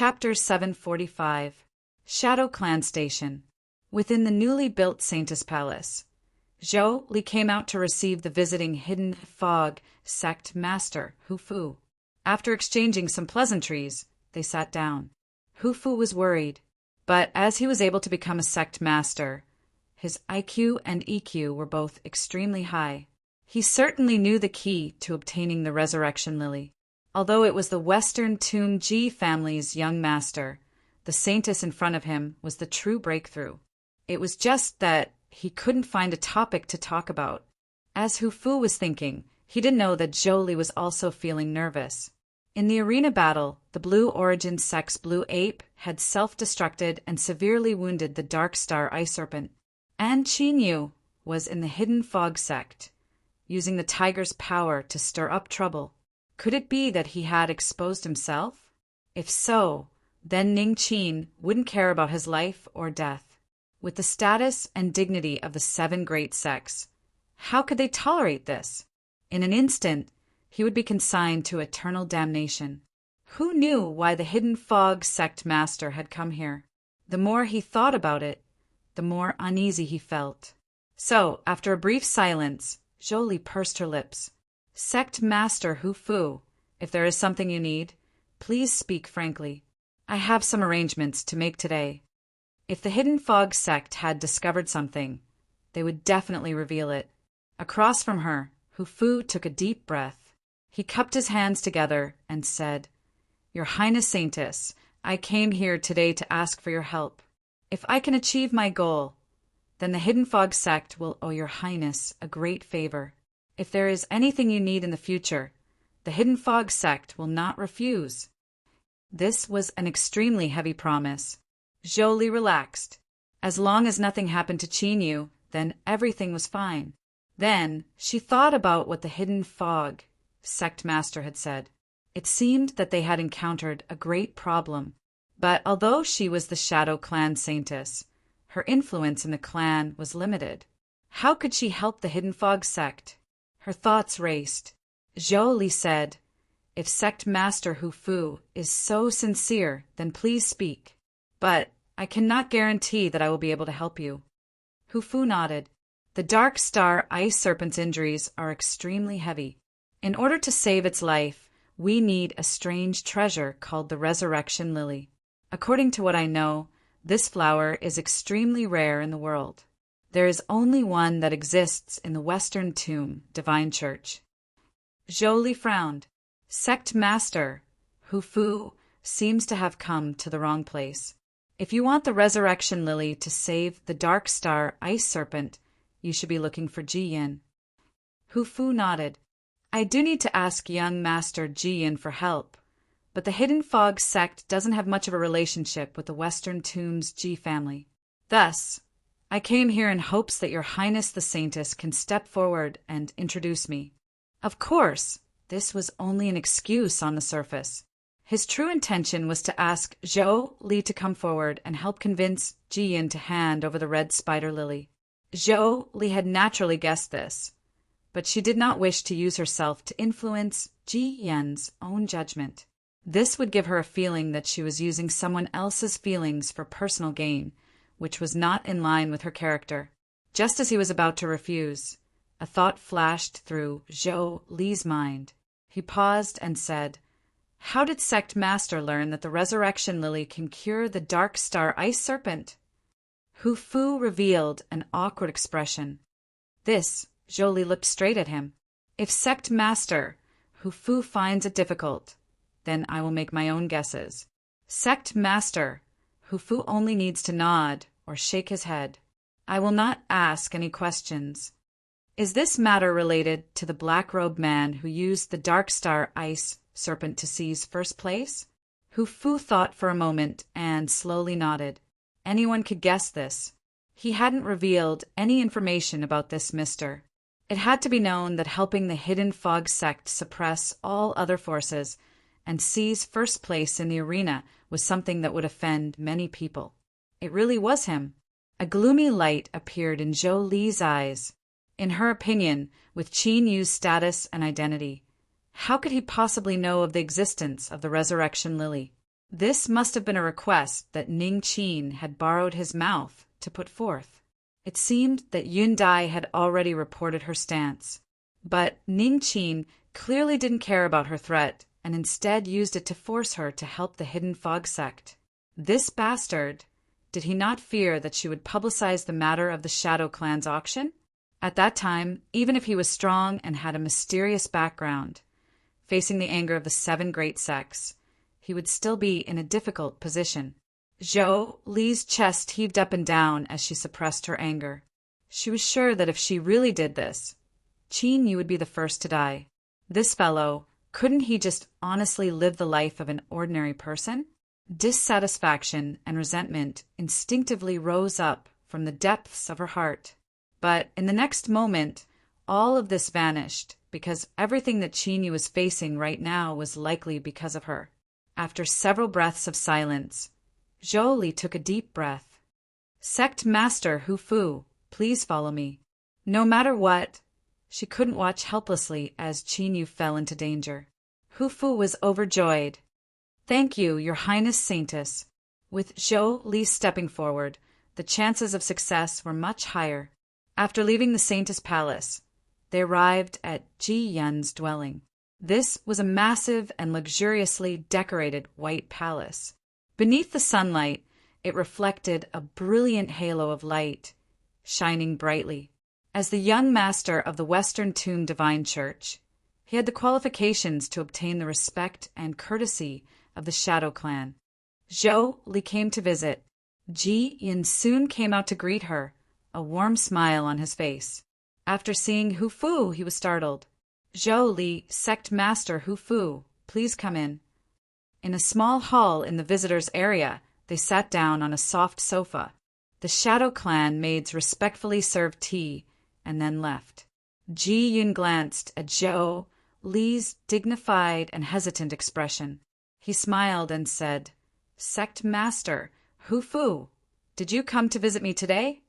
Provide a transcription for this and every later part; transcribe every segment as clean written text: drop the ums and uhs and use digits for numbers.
Chapter 745 Shadow Clan Station. Within the newly built Saintus Palace, Zhou Li came out to receive the visiting Hidden Fog sect master, Hu Fu. After exchanging some pleasantries, they sat down. Hu Fu was worried, but as he was able to become a sect master, his IQ and EQ were both extremely high. He certainly knew the key to obtaining the Resurrection Lily. Although it was the Western Tomb Ji family's young master, the Saintess in front of him was the true breakthrough. It was just that he couldn't find a topic to talk about. As Hu Fu was thinking, he didn't know that Zhou Li was also feeling nervous. In the arena battle, the Blue Origin Sect's Blue Ape had self-destructed and severely wounded the Dark Star Ice Serpent. And Qin Yu was in the Hidden Fog sect, using the tiger's power to stir up trouble. Could it be that he had exposed himself? If so, then Ning Qin wouldn't care about his life or death. With the status and dignity of the 7 great sects, how could they tolerate this? In an instant, he would be consigned to eternal damnation. Who knew why the Hidden Fog sect master had come here? The more he thought about it, the more uneasy he felt. So, after a brief silence, Zhou Li pursed her lips. Sect Master Hu Fu, if there is something you need, please speak frankly. I have some arrangements to make today. If the Hidden Fog sect had discovered something, they would definitely reveal it. Across from her, Hu Fu took a deep breath. He cupped his hands together and said, Your Highness Saintess, I came here today to ask for your help. If I can achieve my goal, then the Hidden Fog sect will owe your Highness a great favor. If there is anything you need in the future, the Hidden Fog sect will not refuse. This was an extremely heavy promise. Zhou Li relaxed. As long as nothing happened to Qin Yu, then everything was fine. Then she thought about what the Hidden Fog sect master had said. It seemed that they had encountered a great problem. But although she was the Shadow Clan Saintess, her influence in the clan was limited. How could she help the Hidden Fog sect? Her thoughts raced. Zhou Li said, If Sect Master Hu Fu is so sincere, then please speak. But I cannot guarantee that I will be able to help you. Hu Fu nodded. The Dark Star Ice Serpent's injuries are extremely heavy. In order to save its life, we need a strange treasure called the Resurrection Lily. According to what I know, this flower is extremely rare in the world. There is only one that exists in the Western Tomb Divine Church. Zhou Li frowned. Sect Master Hu Fu seems to have come to the wrong place. If you want the Resurrection Lily to save the Dark Star Ice Serpent, you should be looking for Ji Yin. Hu Fu nodded. I do need to ask young Master Ji Yin for help, but the Hidden Fog sect doesn't have much of a relationship with the Western Tomb's Ji family. Thus, I came here in hopes that your Highness the Saintess can step forward and introduce me. Of course, this was only an excuse on the surface. His true intention was to ask Zhou Li to come forward and help convince Ji Yin to hand over the red spider lily. Zhou Li had naturally guessed this, but she did not wish to use herself to influence Ji Yin's own judgment. This would give her a feeling that she was using someone else's feelings for personal gain, which was not in line with her character. Just as he was about to refuse, a thought flashed through Zhou Li's mind. He paused and said, How did Sect Master learn that the Resurrection Lily can cure the Dark Star Ice Serpent? Hu Fu revealed an awkward expression. This, Zhou Li looked straight at him. If Sect Master Hu Fu finds it difficult, then I will make my own guesses. Sect Master Hu Fu only needs to nod or shake his head. I will not ask any questions. Is this matter related to the black-robed man who used the Dark Star Ice Serpent to seize first place? Hu Fu thought for a moment and slowly nodded. Anyone could guess this. He hadn't revealed any information about this mister. It had to be known that helping the Hidden Fog sect suppress all other forces and seize first place in the arena was something that would offend many people. It really was him. A gloomy light appeared in Zhou Li's eyes. In her opinion, with Qin Yu's status and identity, how could he possibly know of the existence of the Resurrection Lily? This must have been a request that Ning Qin had borrowed his mouth to put forth. It seemed that Yun Dai had already reported her stance, but Ning Qin clearly didn't care about her threat and instead used it to force her to help the Hidden Fog sect. This bastard, did he not fear that she would publicize the matter of the Shadow Clan's auction? At that time, even if he was strong and had a mysterious background, facing the anger of the 7 great sects, he would still be in a difficult position. Zhou Li's chest heaved up and down as she suppressed her anger. She was sure that if she really did this, Qin Yu would be the first to die. This fellow, couldn't he just honestly live the life of an ordinary person? Dissatisfaction and resentment instinctively rose up from the depths of her heart. But in the next moment, all of this vanished because everything that Qin Yu was facing right now was likely because of her. After several breaths of silence, Zhou Li took a deep breath. Sect Master Hu Fu, please follow me. No matter what, she couldn't watch helplessly as Qin Yu fell into danger. Hu Fu was overjoyed. Thank you, Your Highness Saintess. With Zhou Li stepping forward, the chances of success were much higher. After leaving the Saintess Palace, they arrived at Ji Yun's dwelling. This was a massive and luxuriously decorated white palace. Beneath the sunlight, it reflected a brilliant halo of light, shining brightly. As the young master of the Western Tomb Divine Church, he had the qualifications to obtain the respect and courtesy of the Shadow Clan. Zhou Li came to visit. Ji Yun soon came out to greet her, a warm smile on his face. After seeing Hu Fu, he was startled. Zhou Li, Sect Master Hu Fu, please come in. In a small hall in the visitors' area, they sat down on a soft sofa. The Shadow Clan maids respectfully served tea and then left. Ji Yun glanced at Zhou Li's dignified and hesitant expression. He smiled and said, Sect Master Hu Fu, did you come to visit me today?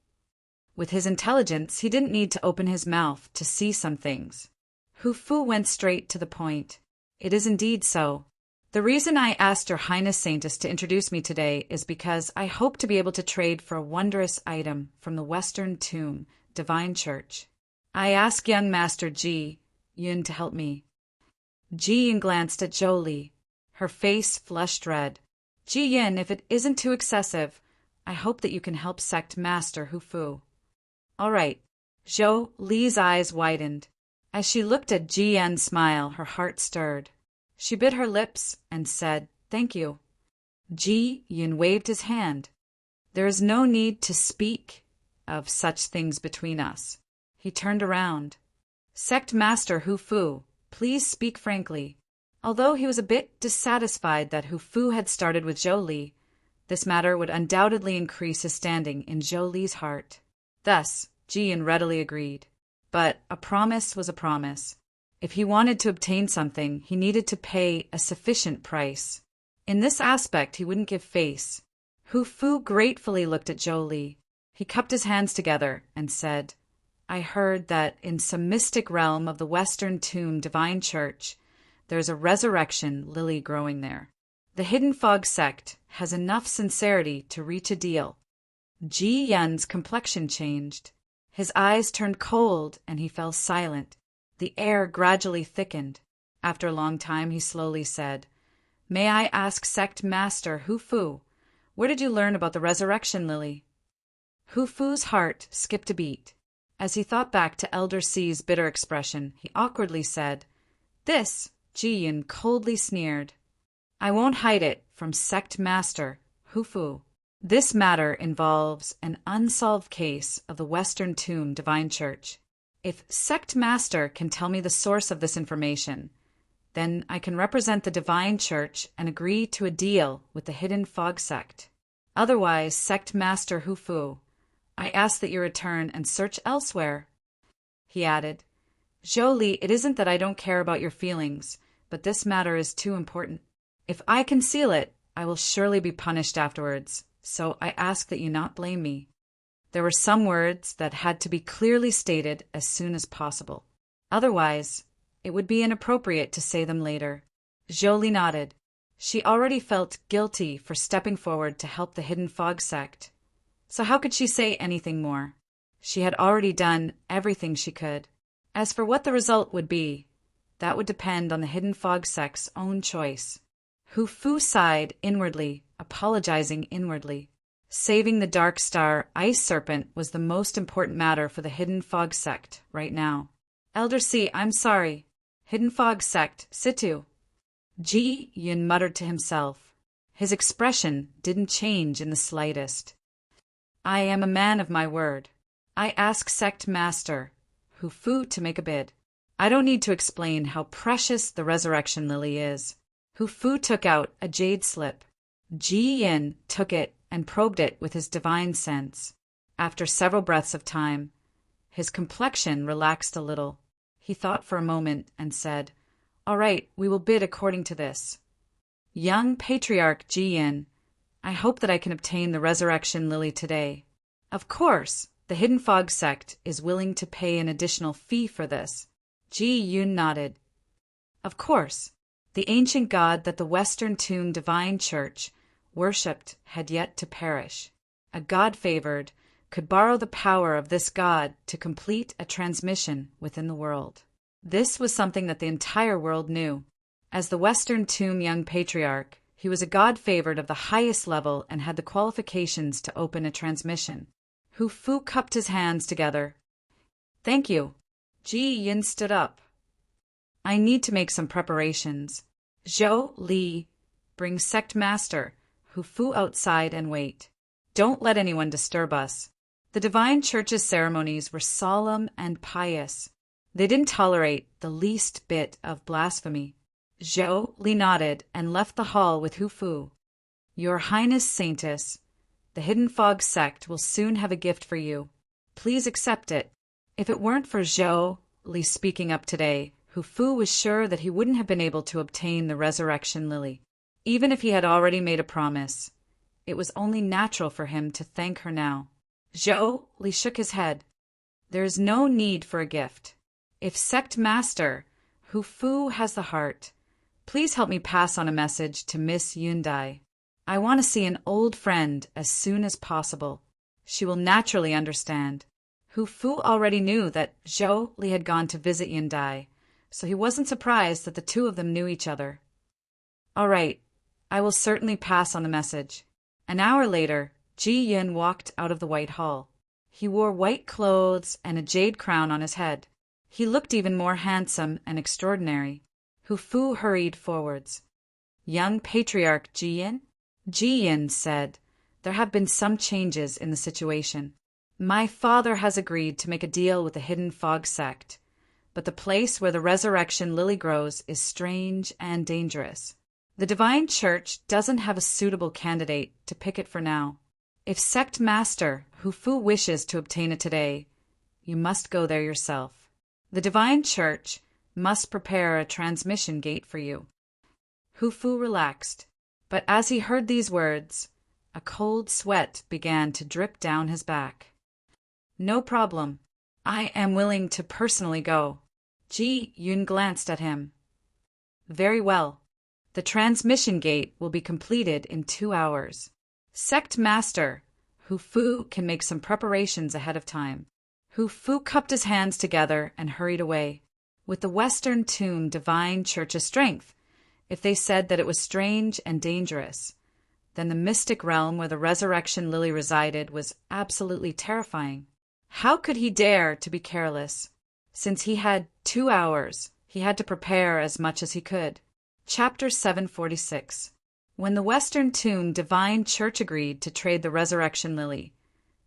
With his intelligence, he didn't need to open his mouth to see some things. Hu Fu went straight to the point. It is indeed so. The reason I asked Your Highness Saintess to introduce me today is because I hope to be able to trade for a wondrous item from the Western Tomb Divine Church. I ask young Master Ji Yun to help me. Ji Yun glanced at Zhou Li. Her face flushed red. Ji Yun, if it isn't too excessive, I hope that you can help Sect Master Hu Fu. All right. Zhou Li's eyes widened. As she looked at Ji Yun's smile, her heart stirred. She bit her lips and said, Thank you. Ji Yun waved his hand. There is no need to speak of such things between us. He turned around. Sect Master Hu Fu, please speak frankly. Although he was a bit dissatisfied that Hu Fu had started with Zhou Li, this matter would undoubtedly increase his standing in Zhou Li's heart. Thus, Ji Yun readily agreed. But a promise was a promise. If he wanted to obtain something, he needed to pay a sufficient price. In this aspect, he wouldn't give face. Hu Fu gratefully looked at Zhou Li. He cupped his hands together and said, I heard that in some mystic realm of the Western Tomb Divine Church, there's a resurrection lily growing there. The Hidden Fog sect has enough sincerity to reach a deal. Ji Yun's complexion changed. His eyes turned cold and he fell silent. The air gradually thickened. After a long time, he slowly said, May I ask Sect Master Hu Fu, where did you learn about the resurrection lily? Hu Fu's heart skipped a beat. As he thought back to Elder C's bitter expression, he awkwardly said, This, Ji Yun coldly sneered. I won't hide it from Sect Master Hu Fu. This matter involves an unsolved case of the Western Tomb Divine Church. If Sect Master can tell me the source of this information, then I can represent the Divine Church and agree to a deal with the Hidden Fog sect. Otherwise, Sect Master Hu Fu, I ask that you return and search elsewhere. He added, Zhou Li, it isn't that I don't care about your feelings, but this matter is too important. If I conceal it, I will surely be punished afterwards. So I ask that you not blame me. There were some words that had to be clearly stated as soon as possible. Otherwise, it would be inappropriate to say them later. Zhou Li nodded. She already felt guilty for stepping forward to help the Hidden Fog sect. So how could she say anything more? She had already done everything she could. As for what the result would be, that would depend on the Hidden Fog sect's own choice. Hu Fu sighed inwardly, apologizing inwardly. Saving the Dark Star Ice Serpent was the most important matter for the Hidden Fog sect right now. Elder C, I'm sorry. Hidden Fog sect, Situ. Ji Yun muttered to himself. His expression didn't change in the slightest. I am a man of my word. I ask Sect Master Hu Fu to make a bid. I don't need to explain how precious the Resurrection Lily is. Hu Fu took out a jade slip. Ji Yin took it and probed it with his divine sense. After several breaths of time, his complexion relaxed a little. He thought for a moment and said, All right, we will bid according to this. Young Patriarch Ji Yin, I hope that I can obtain the Resurrection Lily today. Of course, the Hidden Fog sect is willing to pay an additional fee for this. Ji Yun nodded. Of course, the ancient god that the Western Toon Divine Church worshipped had yet to perish. A god favored could borrow the power of this god to complete a transmission within the world. This was something that the entire world knew. As the Western Tomb Young Patriarch, he was a god favored of the highest level and had the qualifications to open a transmission. Hu Fu cupped his hands together. Thank you. Ji Yin stood up. I need to make some preparations. Zhou Li, bring Sect Master Hu Fu outside and wait. Don't let anyone disturb us. The Divine Church's ceremonies were solemn and pious. They didn't tolerate the least bit of blasphemy. Zhou Li nodded and left the hall with Hu Fu. Your Highness Saintess, the Hidden Fog sect will soon have a gift for you. Please accept it. If it weren't for Zhou Li speaking up today, Hu Fu was sure that he wouldn't have been able to obtain the Resurrection Lily. Even if he had already made a promise, it was only natural for him to thank her now. Zhou Li shook his head. There is no need for a gift. If Sect Master Hu Fu has the heart, please help me pass on a message to Miss Yundai. I want to see an old friend as soon as possible. She will naturally understand. Hu Fu already knew that Zhou Li had gone to visit Yundai, so he wasn't surprised that the two of them knew each other. All right, I will certainly pass on the message. An hour later, Ji Yin walked out of the White Hall. He wore white clothes and a jade crown on his head. He looked even more handsome and extraordinary. Hu Fu hurried forwards. Young Patriarch Ji Yin? Ji Yin said, There have been some changes in the situation. My father has agreed to make a deal with the Hidden Fog sect, but the place where the Resurrection Lily grows is strange and dangerous. The Divine Church doesn't have a suitable candidate to pick it for now. If Sect Master Hu Fu wishes to obtain it today, you must go there yourself. The Divine Church must prepare a transmission gate for you. Hu Fu relaxed, but as he heard these words, a cold sweat began to drip down his back. No problem. I am willing to personally go. Ji Yun glanced at him. Very well. The transmission gate will be completed in 2 hours. Sect Master Hu Fu can make some preparations ahead of time. Hu Fu cupped his hands together and hurried away. With the Western Tomb Divine Church's strength, if they said that it was strange and dangerous, then the mystic realm where the Resurrection Lily resided was absolutely terrifying. How could he dare to be careless? Since he had 2 hours, he had to prepare as much as he could. Chapter 746. When the Western Tomb Divine Church agreed to trade the Resurrection Lily,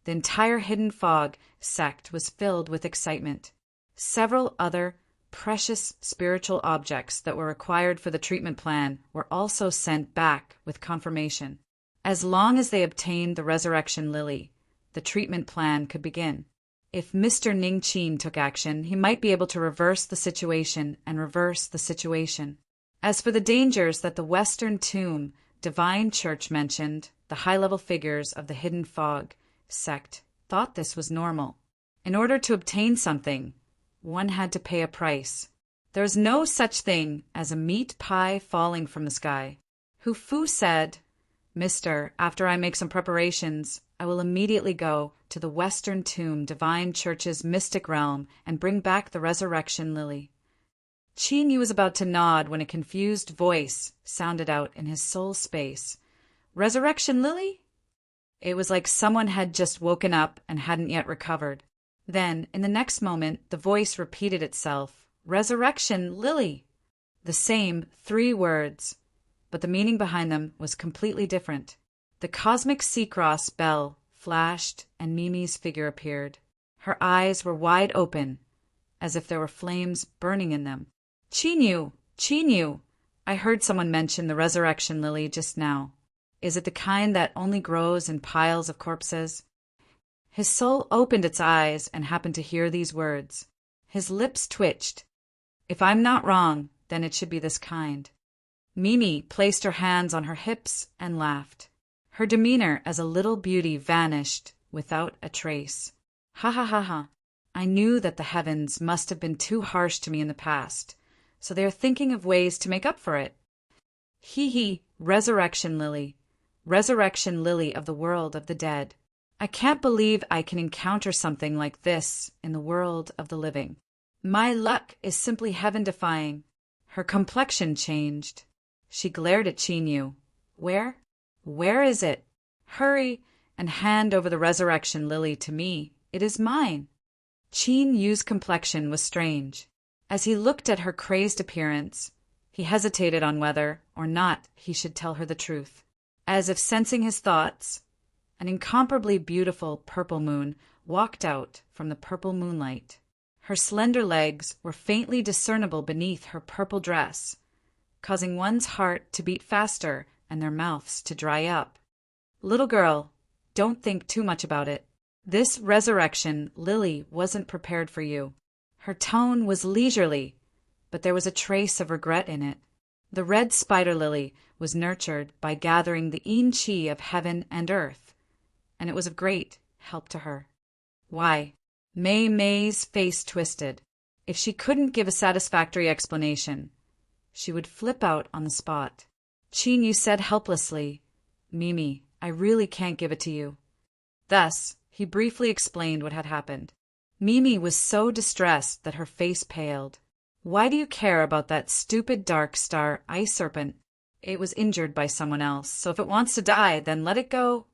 the entire Hidden Fog sect was filled with excitement. Several other precious spiritual objects that were required for the treatment plan were also sent back with confirmation. As long as they obtained the Resurrection Lily, the treatment plan could begin. If Mr. Ning Qin took action, he might be able to reverse the situation and reverse the situation. As for the dangers that the Western Tomb Divine Church mentioned, the high-level figures of the Hidden Fog sect thought this was normal. In order to obtain something, one had to pay a price. There is no such thing as a meat pie falling from the sky. Hu Fu said, Mister, after I make some preparations, I will immediately go to the Western Tomb Divine Church's mystic realm and bring back the resurrection lily. Qin Yu was about to nod when a confused voice sounded out in his soul space. Resurrection lily? It was like someone had just woken up and hadn't yet recovered. Then, in the next moment, the voice repeated itself. Resurrection lily! The same 3 words, but the meaning behind them was completely different. The cosmic sea-cross bell flashed and Mimi's figure appeared. Her eyes were wide open, as if there were flames burning in them. Qin Yu! Qin Yu! I heard someone mention the resurrection lily just now. Is it the kind that only grows in piles of corpses? His soul opened its eyes and happened to hear these words. His lips twitched. If I'm not wrong, then it should be this kind. Mimi placed her hands on her hips and laughed. Her demeanor as a little beauty vanished without a trace. Ha ha ha ha. I knew that the heavens must have been too harsh to me in the past, so they are thinking of ways to make up for it. Hee hee, resurrection lily of the world of the dead. I can't believe I can encounter something like this in the world of the living. My luck is simply heaven-defying. Her complexion changed. She glared at Qin Yu. Where? Where is it? Hurry and hand over the resurrection lily to me. It is mine. Qin Yu's complexion was strange. As he looked at her crazed appearance, he hesitated on whether or not he should tell her the truth. As if sensing his thoughts, an incomparably beautiful purple moon walked out from the purple moonlight. Her slender legs were faintly discernible beneath her purple dress, causing one's heart to beat faster and their mouths to dry up. Little girl, don't think too much about it. This resurrection lily wasn't prepared for you. Her tone was leisurely, but there was a trace of regret in it. The red spider lily was nurtured by gathering the yin qi of heaven and earth, and it was of great help to her. Why? Mei Mei's face twisted. If she couldn't give a satisfactory explanation, she would flip out on the spot. Qin Yu said helplessly, Mimi, I really can't give it to you. Thus, he briefly explained what had happened. Mimi was so distressed that her face paled. Why do you care about that stupid dark star ice serpent? It was injured by someone else, so if it wants to die, then let it go.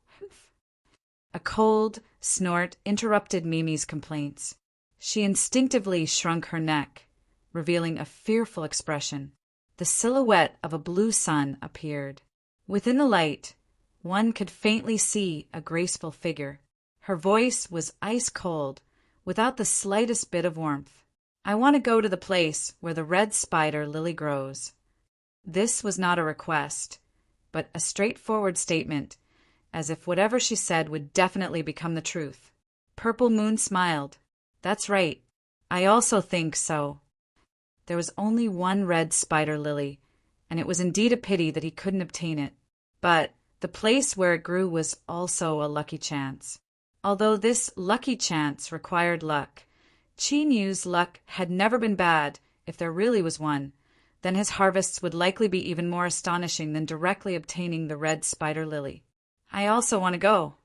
A cold snort interrupted Mimi's complaints. She instinctively shrunk her neck, revealing a fearful expression. The silhouette of a blue sun appeared. Within the light, one could faintly see a graceful figure. Her voice was ice cold, without the slightest bit of warmth. I want to go to the place where the red spider lily grows. This was not a request, but a straightforward statement, as if whatever she said would definitely become the truth. Purple Moon smiled. That's right. I also think so. There was only one red spider lily, and it was indeed a pity that he couldn't obtain it. But the place where it grew was also a lucky chance. Although this lucky chance required luck, Qin Yu's luck had never been bad. If there really was one, then his harvests would likely be even more astonishing than directly obtaining the red spider lily. I also want to go,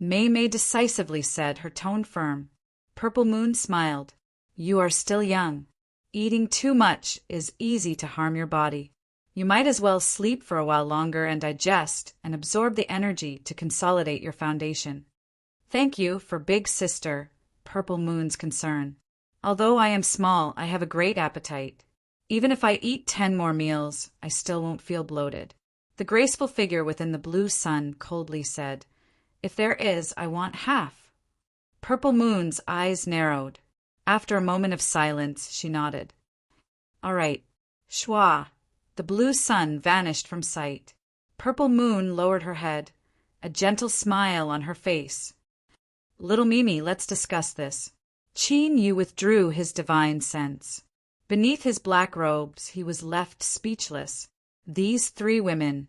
Mei Mei decisively said, her tone firm. Purple Moon smiled. You are still young. Eating too much is easy to harm your body. You might as well sleep for a while longer and digest and absorb the energy to consolidate your foundation. Thank you for big sister, Purple Moon's concern. Although I am small, I have a great appetite. Even if I eat 10 more meals, I still won't feel bloated. The graceful figure within the blue sun coldly said, If there is, I want half. Purple Moon's eyes narrowed. After a moment of silence, she nodded. All right. Schwa. The blue sun vanished from sight. Purple Moon lowered her head, a gentle smile on her face. Little Mimi, let's discuss this. Qin Yu withdrew his divine sense. Beneath his black robes, he was left speechless. These 3 women,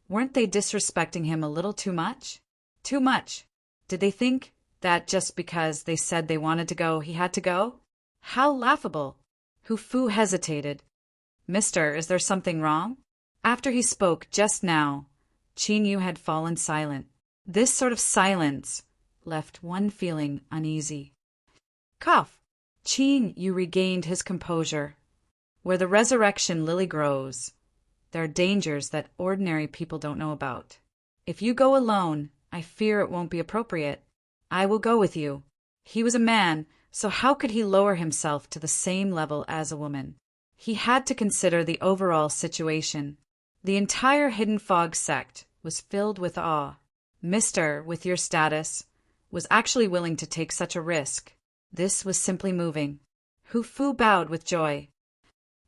weren't they disrespecting him a little too much? Too much. Did they think that just because they said they wanted to go, he had to go? How laughable. Hu Fu hesitated. Mister, is there something wrong? After he spoke just now, Qin Yu had fallen silent. This sort of silence left one feeling uneasy. Cough! Qin Yu regained his composure. Where the resurrection lily grows, there are dangers that ordinary people don't know about. If you go alone, I fear it won't be appropriate. I will go with you. He was a man, so how could he lower himself to the same level as a woman? He had to consider the overall situation. The entire Hidden Fog sect was filled with awe. Mr. with your status was actually willing to take such a risk. This was simply moving. Hu Fu bowed with joy.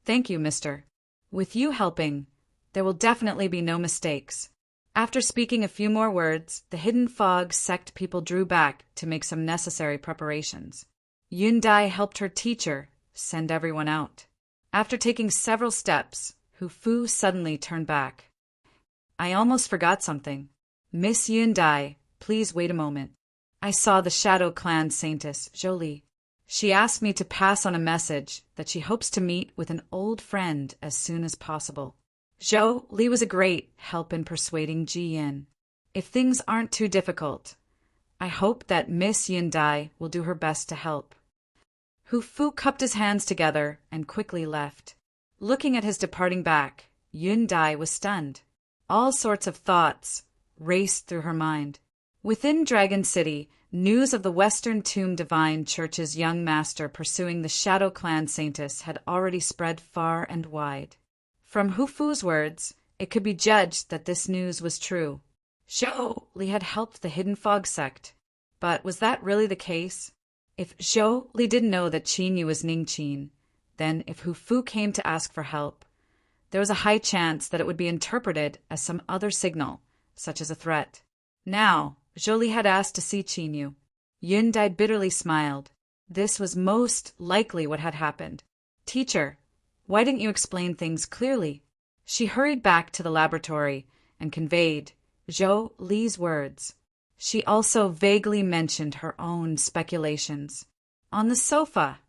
Thank you, Mr. With you helping, there will definitely be no mistakes. After speaking a few more words, the Hidden Fog sect people drew back to make some necessary preparations. Yun Dai helped her teacher send everyone out. After taking several steps, Hu Fu suddenly turned back. I almost forgot something. Miss Yun Dai, please wait a moment. I saw the Shadow Clan Saintess, Jolie. She asked me to pass on a message that she hopes to meet with an old friend as soon as possible. Zhou Li was a great help in persuading Ji Yin. If things aren't too difficult, I hope that Miss Yun Dai will do her best to help. Hu Fu cupped his hands together and quickly left. Looking at his departing back, Yun Dai was stunned. All sorts of thoughts raced through her mind. Within Dragon City, news of the Western Tomb Divine Church's young master pursuing the Shadow Clan Saintess had already spread far and wide. From Hu Fu's words, it could be judged that this news was true. Zhou Li had helped the Hidden Fog sect. But was that really the case? If Zhou Li didn't know that Qin Yu was Ning Qin, then if Hu Fu came to ask for help, there was a high chance that it would be interpreted as some other signal, such as a threat. Now, Zhou Li had asked to see Qin Yu. Yun Dai bitterly smiled. This was most likely what had happened. Teacher, why didn't you explain things clearly? She hurried back to the laboratory and conveyed Zhou Li's words. She also vaguely mentioned her own speculations. On the sofa,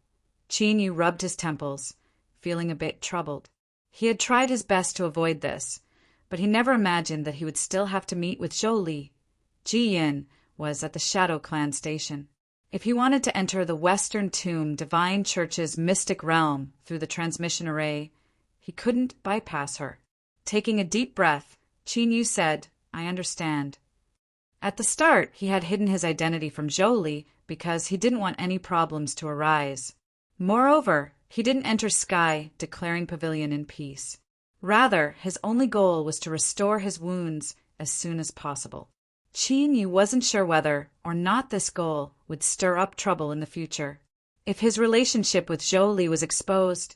Qin Yu rubbed his temples, feeling a bit troubled. He had tried his best to avoid this, but he never imagined that he would still have to meet with Zhou Li. Ji Yin was at the Shadow Clan station. If he wanted to enter the Western Tomb Divine Church's mystic realm through the transmission array, he couldn't bypass her. Taking a deep breath, Qin Yu said, I understand. At the start, he had hidden his identity from Zhou Li because he didn't want any problems to arise. Moreover, he didn't enter Sky declaring Pavilion in peace. Rather, his only goal was to restore his wounds as soon as possible. Qin Yu wasn't sure whether or not this goal would stir up trouble in the future. If his relationship with Zhou Li was exposed,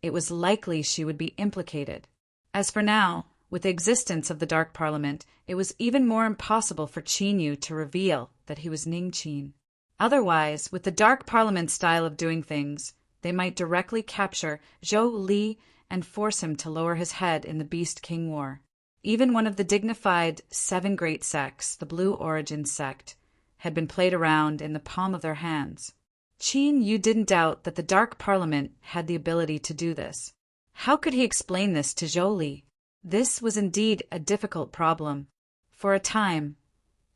it was likely she would be implicated. As for now, with the existence of the Dark Parliament, it was even more impossible for Qin Yu to reveal that he was Ning Qin. Otherwise, with the Dark Parliament style of doing things, they might directly capture Zhou Li and force him to lower his head in the Beast King War. Even one of the dignified 7 great sects, the Blue Origin sect, had been played around in the palm of their hands. Qin Yu didn't doubt that the Dark Parliament had the ability to do this. How could he explain this to Zhou Li? This was indeed a difficult problem. For a time,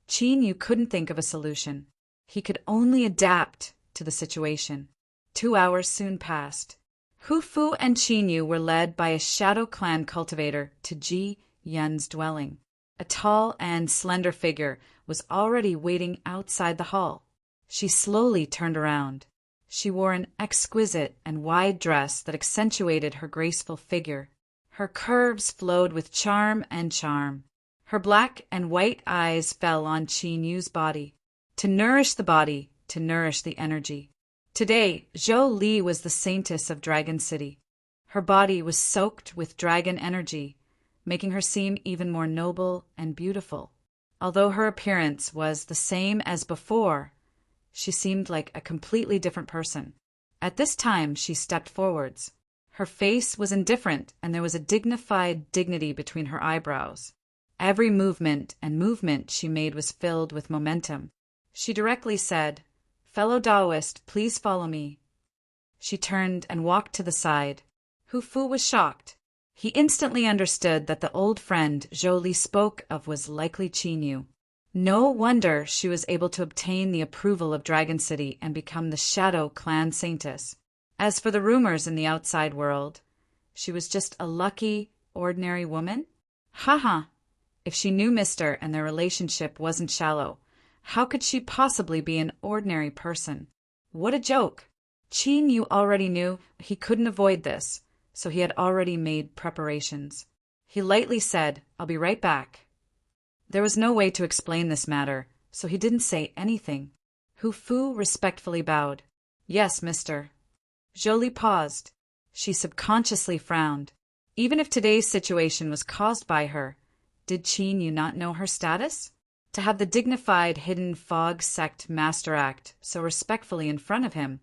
Qin Yu couldn't think of a solution. He could only adapt to the situation. 2 hours soon passed. Hu Fu and Qin Yu were led by a Shadow Clan cultivator to Ji Yun's dwelling. A tall and slender figure was already waiting outside the hall. She slowly turned around. She wore an exquisite and wide dress that accentuated her graceful figure. Her curves flowed with charm and charm. Her black and white eyes fell on Qin Yu's body. To nourish the body, to nourish the energy. Today, Zhou Li was the saintess of Dragon City. Her body was soaked with dragon energy, making her seem even more noble and beautiful. Although her appearance was the same as before, she seemed like a completely different person. At this time, she stepped forwards. Her face was indifferent, and there was a dignified dignity between her eyebrows. Every movement she made was filled with momentum. She directly said, "Fellow Taoist, please follow me." She turned and walked to the side. Hu Fu was shocked. He instantly understood that the old friend Zhou Li spoke of was likely Qin Yu. No wonder she was able to obtain the approval of Dragon City and become the Shadow Clan Saintess. As for the rumors in the outside world, she was just a lucky, ordinary woman? Haha! If she knew Mr. and their relationship wasn't shallow, how could she possibly be an ordinary person? What a joke! Qin Yu already knew he couldn't avoid this, so he had already made preparations. He lightly said, "I'll be right back." There was no way to explain this matter, so he didn't say anything. Hu Fu respectfully bowed. "Yes, mister." Jolie paused. She subconsciously frowned. Even if today's situation was caused by her, did Qin Yu not know her status? To have the dignified hidden fog sect master act so respectfully in front of him,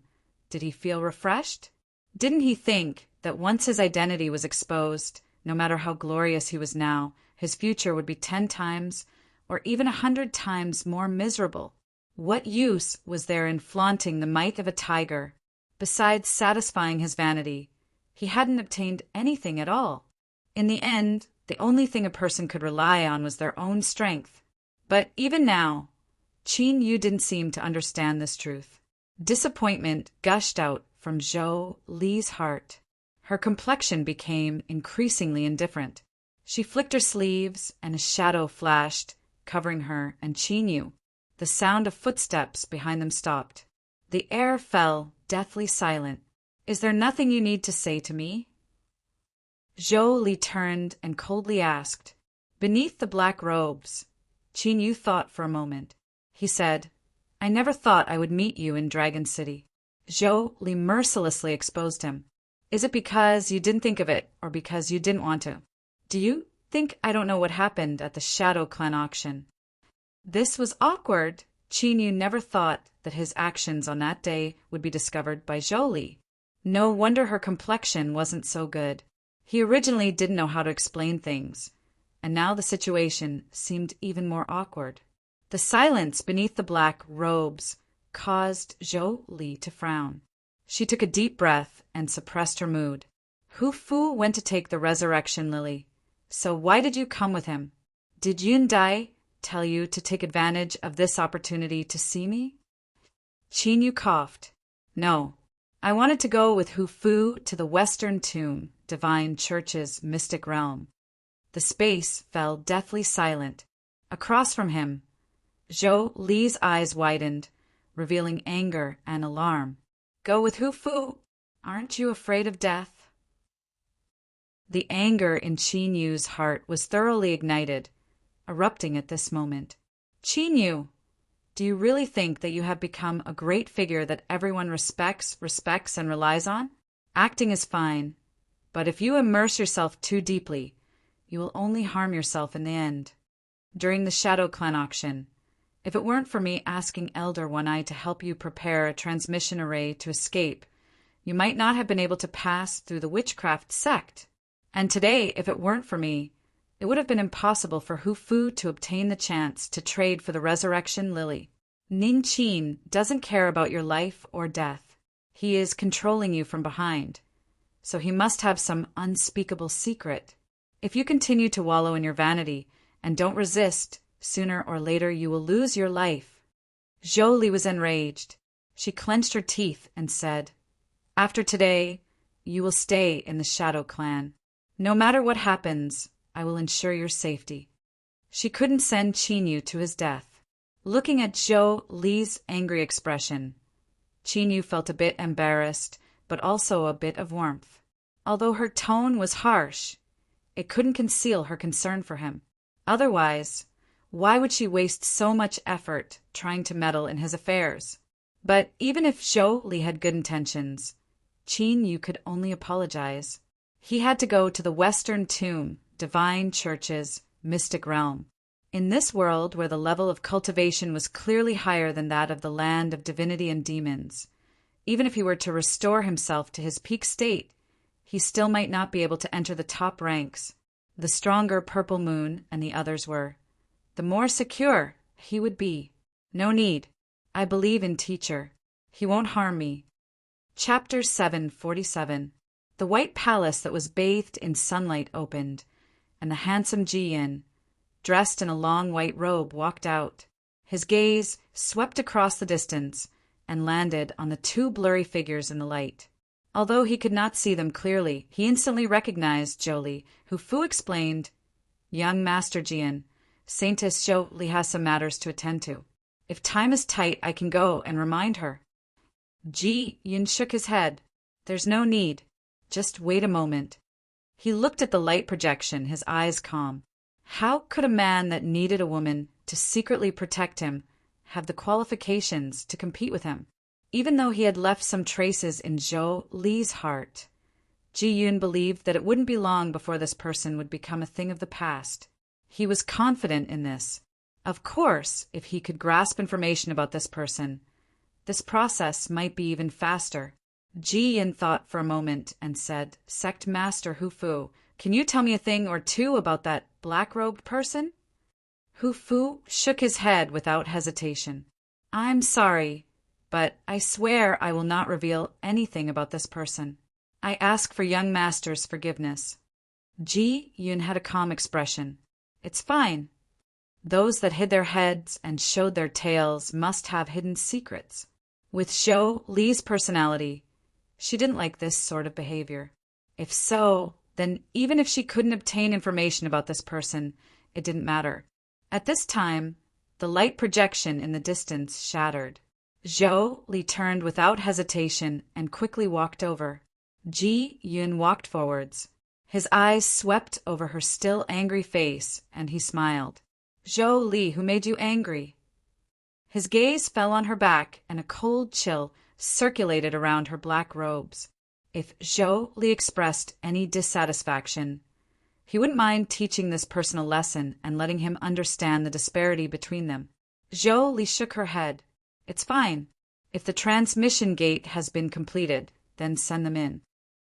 did he feel refreshed? Didn't he think that once his identity was exposed, no matter how glorious he was now, his future would be 10 times or even 100 times more miserable? What use was there in flaunting the might of a tiger? Besides satisfying his vanity, he hadn't obtained anything at all. In the end, the only thing a person could rely on was their own strength. But even now, Qin Yu didn't seem to understand this truth. Disappointment gushed out from Zhou Li's heart. Her complexion became increasingly indifferent. She flicked her sleeves, and a shadow flashed, covering her and Qin Yu. The sound of footsteps behind them stopped. The air fell deathly silent. "Is there nothing you need to say to me?" Zhou Li turned and coldly asked. Beneath the black robes, Qin Yu thought for a moment. He said, "I never thought I would meet you in Dragon City." Zhou Li mercilessly exposed him. "Is it because you didn't think of it, or because you didn't want to? Do you think I don't know what happened at the Shadow Clan auction?" This was awkward. Qin Yu never thought that his actions on that day would be discovered by Zhou Li. No wonder her complexion wasn't so good. He originally didn't know how to explain things, and now the situation seemed even more awkward. The silence beneath the black robes caused Zhou Li to frown. She took a deep breath and suppressed her mood. "Hu Fu went to take the resurrection lily. So why did you come with him? Did Yun Dai tell you to take advantage of this opportunity to see me?" Qin Yu coughed. "No. I wanted to go with Hu Fu to the Western Tomb, Divine Church's mystic realm." The space fell deathly silent. Across from him, Zhou Li's eyes widened, revealing anger and alarm. "Go with Hu Fu? Aren't you afraid of death?" The anger in Qin Yu's heart was thoroughly ignited, erupting at this moment. "Qin Yu, do you really think that you have become a great figure that everyone respects, and relies on? Acting is fine, but if you immerse yourself too deeply, you will only harm yourself in the end. During the Shadow Clan auction, if it weren't for me asking Elder One-Eye to help you prepare a transmission array to escape, you might not have been able to pass through the witchcraft sect. And today, if it weren't for me, it would have been impossible for Hu Fu to obtain the chance to trade for the resurrection lily. Ning Qin doesn't care about your life or death. He is controlling you from behind, so he must have some unspeakable secret. If you continue to wallow in your vanity and don't resist, sooner or later you will lose your life." Zhou Li was enraged. She clenched her teeth and said, "After today, you will stay in the Shadow Clan. No matter what happens, I will ensure your safety." She couldn't send Qin Yu to his death. Looking at Zhou Li's angry expression, Qin Yu felt a bit embarrassed, but also a bit of warmth. Although her tone was harsh, it couldn't conceal her concern for him. Otherwise, why would she waste so much effort trying to meddle in his affairs? But even if Zhou Li had good intentions, Qin Yu could only apologize. He had to go to the Western Tomb, Divine Church's mystic realm. In this world where the level of cultivation was clearly higher than that of the land of divinity and demons, even if he were to restore himself to his peak state, he still might not be able to enter the top ranks. The stronger Purple Moon and the others were, the more secure he would be. "No need. I believe in Teacher. He won't harm me." Chapter 747. The white palace that was bathed in sunlight opened, and the handsome Ji-yin, dressed in a long white robe, walked out. His gaze swept across the distance and landed on the two blurry figures in the light. Although he could not see them clearly, he instantly recognized Zhou Li, who Fu explained, "Young Master Jian, Saintess Zhou Li has some matters to attend to. If time is tight, I can go and remind her." Ji-yin shook his head. "There's no need. Just wait a moment." He looked at the light projection, his eyes calm. How could a man that needed a woman to secretly protect him have the qualifications to compete with him? Even though he had left some traces in Zhou Li's heart, Ji-yun believed that it wouldn't be long before this person would become a thing of the past. He was confident in this. Of course, if he could grasp information about this person, this process might be even faster. Ji-yin thought for a moment and said, "Sect Master Hu Fu, can you tell me a thing or two about that black-robed person?" Hu Fu shook his head without hesitation. "I'm sorry, but I swear I will not reveal anything about this person. I ask for young master's forgiveness." Ji-yun had a calm expression. "It's fine. Those that hid their heads and showed their tails must have hidden secrets." With Zhou Li's personality, she didn't like this sort of behavior. If so, then even if she couldn't obtain information about this person, it didn't matter. At this time, the light projection in the distance shattered. Zhou Li turned without hesitation and quickly walked over. Ji-yun walked forwards. His eyes swept over her still angry face, and he smiled. "Zhou Li, who made you angry?" His gaze fell on her back, and a cold chill circulated around her black robes. If Zhou Li expressed any dissatisfaction, he wouldn't mind teaching this person a lesson and letting him understand the disparity between them. Zhou Li shook her head. "It's fine. If the transmission gate has been completed, then send them in."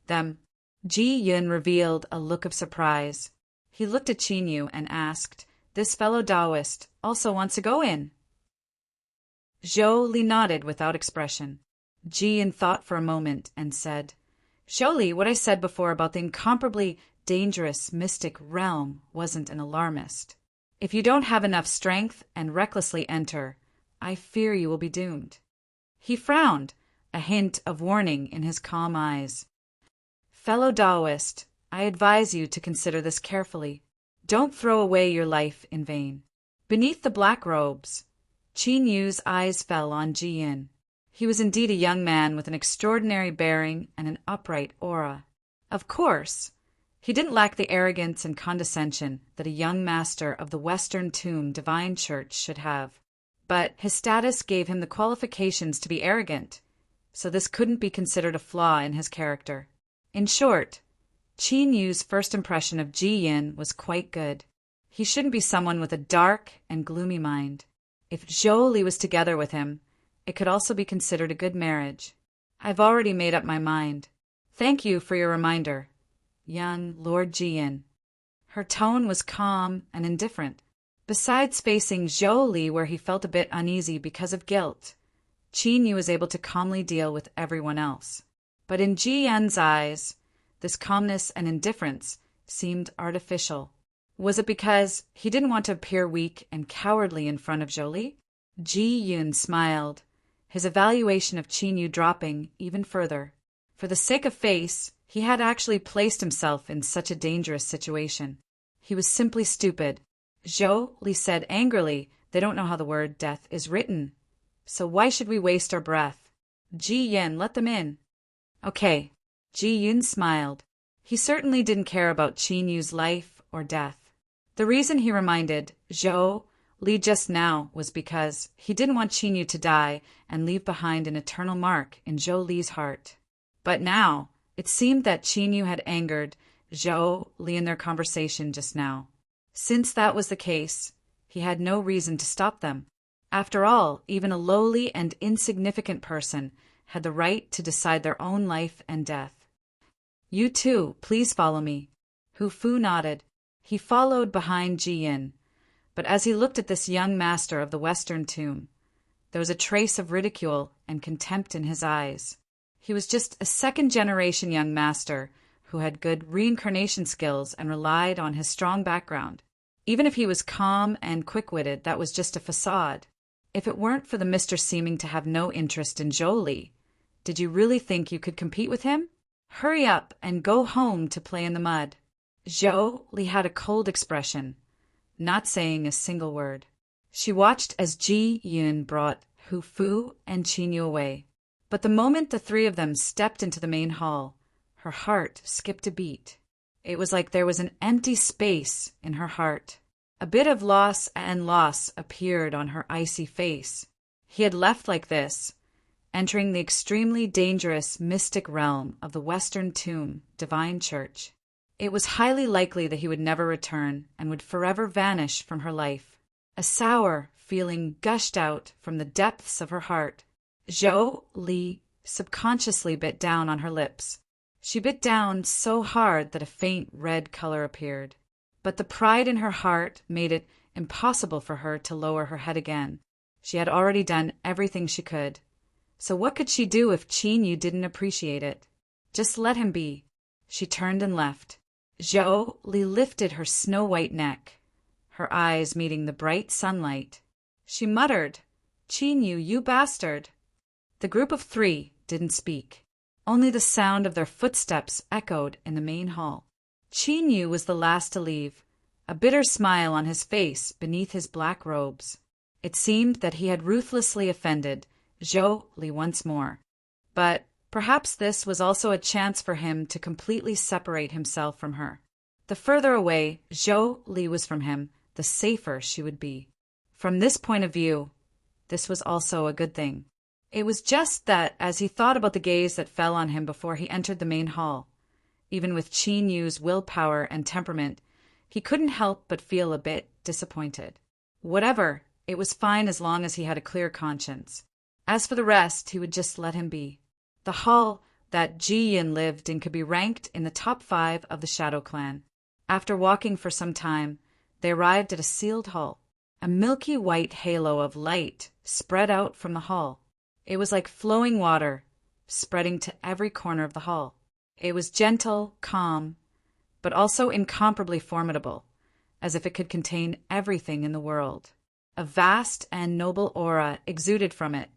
Them. Ji-yun revealed a look of surprise. He looked at Qin and asked, "This fellow Taoist also wants to go in?" Zhou Li nodded without expression. Ji-yin thought for a moment and said, "Zhou Li, what I said before about the incomparably dangerous mystic realm wasn't an alarmist. If you don't have enough strength and recklessly enter, I fear you will be doomed." He frowned, a hint of warning in his calm eyes. "Fellow Taoist, I advise you to consider this carefully. Don't throw away your life in vain." Beneath the black robes, Qin Yu's eyes fell on Ji-yin. He was indeed a young man with an extraordinary bearing and an upright aura. Of course, he didn't lack the arrogance and condescension that a young master of the Western Tomb Divine Church should have. But his status gave him the qualifications to be arrogant, so this couldn't be considered a flaw in his character. In short, Qin Yu's first impression of Ji-yin was quite good. He shouldn't be someone with a dark and gloomy mind. If Zhou Li was together with him, it could also be considered a good marriage. "I've already made up my mind. Thank you for your reminder, young Lord Ji-yin." Her tone was calm and indifferent. Besides facing Zhou Li where he felt a bit uneasy because of guilt, Qin Yu was able to calmly deal with everyone else. But in Ji-yin's eyes, this calmness and indifference seemed artificial. Was it because he didn't want to appear weak and cowardly in front of Zhou Li? Ji-yun smiled, his evaluation of Qin Yu dropping even further. For the sake of face, he had actually placed himself in such a dangerous situation. He was simply stupid. Zhou Li said angrily, "They don't know how the word death is written, so why should we waste our breath? Ji-yin, let them in." "Okay." Ji-yun smiled. He certainly didn't care about Qin Yu's life or death. The reason he reminded Zhou Li just now was because he didn't want Qin Yu to die and leave behind an eternal mark in Zhou Li's heart. But now, it seemed that Qin Yu had angered Zhou Li in their conversation just now. Since that was the case, he had no reason to stop them. After all, even a lowly and insignificant person had the right to decide their own life and death. "You too, please follow me." Hu Fu nodded. He followed behind Ji-yin, but as he looked at this young master of the Western Tomb, there was a trace of ridicule and contempt in his eyes. He was just a second-generation young master who had good reincarnation skills and relied on his strong background. Even if he was calm and quick-witted, that was just a facade. If it weren't for the mister seeming to have no interest in Zhou, did you really think you could compete with him? Hurry up and go home to play in the mud. Zhou had a cold expression, not saying a single word. She watched as Ji Yun brought Hu Fu and Qin Yu away. But the moment the three of them stepped into the main hall, her heart skipped a beat. It was like there was an empty space in her heart. A bit of loss appeared on her icy face. He had left like this, entering the extremely dangerous mystic realm of the Western Tomb Divine Church. It was highly likely that he would never return and would forever vanish from her life. A sour feeling gushed out from the depths of her heart. Zhou Li subconsciously bit down on her lips. She bit down so hard that a faint red color appeared. But the pride in her heart made it impossible for her to lower her head again. She had already done everything she could. So what could she do if Qin Yu didn't appreciate it? Just let him be. She turned and left. Zhou Li lifted her snow-white neck, her eyes meeting the bright sunlight. She muttered, "Qin Yu, you bastard!" The group of three didn't speak. Only the sound of their footsteps echoed in the main hall. Qin Yu was the last to leave, a bitter smile on his face beneath his black robes. It seemed that he had ruthlessly offended Zhou Li once more. But perhaps this was also a chance for him to completely separate himself from her. The further away Zhou Li was from him, the safer she would be. From this point of view, this was also a good thing. It was just that as he thought about the gaze that fell on him before he entered the main hall, even with Qin Yu's willpower and temperament, he couldn't help but feel a bit disappointed. Whatever, it was fine as long as he had a clear conscience. As for the rest, he would just let him be. The hall that Ji Yin lived in could be ranked in the top 5 of the Shadow Clan. After walking for some time, they arrived at a sealed hall. A milky white halo of light spread out from the hall. It was like flowing water, spreading to every corner of the hall. It was gentle, calm, but also incomparably formidable, as if it could contain everything in the world. A vast and noble aura exuded from it,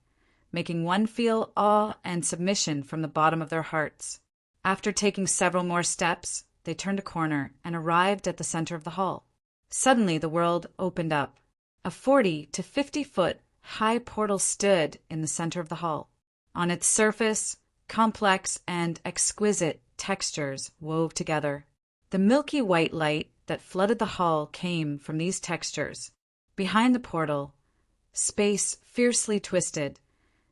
making one feel awe and submission from the bottom of their hearts. After taking several more steps, they turned a corner and arrived at the center of the hall. Suddenly the world opened up. A 40 to 50-foot high portal stood in the center of the hall. On its surface, complex and exquisite textures wove together. The milky white light that flooded the hall came from these textures. Behind the portal, space fiercely twisted,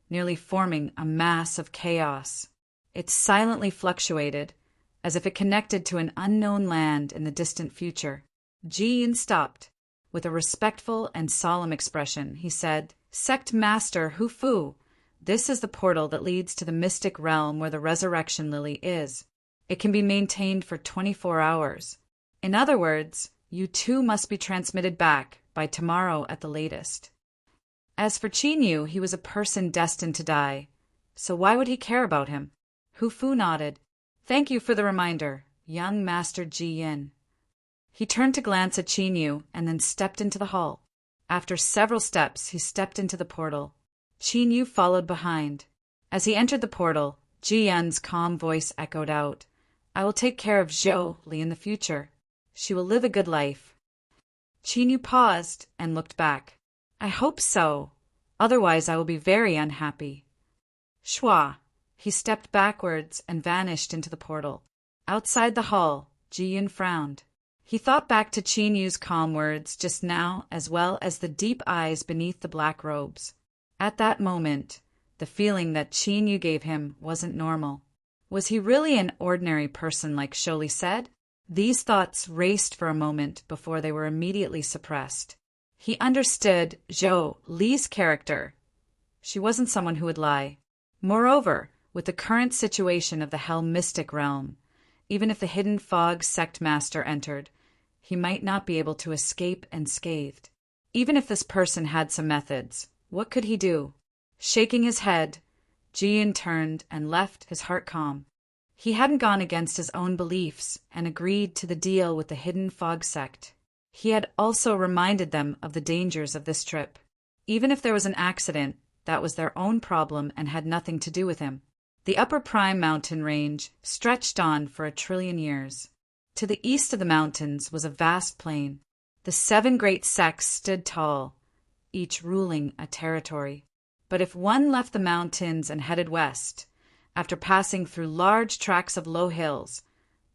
nearly forming a mass of chaos. It silently fluctuated, as if it connected to an unknown land in the distant future. Ji Yin stopped. With a respectful and solemn expression, he said, "Sect Master Hu Fu, this is the portal that leads to the mystic realm where the resurrection lily is. It can be maintained for 24 hours. In other words, you too must be transmitted back by tomorrow at the latest." As for Qin Yu, he was a person destined to die, so why would he care about him? Hu Fu nodded. "Thank you for the reminder, young Master Ji Yin." He turned to glance at Qin Yu and then stepped into the hall. After several steps, he stepped into the portal. Qin Yu followed behind. As he entered the portal, Ji Yin's calm voice echoed out, "I will take care of Zhou Li in the future. She will live a good life." Qin Yu paused and looked back. "I hope so. Otherwise I will be very unhappy." Shwa. He stepped backwards and vanished into the portal. Outside the hall, Ji Yin frowned. He thought back to Qin Yu's calm words just now, as well as the deep eyes beneath the black robes. At that moment, the feeling that Qin Yu gave him wasn't normal. Was he really an ordinary person like Sholi said? These thoughts raced for a moment before they were immediately suppressed. He understood Zhou Li's character. She wasn't someone who would lie. Moreover, with the current situation of the Hell Mystic realm, even if the Hidden Fog sect master entered, he might not be able to escape unscathed. Even if this person had some methods, what could he do? Shaking his head, Jian turned and left, his heart calm. He hadn't gone against his own beliefs and agreed to the deal with the Hidden Fog sect. He had also reminded them of the dangers of this trip. Even if there was an accident, that was their own problem and had nothing to do with him. The Upper Prime mountain range stretched on for 1 trillion years. To the east of the mountains was a vast plain. The 7 great sects stood tall, each ruling a territory. But if one left the mountains and headed west, after passing through large tracts of low hills,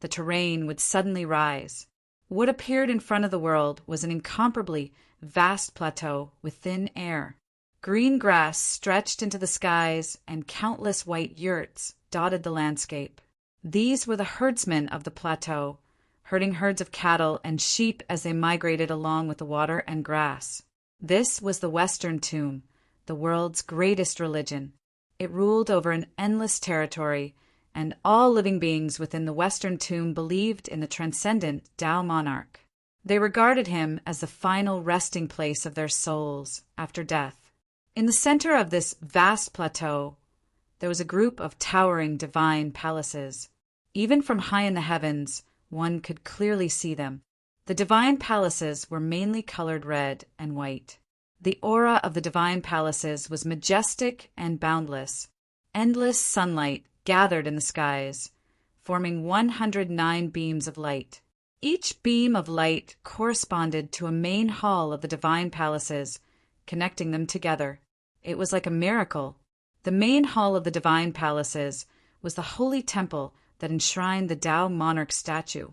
the terrain would suddenly rise. What appeared in front of the world was an incomparably vast plateau with thin air. Green grass stretched into the skies, and countless white yurts dotted the landscape. These were the herdsmen of the plateau, herding herds of cattle and sheep as they migrated along with the water and grass. This was the Western Tomb, the world's greatest religion. It ruled over an endless territory, and all living beings within the Western Tomb believed in the transcendent Tao monarch. They regarded him as the final resting place of their souls after death. In the center of this vast plateau, there was a group of towering divine palaces. Even from high in the heavens, one could clearly see them. The divine palaces were mainly colored red and white. The aura of the divine palaces was majestic and boundless. Endless sunlight gathered in the skies, forming 109 beams of light. Each beam of light corresponded to a main hall of the divine palaces, connecting them together. It was like a miracle. The main hall of the divine palaces was the holy temple that enshrined the Tao monarch statue.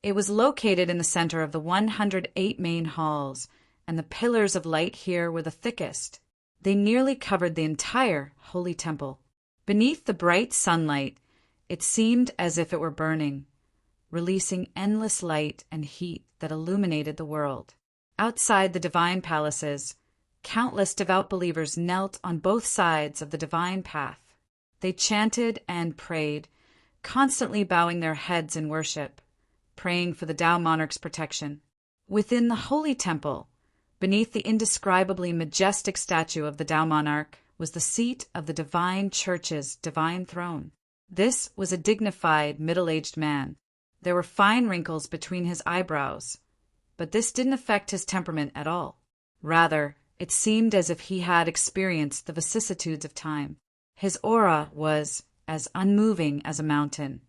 It was located in the center of the 108 main halls, and the pillars of light here were the thickest. They nearly covered the entire holy temple. Beneath the bright sunlight, it seemed as if it were burning, releasing endless light and heat that illuminated the world. Outside the divine palaces, countless devout believers knelt on both sides of the divine path. They chanted and prayed, constantly bowing their heads in worship, praying for the Tao monarch's protection. Within the holy temple, beneath the indescribably majestic statue of the Tao monarch, was the seat of the divine church's divine throne. This was a dignified, middle-aged man. There were fine wrinkles between his eyebrows, but this didn't affect his temperament at all. Rather, it seemed as if he had experienced the vicissitudes of time. His aura was as unmoving as a mountain,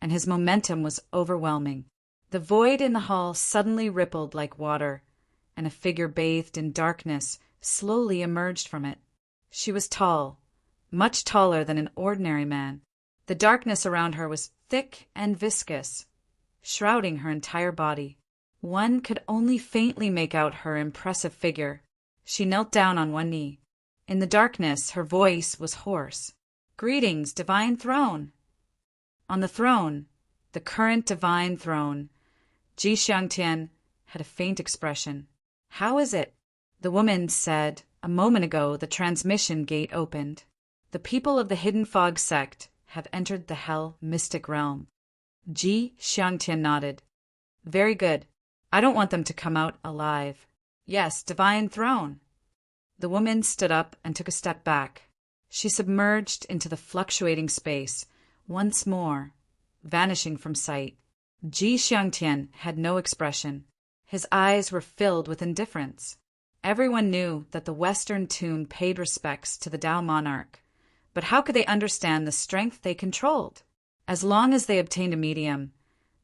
and his momentum was overwhelming. The void in the hall suddenly rippled like water, and a figure bathed in darkness slowly emerged from it. She was tall, much taller than an ordinary man. The darkness around her was thick and viscous, shrouding her entire body. One could only faintly make out her impressive figure. She knelt down on one knee. In the darkness, her voice was hoarse. "Greetings, divine throne!" On the throne, the current divine throne, Ji Xiangtian had a faint expression. "How is it?" The woman said, "A moment ago the transmission gate opened. The people of the Hidden Fog sect have entered the Hell mystic realm." Ji Xiangtian nodded. "Very good. I don't want them to come out alive." "Yes, divine throne." The woman stood up and took a step back. She submerged into the fluctuating space, once more, vanishing from sight. Ji Xiangtian had no expression. His eyes were filled with indifference. Everyone knew that the Western Tomb paid respects to the Tao monarch, but how could they understand the strength they controlled? As long as they obtained a medium,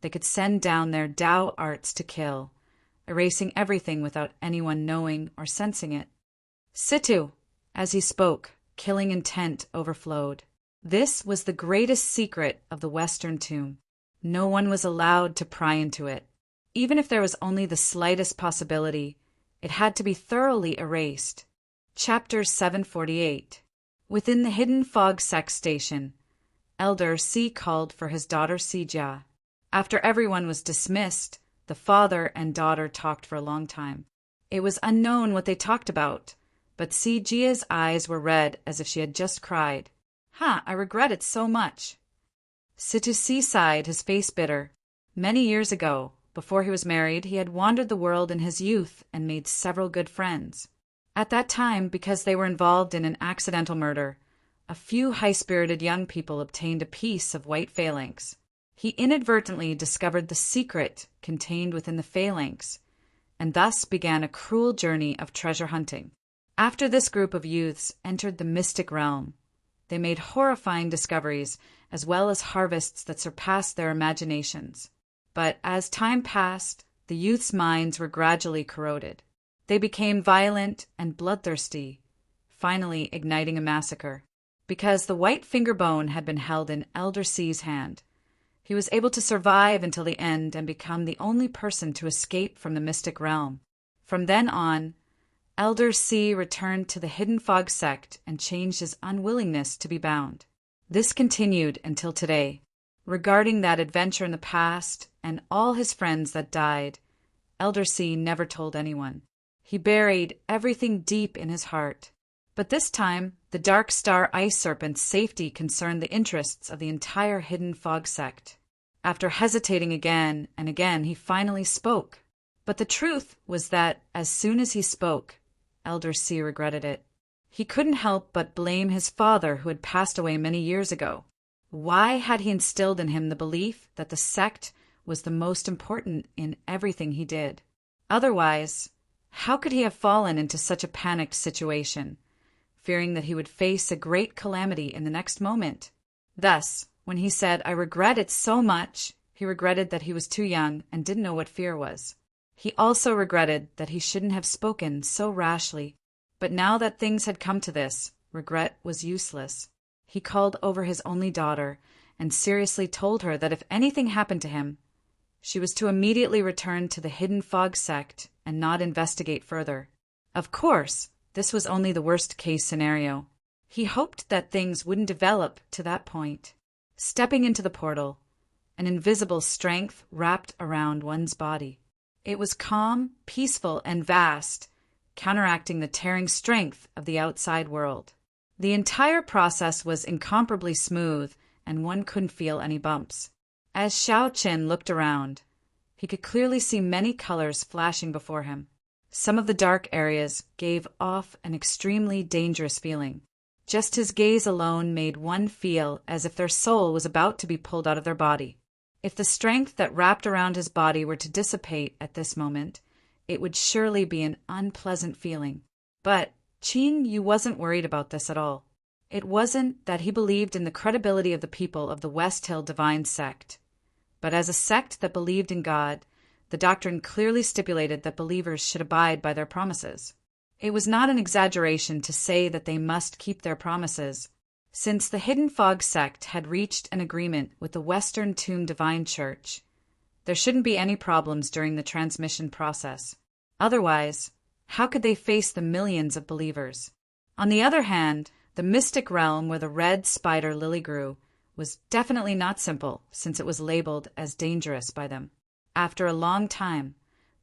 they could send down their Tao arts to kill, erasing everything without anyone knowing or sensing it. "Situ!" As he spoke, killing intent overflowed. This was the greatest secret of the Western Tomb. No one was allowed to pry into it. Even if there was only the slightest possibility, it had to be thoroughly erased. Chapter 748. Within the Hidden Fog Sect Station, Elder Si called for his daughter Sijia. After everyone was dismissed, the father and daughter talked for a long time. It was unknown what they talked about, but Sijia's eyes were red as if she had just cried. I regret it so much." Situ sighed, his face bitter. Many years ago, before he was married, he had wandered the world in his youth and made several good friends. At that time, because they were involved in an accidental murder, a few high-spirited young people obtained a piece of white phalanx. He inadvertently discovered the secret contained within the phalanx, and thus began a cruel journey of treasure hunting. After this group of youths entered the mystic realm, they made horrifying discoveries as well as harvests that surpassed their imaginations. But as time passed, the youths' minds were gradually corroded. They became violent and bloodthirsty, finally igniting a massacre. Because the white finger bone had been held in Elder C's hand, he was able to survive until the end and become the only person to escape from the mystic realm. From then on, Elder C returned to the Hidden Fog sect and changed his unwillingness to be bound. This continued until today. Regarding that adventure in the past and all his friends that died, Elder C never told anyone. He buried everything deep in his heart. But this time, the Dark Star Ice Serpent's safety concerned the interests of the entire Hidden Fog sect. After hesitating again and again, he finally spoke. But the truth was that as soon as he spoke, Elder C regretted it. He couldn't help but blame his father, who had passed away many years ago. Why had he instilled in him the belief that the sect was the most important in everything he did? Otherwise, how could he have fallen into such a panicked situation, fearing that he would face a great calamity in the next moment? Thus, when he said, "I regret it so much," he regretted that he was too young and didn't know what fear was. He also regretted that he shouldn't have spoken so rashly. But now that things had come to this, regret was useless. He called over his only daughter and seriously told her that if anything happened to him, she was to immediately return to the Hidden Fog sect and not investigate further. Of course, this was only the worst-case scenario. He hoped that things wouldn't develop to that point. Stepping into the portal, an invisible strength wrapped around one's body. It was calm, peaceful, and vast, counteracting the tearing strength of the outside world. The entire process was incomparably smooth, and one couldn't feel any bumps. As Xiao Qin looked around, he could clearly see many colors flashing before him. Some of the dark areas gave off an extremely dangerous feeling. Just his gaze alone made one feel as if their soul was about to be pulled out of their body. If the strength that wrapped around his body were to dissipate at this moment, it would surely be an unpleasant feeling. But Qin Yu wasn't worried about this at all. It wasn't that he believed in the credibility of the people of the West Hill Divine Sect, but as a sect that believed in God, the doctrine clearly stipulated that believers should abide by their promises. It was not an exaggeration to say that they must keep their promises. Since the Hidden Fog sect had reached an agreement with the Western Tomb Divine Church, there shouldn't be any problems during the transmission process. Otherwise, how could they face the millions of believers? On the other hand, the mystic realm where the red spider lily grew was definitely not simple, since it was labeled as dangerous by them. After a long time,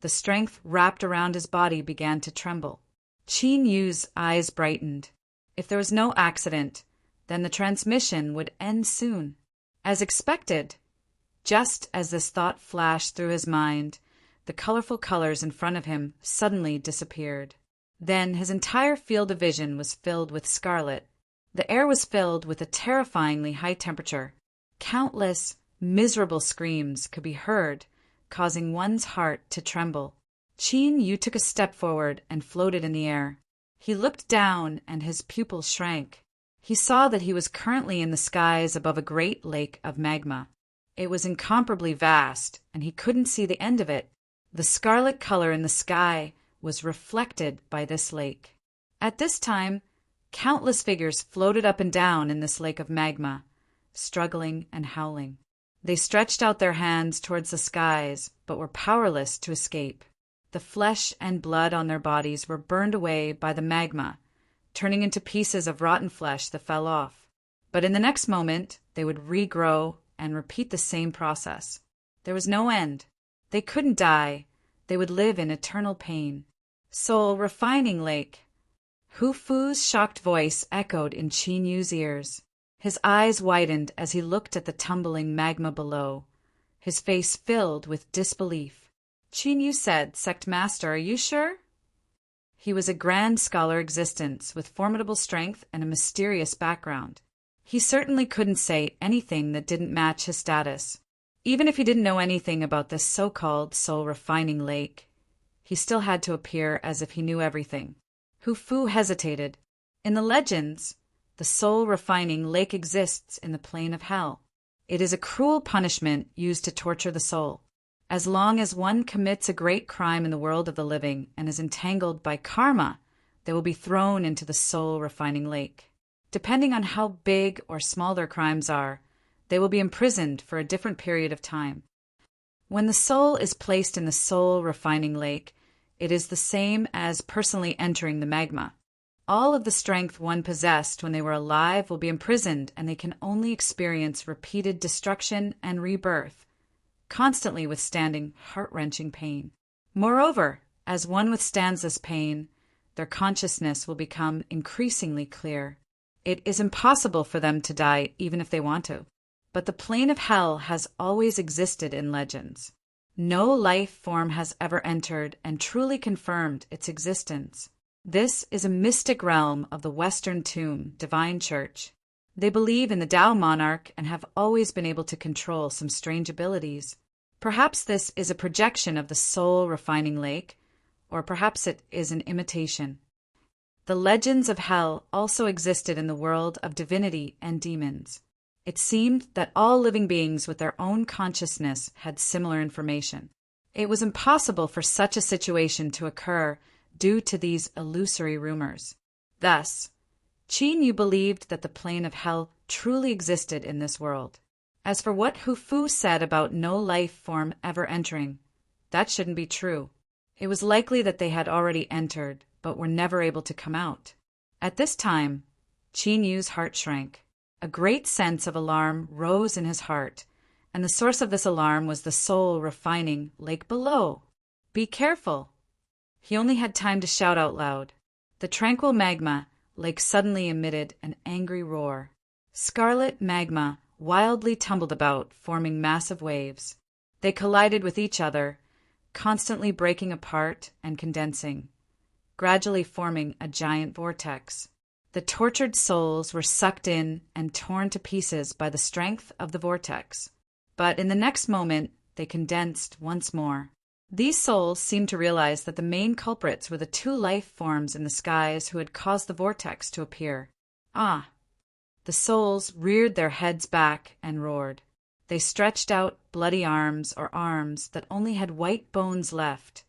the strength wrapped around his body began to tremble. Qin Yu's eyes brightened. If there was no accident, then the transmission would end soon. As expected, just as this thought flashed through his mind, the colorful colors in front of him suddenly disappeared. Then his entire field of vision was filled with scarlet. The air was filled with a terrifyingly high temperature. Countless, miserable screams could be heard, causing one's heart to tremble. Qin Yu took a step forward and floated in the air. He looked down and his pupils shrank. He saw that he was currently in the skies above a great lake of magma. It was incomparably vast, and he couldn't see the end of it. The scarlet color in the sky was reflected by this lake. At this time, countless figures floated up and down in this lake of magma, struggling and howling. They stretched out their hands towards the skies, but were powerless to escape. The flesh and blood on their bodies were burned away by the magma, turning into pieces of rotten flesh that fell off. But in the next moment, they would regrow and repeat the same process. There was no end. They couldn't die. They would live in eternal pain. Soul refining lake. Hu Fu's shocked voice echoed in Qin Yu's ears. His eyes widened as he looked at the tumbling magma below, his face filled with disbelief. Qin Yu said, "Sect Master, are you sure?" He was a grand scholar existence with formidable strength and a mysterious background. He certainly couldn't say anything that didn't match his status. Even if he didn't know anything about this so-called soul-refining lake, he still had to appear as if he knew everything. Hu Fu hesitated. In the legends, the soul-refining lake exists in the plane of hell. It is a cruel punishment used to torture the soul. As long as one commits a great crime in the world of the living and is entangled by karma, they will be thrown into the soul-refining lake. Depending on how big or small their crimes are, they will be imprisoned for a different period of time. When the soul is placed in the soul-refining lake, it is the same as personally entering the magma. All of the strength one possessed when they were alive will be imprisoned, and they can only experience repeated destruction and rebirth, constantly withstanding heart-wrenching pain. Moreover, as one withstands this pain, their consciousness will become increasingly clear. It is impossible for them to die even if they want to. But the plane of hell has always existed in legends. No life form has ever entered and truly confirmed its existence. This is a mystic realm of the Western Tomb Divine Church. They believe in the Tao monarch and have always been able to control some strange abilities. Perhaps this is a projection of the soul-refining lake, or perhaps it is an imitation. The legends of hell also existed in the world of divinity and demons. It seemed that all living beings with their own consciousness had similar information. It was impossible for such a situation to occur due to these illusory rumors. Thus, Qin Yu believed that the plane of hell truly existed in this world. As for what Hu Fu said about no life form ever entering, that shouldn't be true. It was likely that they had already entered, but were never able to come out. At this time, Qin Yu's heart shrank. A great sense of alarm rose in his heart, and the source of this alarm was the soul-refining lake below. Be careful! He only had time to shout out loud. The tranquil magma lake suddenly emitted an angry roar. Scarlet magma wildly tumbled about, forming massive waves. They collided with each other, constantly breaking apart and condensing, gradually forming a giant vortex. The tortured souls were sucked in and torn to pieces by the strength of the vortex. But in the next moment, they condensed once more. These souls seemed to realize that the main culprits were the two life forms in the skies who had caused the vortex to appear. Ah! The souls reared their heads back and roared. They stretched out bloody arms or arms that only had white bones left,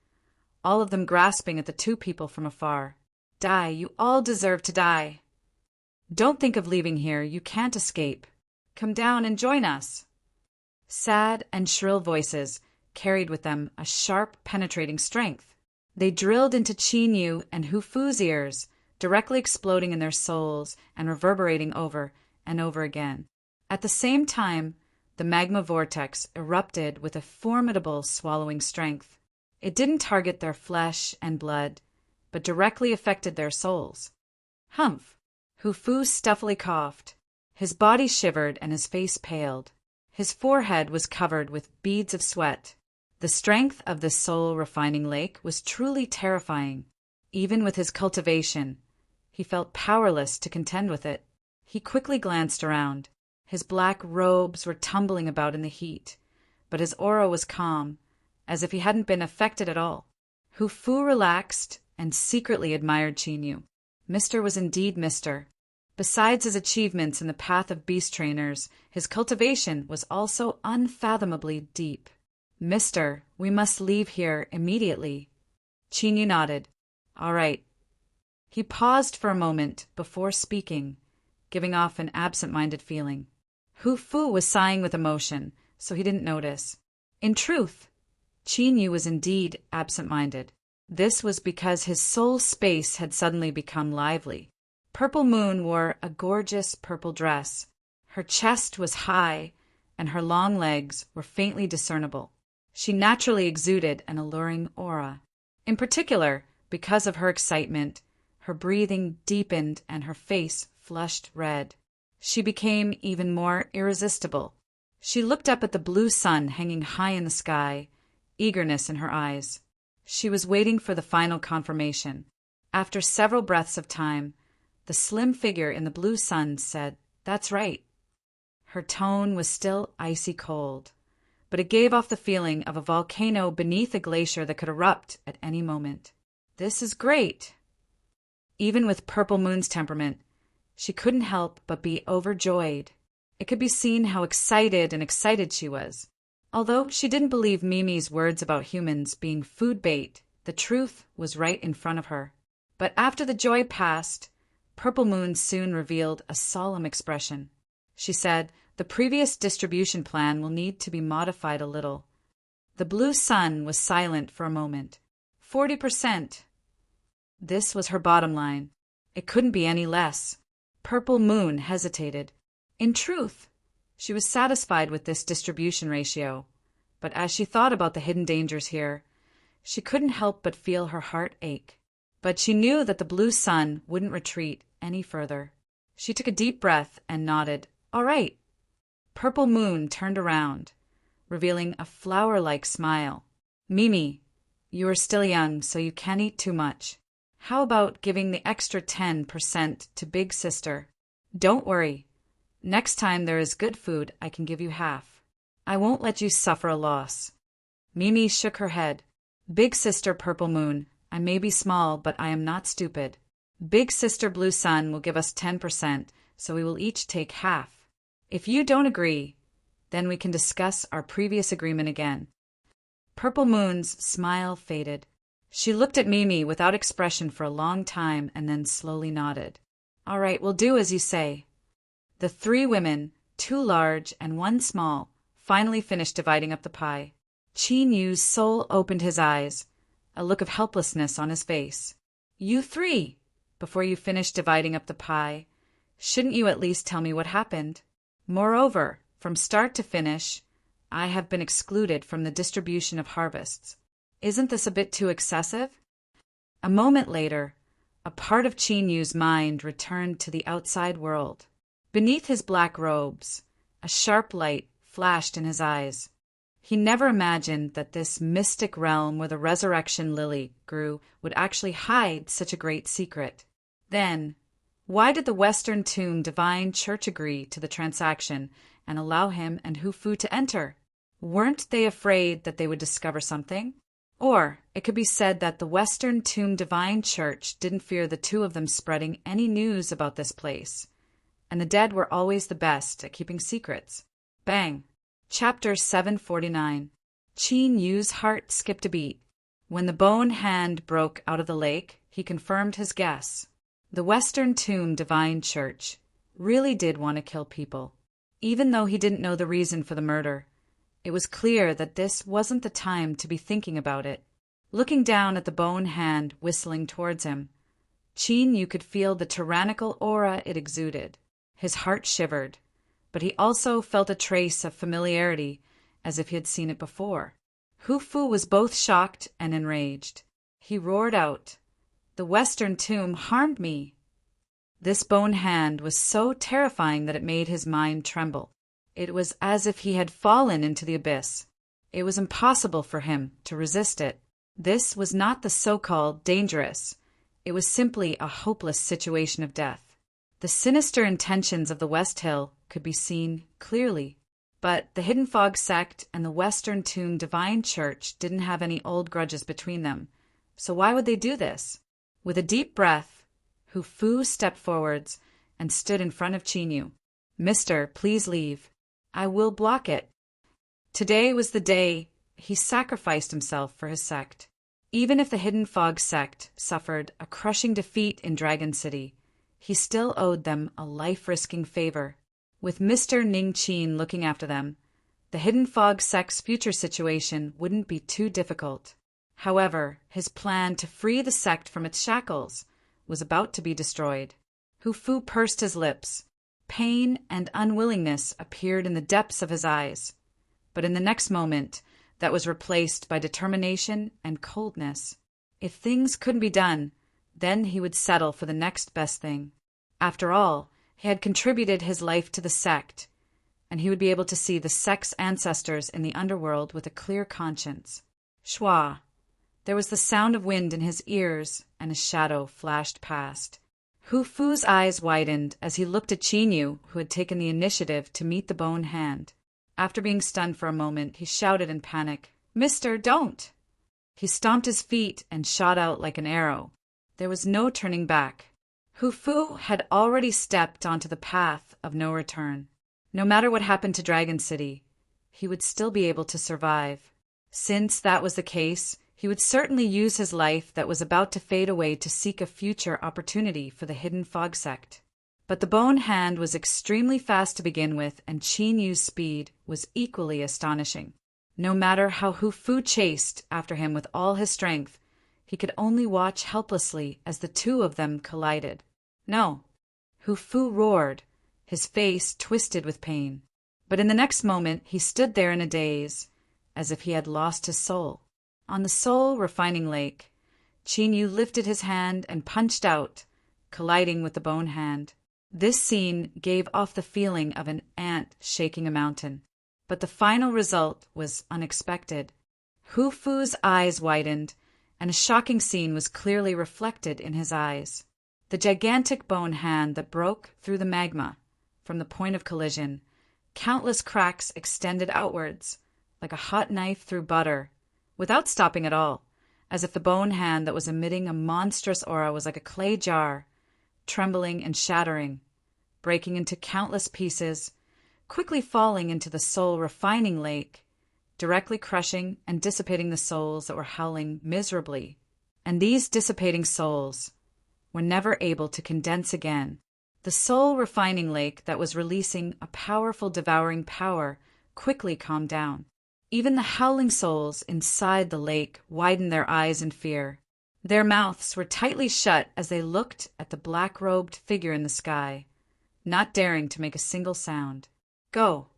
all of them grasping at the two people from afar. Die, you all deserve to die. Don't think of leaving here, you can't escape. Come down and join us. Sad and shrill voices carried with them a sharp, penetrating strength. They drilled into Qin Yu and Hu Fu's ears, directly exploding in their souls and reverberating over and over again. At the same time, the magma vortex erupted with a formidable swallowing strength. It didn't target their flesh and blood, but directly affected their souls. Humph! Hu Fu stuffily coughed. His body shivered and his face paled. His forehead was covered with beads of sweat. The strength of this soul-refining lake was truly terrifying. Even with his cultivation, he felt powerless to contend with it. He quickly glanced around. His black robes were tumbling about in the heat, but his aura was calm, as if he hadn't been affected at all. Hu Fu relaxed and secretly admired Qin Yu. Mr. was indeed Mr. Besides his achievements in the path of beast trainers, his cultivation was also unfathomably deep. Mister, we must leave here immediately. Qin Yu nodded. All right. He paused for a moment before speaking, giving off an absent-minded feeling. Hu Fu was sighing with emotion, so he didn't notice. In truth, Qin Yu was indeed absent-minded. This was because his soul space had suddenly become lively. Purple Moon wore a gorgeous purple dress. Her chest was high, and her long legs were faintly discernible. She naturally exuded an alluring aura. In particular, because of her excitement, her breathing deepened and her face flushed red. She became even more irresistible. She looked up at the blue sun hanging high in the sky, eagerness in her eyes. She was waiting for the final confirmation. After several breaths of time, the slim figure in the blue sun said, "That's right." Her tone was still icy cold, but it gave off the feeling of a volcano beneath a glacier that could erupt at any moment. "This is great." Even with Purple Moon's temperament, she couldn't help but be overjoyed. It could be seen how excited she was. Although she didn't believe Mimi's words about humans being food bait, the truth was right in front of her. But after the joy passed, Purple Moon soon revealed a solemn expression. She said, "The previous distribution plan will need to be modified a little." The blue sun was silent for a moment. 40%. This was her bottom line. It couldn't be any less. Purple Moon hesitated. In truth, she was satisfied with this distribution ratio, but as she thought about the hidden dangers here, she couldn't help but feel her heart ache. But she knew that the blue sun wouldn't retreat any further. She took a deep breath and nodded. "All right." Purple Moon turned around, revealing a flower-like smile. "Mimi, you are still young, so you can't eat too much. How about giving the extra 10% to Big Sister? Don't worry. Next time there is good food, I can give you half. I won't let you suffer a loss." Mimi shook her head. "Big Sister Purple Moon, I may be small, but I am not stupid. Big Sister Blue Sun will give us 10%, so we will each take half. If you don't agree, then we can discuss our previous agreement again." Purple Moon's smile faded. She looked at Mimi without expression for a long time and then slowly nodded. "All right, we'll do as you say." The 3 women, 2 large and 1 small, finally finished dividing up the pie. Qin Yu's soul opened his eyes, a look of helplessness on his face. "You 3, before you finish dividing up the pie, shouldn't you at least tell me what happened? Moreover, from start to finish, I have been excluded from the distribution of harvests. Isn't this a bit too excessive?" A moment later, a part of Qin Yu's mind returned to the outside world. Beneath his black robes, a sharp light flashed in his eyes. He never imagined that this mystic realm where the resurrection lily grew would actually hide such a great secret. Then, why did the Western Tomb Divine Church agree to the transaction and allow him and Hufu to enter? Weren't they afraid that they would discover something? Or it could be said that the Western Tomb Divine Church didn't fear the 2 of them spreading any news about this place, and the dead were always the best at keeping secrets. Bang! Chapter 749. Qin Yu's heart skipped a beat. When the bone hand broke out of the lake, he confirmed his guess. The Western Tomb Divine Church really did want to kill people. Even though he didn't know the reason for the murder, it was clear that this wasn't the time to be thinking about it. Looking down at the bone hand whistling towards him, Qin Yu could feel the tyrannical aura it exuded. His heart shivered, but he also felt a trace of familiarity, as if he had seen it before. Hufu was both shocked and enraged. He roared out, "The Western Tomb harmed me!" This bone hand was so terrifying that it made his mind tremble. It was as if he had fallen into the abyss. It was impossible for him to resist it. This was not the so-called dangerous. It was simply a hopeless situation of death. The sinister intentions of the West Hill could be seen clearly. But the Hidden Fog sect and the Western Tomb Divine Church didn't have any old grudges between them. So why would they do this? With a deep breath, Hufu stepped forwards and stood in front of Qin Yu. "Mister, please leave. I will block it." Today was the day he sacrificed himself for his sect. Even if the Hidden Fog sect suffered a crushing defeat in Dragon City, he still owed them a life-risking favor. With Mr. Ning Qin looking after them, the Hidden Fog sect's future situation wouldn't be too difficult. However, his plan to free the sect from its shackles was about to be destroyed. Hufu pursed his lips. Pain and unwillingness appeared in the depths of his eyes, but in the next moment, that was replaced by determination and coldness. If things couldn't be done, then he would settle for the next best thing. After all, he had contributed his life to the sect, and he would be able to see the sect's ancestors in the underworld with a clear conscience. Schwa, There was the sound of wind in his ears, and a shadow flashed past. Hu Fu's eyes widened as he looked at Qinyu, who had taken the initiative to meet the bone hand. After being stunned for a moment, he shouted in panic, "Mister, don't!" He stomped his feet and shot out like an arrow. There was no turning back. Hu Fu had already stepped onto the path of no return. No matter what happened to Dragon City, he would still be able to survive. Since that was the case, he would certainly use his life that was about to fade away to seek a future opportunity for the hidden fog sect. But the bone hand was extremely fast to begin with, and Qin Yu's speed was equally astonishing. No matter how Hu Fu chased after him with all his strength, he could only watch helplessly as the two of them collided. No, Hu Fu roared, his face twisted with pain. But in the next moment he stood there in a daze, as if he had lost his soul. On the soul refining lake, Qin Yu lifted his hand and punched out, colliding with the bone hand. This scene gave off the feeling of an ant shaking a mountain. But the final result was unexpected. Hu Fu's eyes widened, and a shocking scene was clearly reflected in his eyes. The gigantic bone hand that broke through the magma from the point of collision, countless cracks extended outwards, like a hot knife through butter, without stopping at all, as if the bone hand that was emitting a monstrous aura was like a clay jar, trembling and shattering, breaking into countless pieces, quickly falling into the soul refining lake, directly crushing and dissipating the souls that were howling miserably. And these dissipating souls were never able to condense again. The soul refining lake that was releasing a powerful devouring power quickly calmed down. Even the howling souls inside the lake widened their eyes in fear. Their mouths were tightly shut as they looked at the black-robed figure in the sky, not daring to make a single sound. "Go!"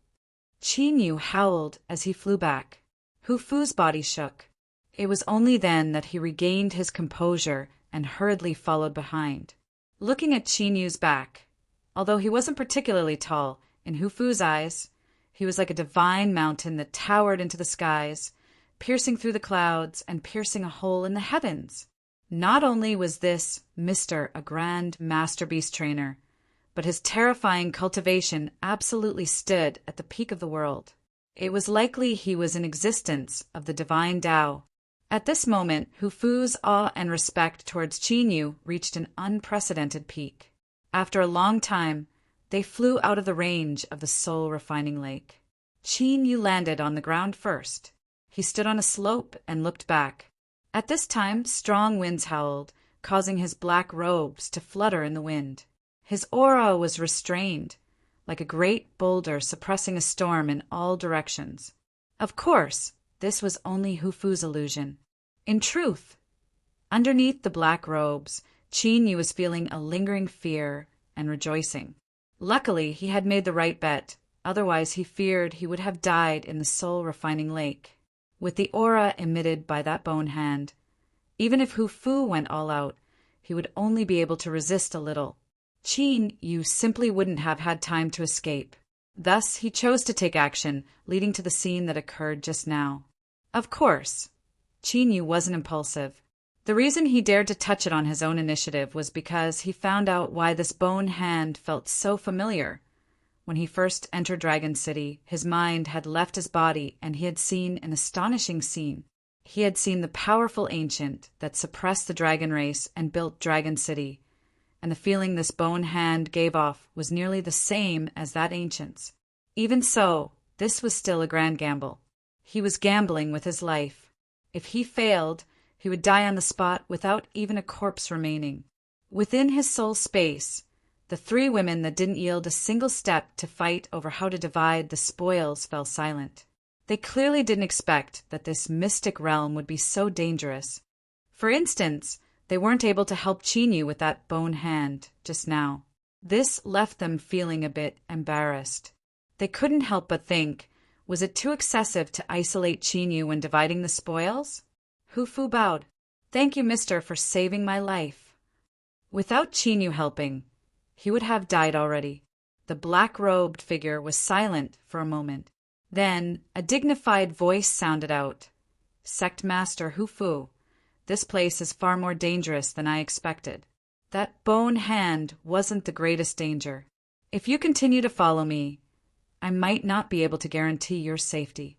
Qin Yu howled as he flew back. Hu Fu's body shook. It was only then that he regained his composure and hurriedly followed behind. Looking at Qin Yu's back, although he wasn't particularly tall, in Hu Fu's eyes, he was like a divine mountain that towered into the skies, piercing through the clouds and piercing a hole in the heavens. Not only was this Mr. a grand master beast trainer, but his terrifying cultivation absolutely stood at the peak of the world. It was likely he was an existence of the divine Tao. At this moment, Hu Fu's awe and respect towards Qin Yu reached an unprecedented peak. After a long time, they flew out of the range of the soul-refining lake. Qin Yu landed on the ground first. He stood on a slope and looked back. At this time, strong winds howled, causing his black robes to flutter in the wind. His aura was restrained, like a great boulder suppressing a storm in all directions. Of course, this was only Hu Fu's illusion. In truth, underneath the black robes, Qin Yu was feeling a lingering fear and rejoicing. Luckily, he had made the right bet, otherwise he feared he would have died in the soul-refining lake. With the aura emitted by that bone hand, even if Hu Fu went all out, he would only be able to resist a little. Qin Yu simply wouldn't have had time to escape. Thus, he chose to take action, leading to the scene that occurred just now. Of course, Qin Yu wasn't impulsive. The reason he dared to touch it on his own initiative was because he found out why this bone hand felt so familiar. When he first entered Dragon City, his mind had left his body and he had seen an astonishing scene. He had seen the powerful ancient that suppressed the dragon race and built Dragon City, and the feeling this bone hand gave off was nearly the same as that ancient's. Even so, this was still a grand gamble. He was gambling with his life. If he failed, he would die on the spot without even a corpse remaining. Within his soul space, the three women that didn't yield a single step to fight over how to divide the spoils fell silent. They clearly didn't expect that this mystic realm would be so dangerous. For instance, they weren't able to help Qin Yu with that bone hand just now. This left them feeling a bit embarrassed. They couldn't help but think, was it too excessive to isolate Qin Yu when dividing the spoils? Hu Fu bowed. "Thank you, mister, for saving my life." Without Qin Yu helping, he would have died already. The black-robed figure was silent for a moment. Then a dignified voice sounded out. "Sect Master Hu Fu, This place is far more dangerous than I expected. That bone hand wasn't the greatest danger. If you continue to follow me, I might not be able to guarantee your safety."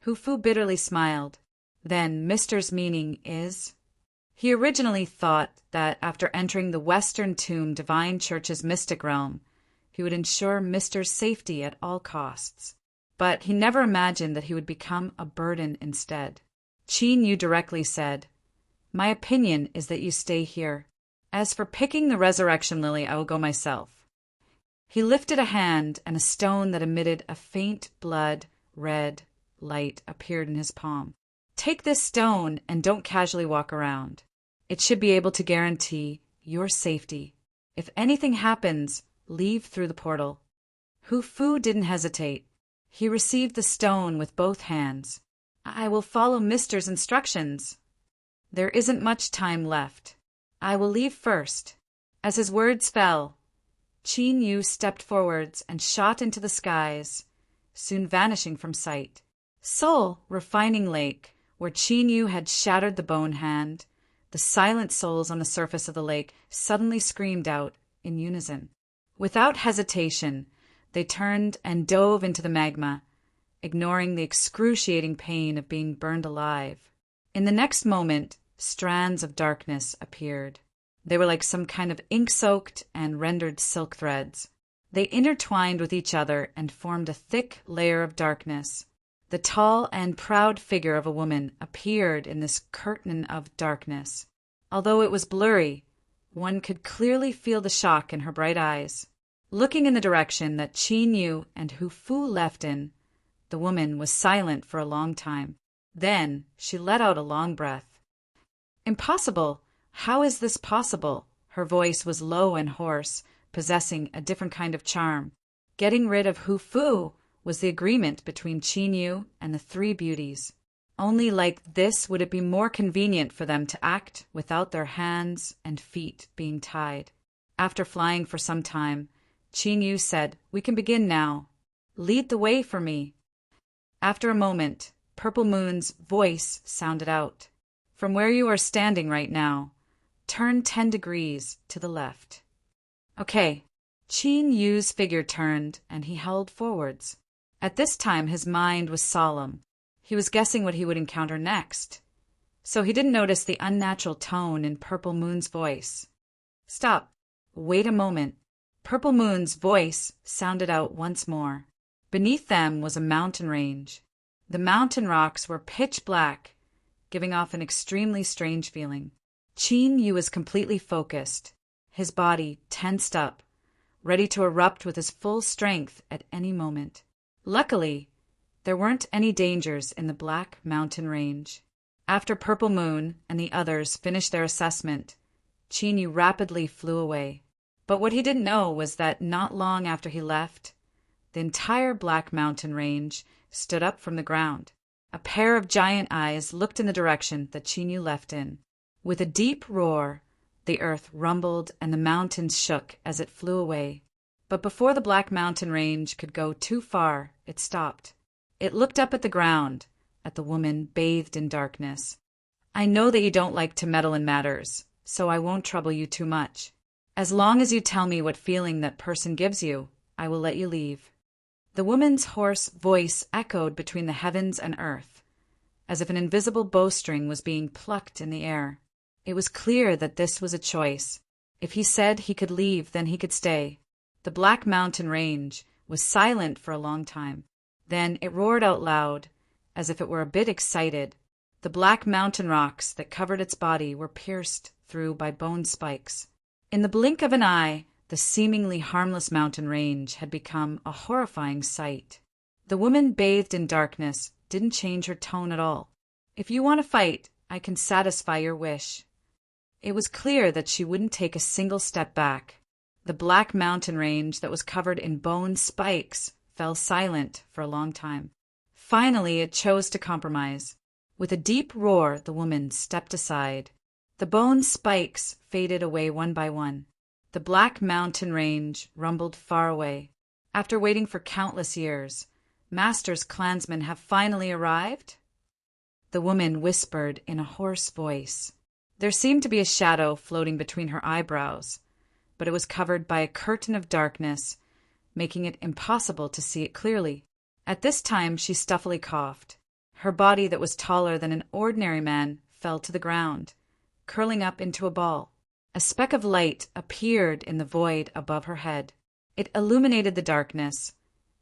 Hu Fu bitterly smiled. "Then Mister's meaning is?" He originally thought that after entering the Western Tomb Divine Church's mystic realm, he would ensure Mister's safety at all costs. But he never imagined that he would become a burden instead. Qin Yu directly said, "My opinion is that you stay here. As for picking the resurrection lily, I will go myself." He lifted a hand, and a stone that emitted a faint blood-red light appeared in his palm. "Take this stone and don't casually walk around. It should be able to guarantee your safety. If anything happens, leave through the portal." Hu Fu didn't hesitate. He received the stone with both hands. "I will follow Mister's instructions." "There isn't much time left. I will leave first." As his words fell, Qin Yu stepped forwards and shot into the skies, soon vanishing from sight. Seoul, Refining Lake, where Qin Yu had shattered the bone hand, the silent souls on the surface of the lake suddenly screamed out in unison. Without hesitation, they turned and dove into the magma, ignoring the excruciating pain of being burned alive. In the next moment, strands of darkness appeared. They were like some kind of ink-soaked and rendered silk threads. They intertwined with each other and formed a thick layer of darkness. The tall and proud figure of a woman appeared in this curtain of darkness. Although it was blurry, one could clearly feel the shock in her bright eyes. Looking in the direction that Qin Yu and Hu Fu left in, the woman was silent for a long time. Then she let out a long breath. "Impossible! How is this possible?" Her voice was low and hoarse, possessing a different kind of charm. Getting rid of Hu Fu was the agreement between Qin Yu and the three beauties. Only like this would it be more convenient for them to act without their hands and feet being tied. After flying for some time, Qin Yu said, "We can begin now. Lead the way for me." After a moment, Purple Moon's voice sounded out. "From where you are standing right now, turn 10 degrees to the left." "Okay." Qin Yu's figure turned, and he held forwards. At this time, his mind was solemn. He was guessing what he would encounter next. So he didn't notice the unnatural tone in Purple Moon's voice. "Stop. Wait a moment." Purple Moon's voice sounded out once more. Beneath them was a mountain range. The mountain rocks were pitch black, giving off an extremely strange feeling. Qin Yu was completely focused, his body tensed up, ready to erupt with his full strength at any moment. Luckily, there weren't any dangers in the Black Mountain Range. After Purple Moon and the others finished their assessment, Qin Yu rapidly flew away. But what he didn't know was that not long after he left, the entire Black Mountain Range stood up from the ground. A pair of giant eyes looked in the direction that Qin Yu left in. With a deep roar, the earth rumbled and the mountains shook as it flew away. But before the Black Mountain Range could go too far, it stopped. It looked up at the ground, at the woman bathed in darkness. "I know that you don't like to meddle in matters, so I won't trouble you too much. As long as you tell me what feeling that person gives you, I will let you leave." The woman's hoarse voice echoed between the heavens and earth, as if an invisible bowstring was being plucked in the air. It was clear that this was a choice. If he said he could leave, then he could stay. The Black Mountain Range was silent for a long time. Then it roared out loud, as if it were a bit excited. The black mountain rocks that covered its body were pierced through by bone spikes. In the blink of an eye, the seemingly harmless mountain range had become a horrifying sight. The woman bathed in darkness didn't change her tone at all. "If you want to fight, I can satisfy your wish." It was clear that she wouldn't take a single step back. The Black Mountain Range that was covered in bone spikes fell silent for a long time. Finally, it chose to compromise. With a deep roar, the woman stepped aside. The bone spikes faded away one by one. The Black Mountain Range rumbled far away. After waiting for countless years, Master's clansmen have finally arrived? The woman whispered in a hoarse voice. There seemed to be a shadow floating between her eyebrows, but it was covered by a curtain of darkness, making it impossible to see it clearly. At this time she stuffily coughed. Her body, that was taller than an ordinary man, fell to the ground, curling up into a ball. A speck of light appeared in the void above her head. It illuminated the darkness,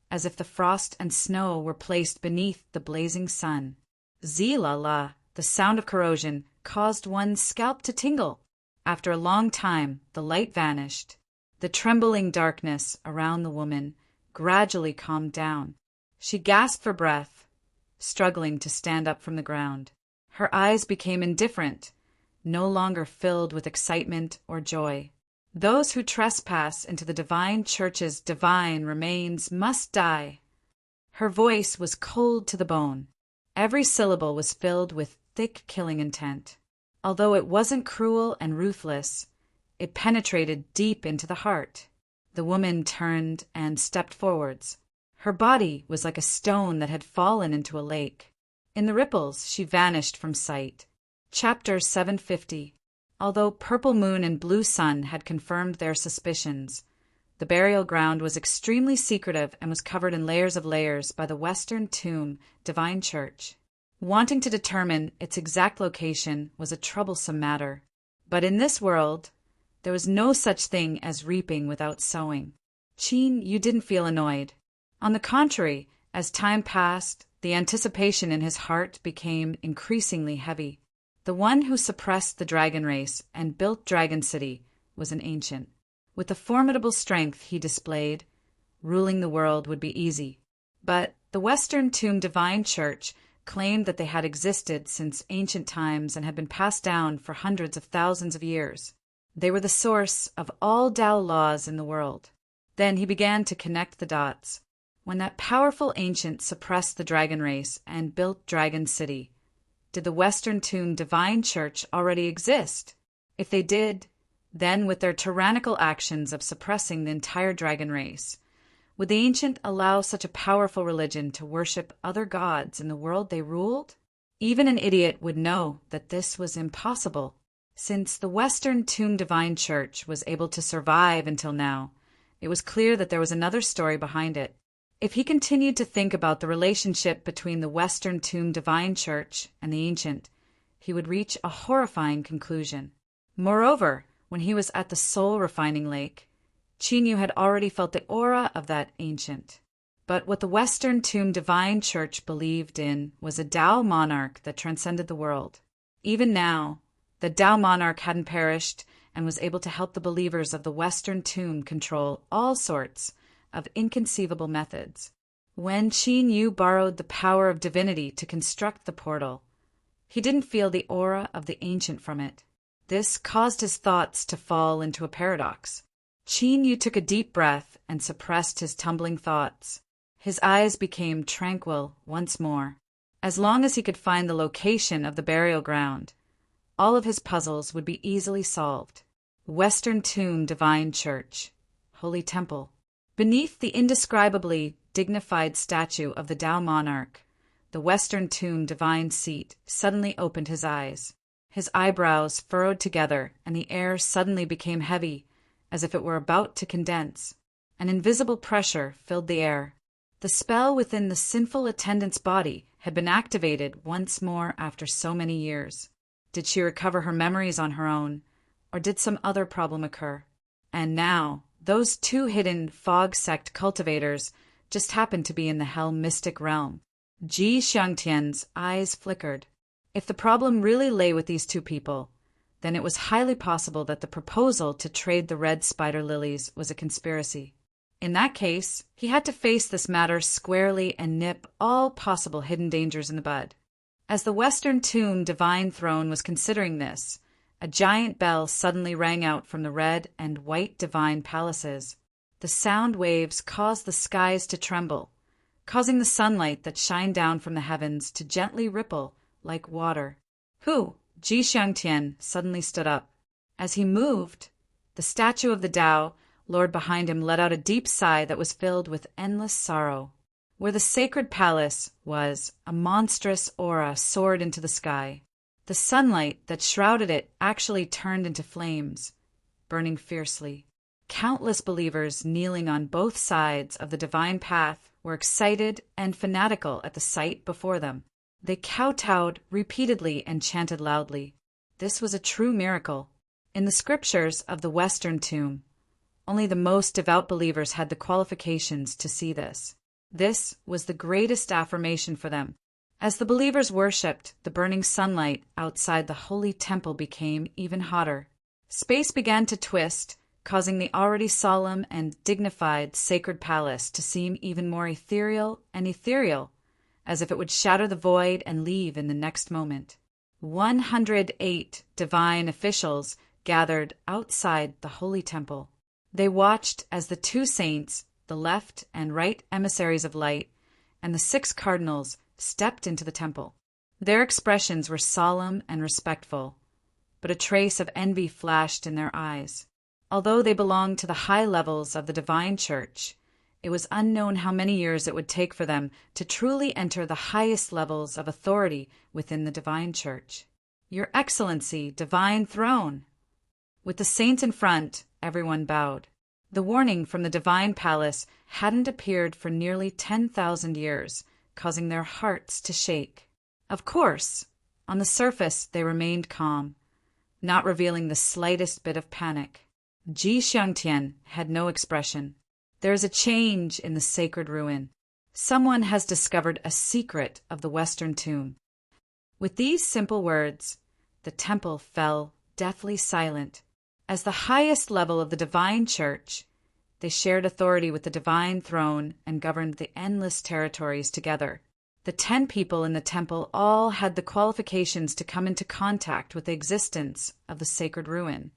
as if the frost and snow were placed beneath the blazing sun. Zee-la-la, the sound of corrosion caused one's scalp to tingle. After a long time, the light vanished. The trembling darkness around the woman gradually calmed down. She gasped for breath, struggling to stand up from the ground. Her eyes became indifferent, no longer filled with excitement or joy. Those who trespass into the divine church's divine remains must die. Her voice was cold to the bone. Every syllable was filled with thick killing intent. Although it wasn't cruel and ruthless, it penetrated deep into the heart. The woman turned and stepped forwards. Her body was like a stone that had fallen into a lake. In the ripples, she vanished from sight. Chapter 750. Although Purple Moon and Blue Sun had confirmed their suspicions, the burial ground was extremely secretive and was covered in layers by the Western Tomb Divine Church. Wanting to determine its exact location was a troublesome matter. But in this world, there was no such thing as reaping without sowing. Qin, you didn't feel annoyed. On the contrary, as time passed, the anticipation in his heart became increasingly heavy. The one who suppressed the dragon race and built Dragon City was an ancient. With the formidable strength he displayed, ruling the world would be easy. But the Western Tomb Divine Church claimed that they had existed since ancient times and had been passed down for hundreds of thousands of years. They were the source of all Tao laws in the world. Then he began to connect the dots. When that powerful ancient suppressed the dragon race and built Dragon City, did the Western Tomb Divine Church already exist? If they did, then with their tyrannical actions of suppressing the entire dragon race, would the ancient allow such a powerful religion to worship other gods in the world they ruled? Even an idiot would know that this was impossible. Since the Western Tomb Divine Church was able to survive until now, it was clear that there was another story behind it. If he continued to think about the relationship between the Western Tomb Divine Church and the ancient, he would reach a horrifying conclusion. Moreover, when he was at the soul refining lake, Qin had already felt the aura of that ancient. But what the Western Tomb Divine Church believed in was a Tao monarch that transcended the world. Even now, the Tao monarch hadn't perished and was able to help the believers of the Western Tomb control all sorts of inconceivable methods. When Qin borrowed the power of divinity to construct the portal, he didn't feel the aura of the ancient from it. This caused his thoughts to fall into a paradox. Qin took a deep breath and suppressed his tumbling thoughts. His eyes became tranquil once more. As long as he could find the location of the burial ground, all of his puzzles would be easily solved. Western Tomb Divine Church, Holy Temple. Beneath the indescribably dignified statue of the Tao monarch, the Western Tomb Divine Seat suddenly opened his eyes. His eyebrows furrowed together, and the air suddenly became heavy, as if it were about to condense. An invisible pressure filled the air. The spell within the sinful attendant's body had been activated once more after so many years. Did she recover her memories on her own, or did some other problem occur? And now, those two hidden fog sect cultivators just happened to be in the hell mystic realm. Ji Xiangtian's eyes flickered. If the problem really lay with these two people, then it was highly possible that the proposal to trade the red spider lilies was a conspiracy. In that case, he had to face this matter squarely and nip all possible hidden dangers in the bud. As the Western Tomb Divine Throne was considering this, a giant bell suddenly rang out from the red and white divine palaces. The sound waves caused the skies to tremble, causing the sunlight that shined down from the heavens to gently ripple like water. Hu! Ji Xiangtian suddenly stood up. As he moved, the statue of the Tao, Lord behind him, let out a deep sigh that was filled with endless sorrow. Where the sacred palace was, a monstrous aura soared into the sky. The sunlight that shrouded it actually turned into flames, burning fiercely. Countless believers kneeling on both sides of the divine path were excited and fanatical at the sight before them. They kowtowed repeatedly and chanted loudly. This was a true miracle. In the scriptures of the Western tomb, only the most devout believers had the qualifications to see this. This was the greatest affirmation for them. As the believers worshipped, the burning sunlight outside the holy temple became even hotter. Space began to twist, causing the already solemn and dignified sacred palace to seem even more ethereal, as if it would shatter the void and leave in the next moment. 108 divine officials gathered outside the holy temple. They watched as the two saints, the left and right emissaries of light, and the 6 cardinals stepped into the temple. Their expressions were solemn and respectful, but a trace of envy flashed in their eyes. Although they belonged to the high levels of the divine church, it was unknown how many years it would take for them to truly enter the highest levels of authority within the divine church. Your Excellency, divine throne! With the saint in front, everyone bowed. The warning from the divine palace hadn't appeared for nearly 10,000 years, causing their hearts to shake. Of course, on the surface they remained calm, not revealing the slightest bit of panic. Ji Xiangtian had no expression. There is a change in the sacred ruin. Someone has discovered a secret of the Western tomb. With these simple words, the temple fell deathly silent. As the highest level of the divine church, they shared authority with the divine throne and governed the endless territories together. The 10 people in the temple all had the qualifications to come into contact with the existence of the sacred ruin,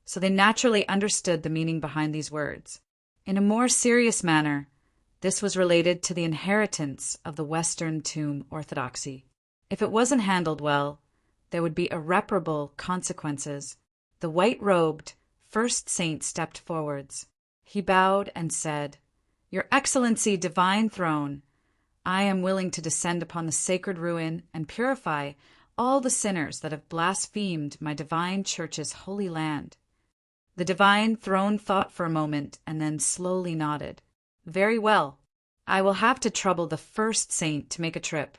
so they naturally understood the meaning behind these words. In a more serious manner, this was related to the inheritance of the Western tomb orthodoxy. If it wasn't handled well, there would be irreparable consequences. The white-robed first saint stepped forwards. He bowed and said, "Your Excellency, divine throne, I am willing to descend upon the sacred ruin and purify all the sinners that have blasphemed my divine church's holy land." The divine throne thought for a moment and then slowly nodded. "Very well. I will have to trouble the first saint to make a trip."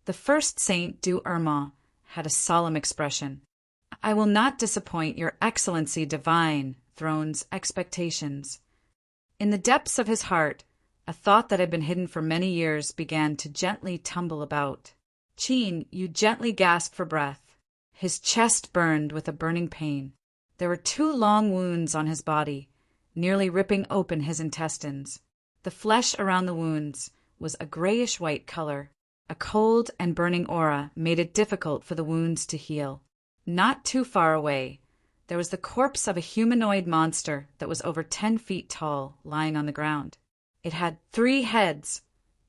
The first saint, Du Erma, had a solemn expression. "I will not disappoint your Excellency divine throne's expectations." In the depths of his heart, a thought that had been hidden for many years began to gently tumble about. Qin Yu gently gasped for breath. His chest burned with a burning pain. There were 2 long wounds on his body, nearly ripping open his intestines. The flesh around the wounds was a grayish-white color. A cold and burning aura made it difficult for the wounds to heal. Not too far away, there was the corpse of a humanoid monster that was over 10 feet tall, lying on the ground. It had 3 heads,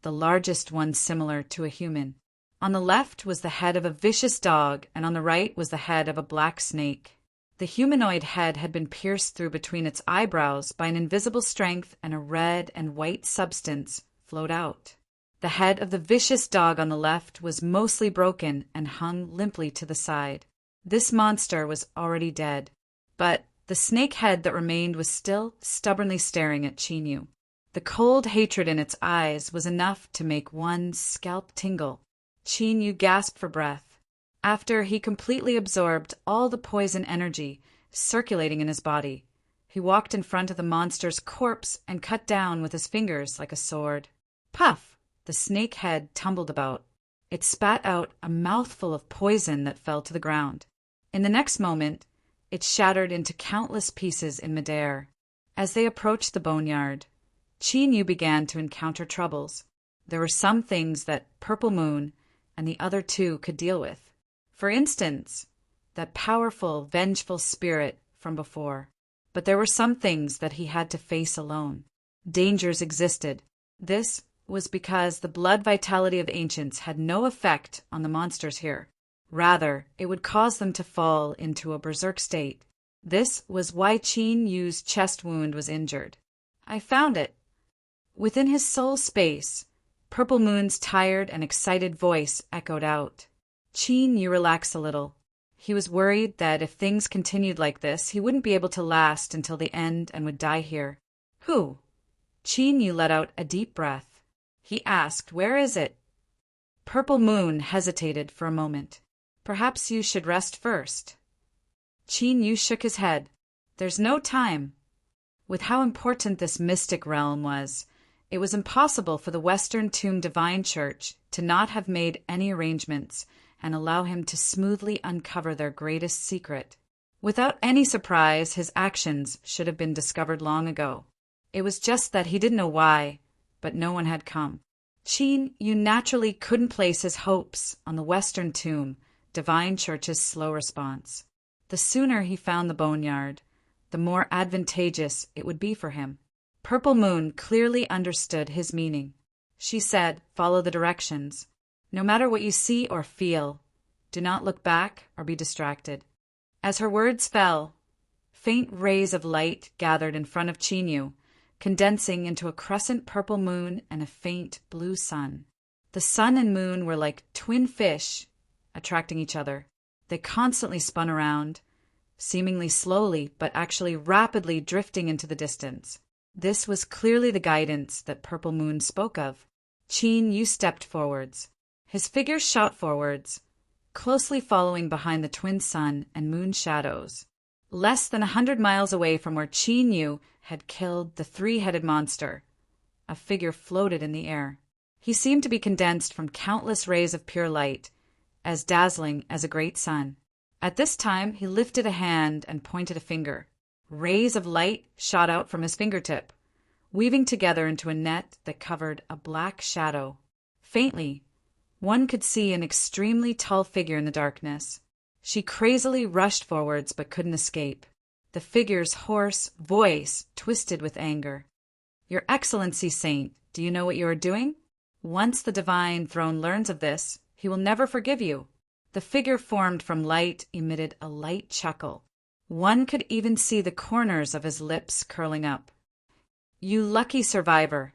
the largest one similar to a human. On the left was the head of a vicious dog, and on the right was the head of a black snake. The humanoid head had been pierced through between its eyebrows by an invisible strength, and a red and white substance flowed out. The head of the vicious dog on the left was mostly broken and hung limply to the side. This monster was already dead, but the snake head that remained was still stubbornly staring at Qin Yu. The cold hatred in its eyes was enough to make one's scalp tingle. Qin Yu gasped for breath. After he completely absorbed all the poison energy circulating in his body, he walked in front of the monster's corpse and cut down with his fingers like a sword. Puff! The snake head tumbled about. It spat out a mouthful of poison that fell to the ground. In the next moment, it shattered into countless pieces in midair. As they approached the boneyard, Qin Yu began to encounter troubles. There were some things that Purple Moon and the other 2 could deal with. For instance, that powerful, vengeful spirit from before. But there were some things that he had to face alone. Dangers existed. This was because the blood vitality of ancients had no effect on the monsters here. Rather, it would cause them to fall into a berserk state. This was why Qin Yu's chest wound was injured. "I found it." Within his soul space, Purple Moon's tired and excited voice echoed out. Qin Yu relaxed a little. He was worried that if things continued like this, he wouldn't be able to last until the end and would die here. Who? Qin Yu let out a deep breath. He asked, "Where is it?" Purple Moon hesitated for a moment. "Perhaps you should rest first." Qin Yu shook his head. "There's no time." With how important this mystic realm was, it was impossible for the Western Tomb Divine Church to not have made any arrangements and allow him to smoothly uncover their greatest secret. Without any surprise, his actions should have been discovered long ago. It was just that he didn't know why, but no one had come. Qin Yu naturally couldn't place his hopes on the Western Tomb Divine Church's slow response. The sooner he found the boneyard, the more advantageous it would be for him. Purple Moon clearly understood his meaning. She said, "Follow the directions. No matter what you see or feel, do not look back or be distracted." As her words fell, faint rays of light gathered in front of Qin Yu, condensing into a crescent purple moon and a faint blue sun. The sun and moon were like twin fish attracting each other. They constantly spun around, seemingly slowly but actually rapidly drifting into the distance. This was clearly the guidance that Purple Moon spoke of. Qin Yu stepped forwards. His figure shot forwards, closely following behind the twin sun and moon shadows. Less than 100 miles away from where Qin Yu had killed the three-headed monster, a figure floated in the air. He seemed to be condensed from countless rays of pure light, as dazzling as a great sun. At this time, he lifted a hand and pointed a finger. Rays of light shot out from his fingertip, weaving together into a net that covered a black shadow. Faintly, one could see an extremely tall figure in the darkness. She crazily rushed forwards but couldn't escape. The figure's hoarse voice twisted with anger. "Your Excellency, Saint, do you know what you are doing? Once the divine throne learns of this, he will never forgive you." The figure formed from light emitted a light chuckle. One could even see the corners of his lips curling up. "You lucky survivor,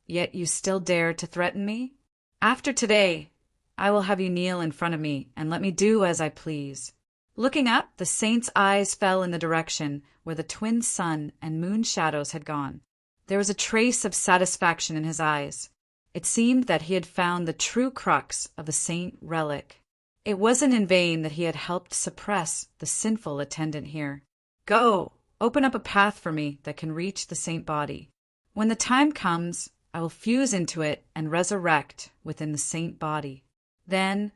yet you still dare to threaten me? After today, I will have you kneel in front of me and let me do as I please." Looking up, the saint's eyes fell in the direction where the twin sun and moon shadows had gone. There was a trace of satisfaction in his eyes. It seemed that he had found the true crux of the saint relic. It wasn't in vain that he had helped suppress the sinful attendant here. "Go, open up a path for me that can reach the saint body. When the time comes, I will fuse into it and resurrect within the saint body." Then,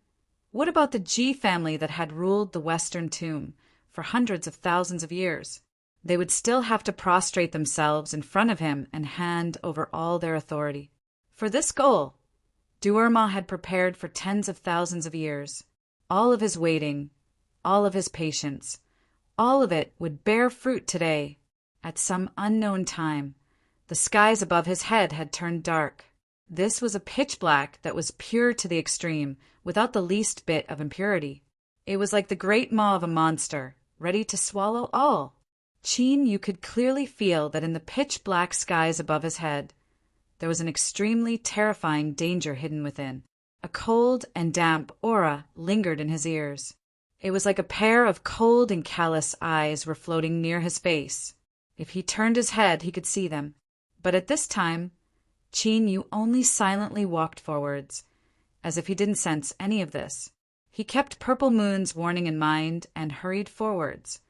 what about the G family that had ruled the Western Tomb for hundreds of thousands of years? They would still have to prostrate themselves in front of him and hand over all their authority. For this goal, Duerma had prepared for tens of thousands of years. All of his waiting, all of his patience, all of it would bear fruit today. At some unknown time, the skies above his head had turned dark. This was a pitch black that was pure to the extreme, without the least bit of impurity. It was like the great maw of a monster, ready to swallow all. Qin Yu could clearly feel that in the pitch black skies above his head, there was an extremely terrifying danger hidden within. A cold and damp aura lingered in his ears. It was like a pair of cold and callous eyes were floating near his face. If he turned his head, he could see them. But at this time, Qin Yu only silently walked forwards, as if he didn't sense any of this. He kept Purple Moon's warning in mind and hurried forwards,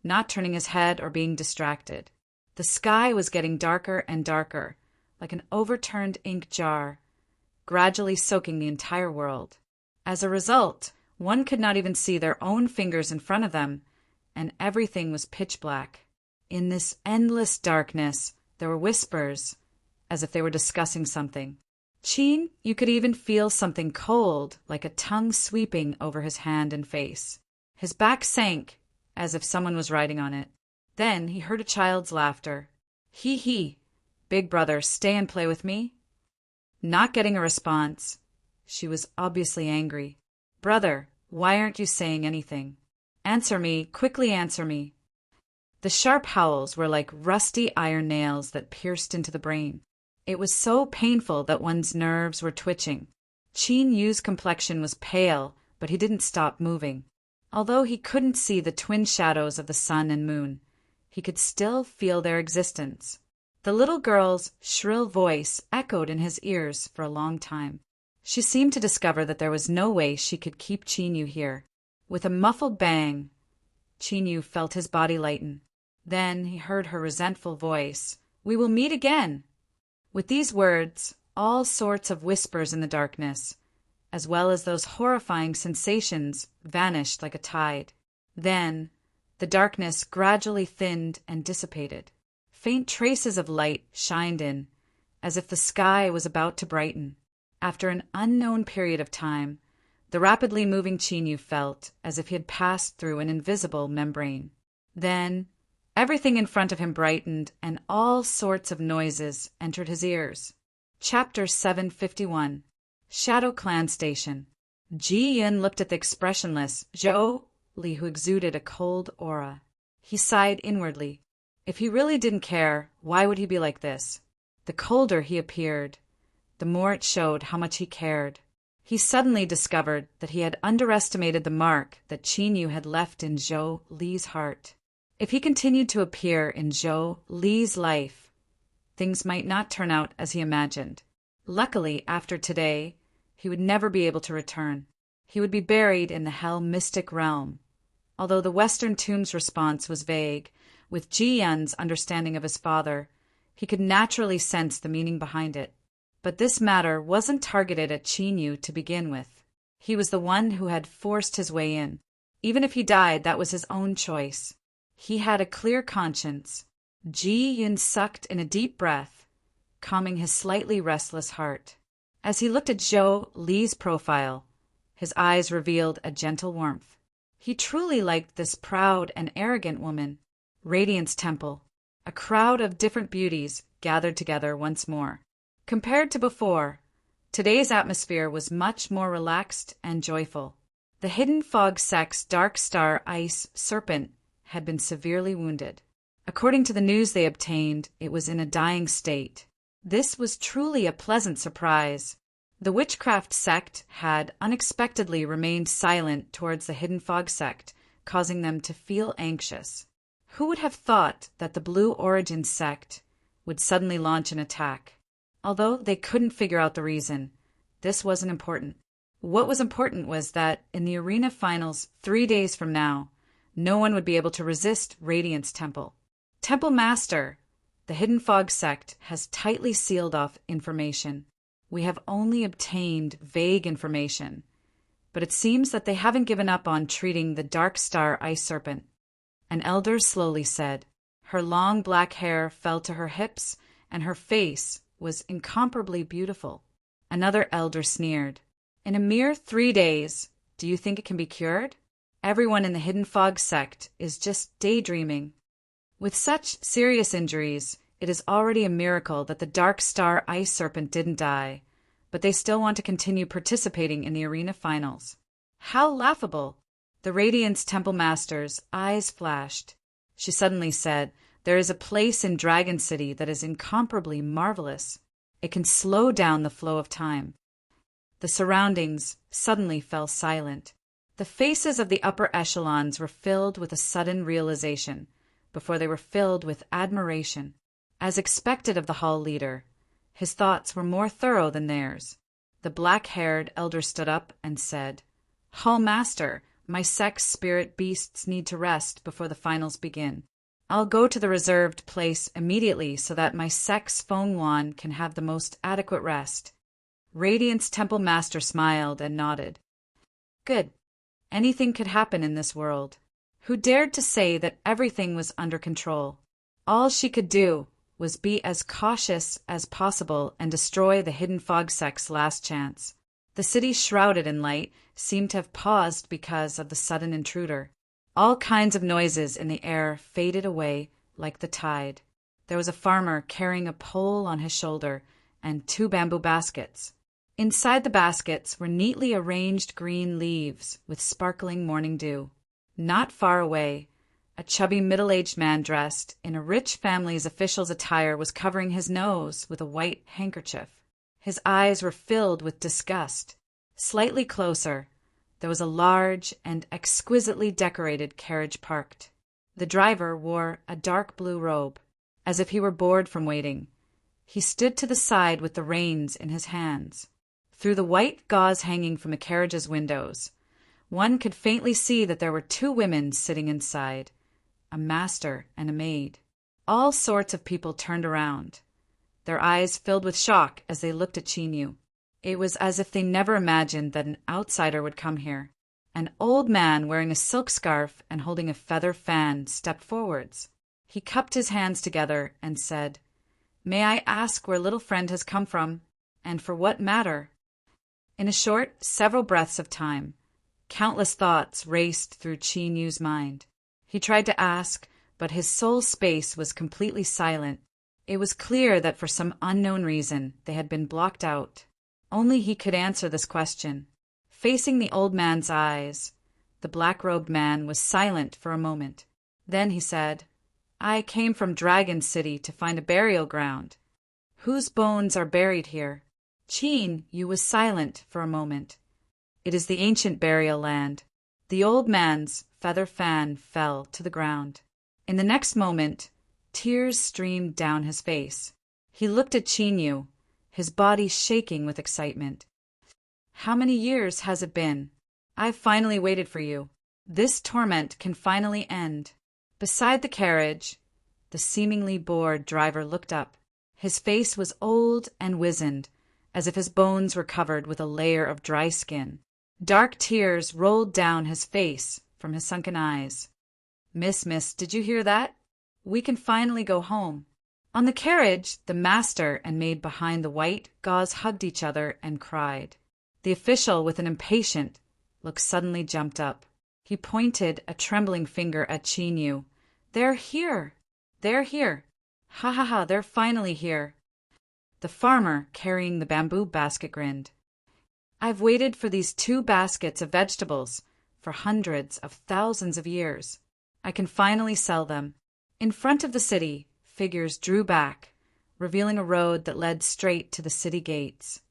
not turning his head or being distracted. The sky was getting darker and darker, like an overturned ink jar, gradually soaking the entire world. As a result, one could not even see their own fingers in front of them, and everything was pitch black. In this endless darkness, there were whispers, as if they were discussing something. Qin, you could even feel something cold, like a tongue sweeping over his hand and face. His back sank, as if someone was riding on it. Then he heard a child's laughter. "Hee hee, big brother, stay and play with me?" Not getting a response, she was obviously angry. "Brother, why aren't you saying anything? Answer me, quickly answer me." The sharp howls were like rusty iron nails that pierced into the brain. It was so painful that one's nerves were twitching. Qin Yu's complexion was pale, but he didn't stop moving. Although he couldn't see the twin shadows of the sun and moon, he could still feel their existence. The little girl's shrill voice echoed in his ears for a long time. She seemed to discover that there was no way she could keep Chinyu here. With a muffled bang, Chinyu felt his body lighten. Then he heard her resentful voice, "We will meet again!" With these words, all sorts of whispers in the darkness, as well as those horrifying sensations, vanished like a tide. Then, the darkness gradually thinned and dissipated. Faint traces of light shined in, as if the sky was about to brighten. After an unknown period of time, the rapidly moving Chinyu felt as if he had passed through an invisible membrane. Then, everything in front of him brightened, and all sorts of noises entered his ears. Chapter 751. Shadow Clan Station. Ji Yun looked at the expressionless Zhou Li, who exuded a cold aura. He sighed inwardly. If he really didn't care, why would he be like this? The colder he appeared, the more it showed how much he cared. He suddenly discovered that he had underestimated the mark that Chinyu had left in Zhou Li's heart. If he continued to appear in Zhou Li's life, things might not turn out as he imagined. Luckily, after today, he would never be able to return. He would be buried in the Hell Mystic Realm. Although the Western Tomb's response was vague, with Ji Yun's understanding of his father, he could naturally sense the meaning behind it. But this matter wasn't targeted at Chinyu to begin with. He was the one who had forced his way in. Even if he died, that was his own choice. He had a clear conscience. Ji Yun sucked in a deep breath, calming his slightly restless heart. As he looked at Zhou Li's profile, his eyes revealed a gentle warmth. He truly liked this proud and arrogant woman. Radiance Temple. A crowd of different beauties gathered together once more. Compared to before, today's atmosphere was much more relaxed and joyful. The Hidden Fog sect's Dark Star Ice Serpent had been severely wounded. According to the news they obtained, it was in a dying state. This was truly a pleasant surprise. The Witchcraft sect had unexpectedly remained silent towards the Hidden Fog sect, causing them to feel anxious. Who would have thought that the Blue Origin sect would suddenly launch an attack? Although they couldn't figure out the reason, this wasn't important. What was important was that in the arena finals 3 days from now, no one would be able to resist Radiance Temple. Temple Master, the Hidden Fog sect has tightly sealed off information. We have only obtained vague information, but it seems that they haven't given up on treating the Dark Star Ice Serpent. An elder slowly said. Her long black hair fell to her hips, and her face was incomparably beautiful. Another elder sneered. In a mere 3 days, do you think it can be cured? Everyone in the Hidden Fog sect is just daydreaming. With such serious injuries, it is already a miracle that the Dark Star Ice Serpent didn't die, but they still want to continue participating in the arena finals. How laughable! The Radiance Temple Master's eyes flashed. She suddenly said, "There is a place in Dragon City that is incomparably marvelous. It can slow down the flow of time." The surroundings suddenly fell silent. The faces of the upper echelons were filled with a sudden realization, before they were filled with admiration. As expected of the hall leader, his thoughts were more thorough than theirs. The black-haired elder stood up and said, "Hall Master, my sect's spirit beasts need to rest before the finals begin. I'll go to the reserved place immediately so that my sect's Feng Yuan can have the most adequate rest." Radiance Temple Master smiled and nodded. Good. Anything could happen in this world. Who dared to say that everything was under control? All she could do was be as cautious as possible and destroy the Hidden Fog sect's last chance. The city, shrouded in light, seemed to have paused because of the sudden intruder. All kinds of noises in the air faded away like the tide. There was a farmer carrying a pole on his shoulder and 2 bamboo baskets. Inside the baskets were neatly arranged green leaves with sparkling morning dew. Not far away, a chubby middle-aged man dressed in a rich family's official's attire was covering his nose with a white handkerchief. His eyes were filled with disgust. Slightly closer, there was a large and exquisitely decorated carriage parked. The driver wore a dark blue robe, as if he were bored from waiting. He stood to the side with the reins in his hands. Through the white gauze hanging from the carriage's windows, one could faintly see that there were two women sitting inside, a master and a maid. All sorts of people turned around, their eyes filled with shock as they looked at Chinyu. It was as if they never imagined that an outsider would come here. An old man wearing a silk scarf and holding a feather fan stepped forwards. He cupped his hands together and said, "May I ask where little friend has come from, and for what matter?" In a short, several breaths of time, countless thoughts raced through Chinyu's mind. He tried to ask, but his soul space was completely silent. It was clear that for some unknown reason they had been blocked out. Only he could answer this question. Facing the old man's eyes, the black-robed man was silent for a moment. Then he said, "I came from Dragon City to find a burial ground. Whose bones are buried here?" Yu was silent for a moment. "It is the ancient burial land." The old man's feather fan fell to the ground. In the next moment, tears streamed down his face. He looked at Chinyu, his body shaking with excitement. "How many years has it been? I've finally waited for you. This torment can finally end." Beside the carriage, the seemingly bored driver looked up. His face was old and wizened, as if his bones were covered with a layer of dry skin. Dark tears rolled down his face from his sunken eyes. Miss, did you hear that? We can finally go home." On the carriage, the master and maid behind the white gauze hugged each other and cried. The official, with an impatient look, suddenly jumped up. He pointed a trembling finger at Chinyu. "They're here! They're here! Ha ha ha, they're finally here!" The farmer, carrying the bamboo basket, grinned. "I've waited for these 2 baskets of vegetables for hundreds of thousands of years. I can finally sell them." In front of the city, figures drew back, revealing a road that led straight to the city gates.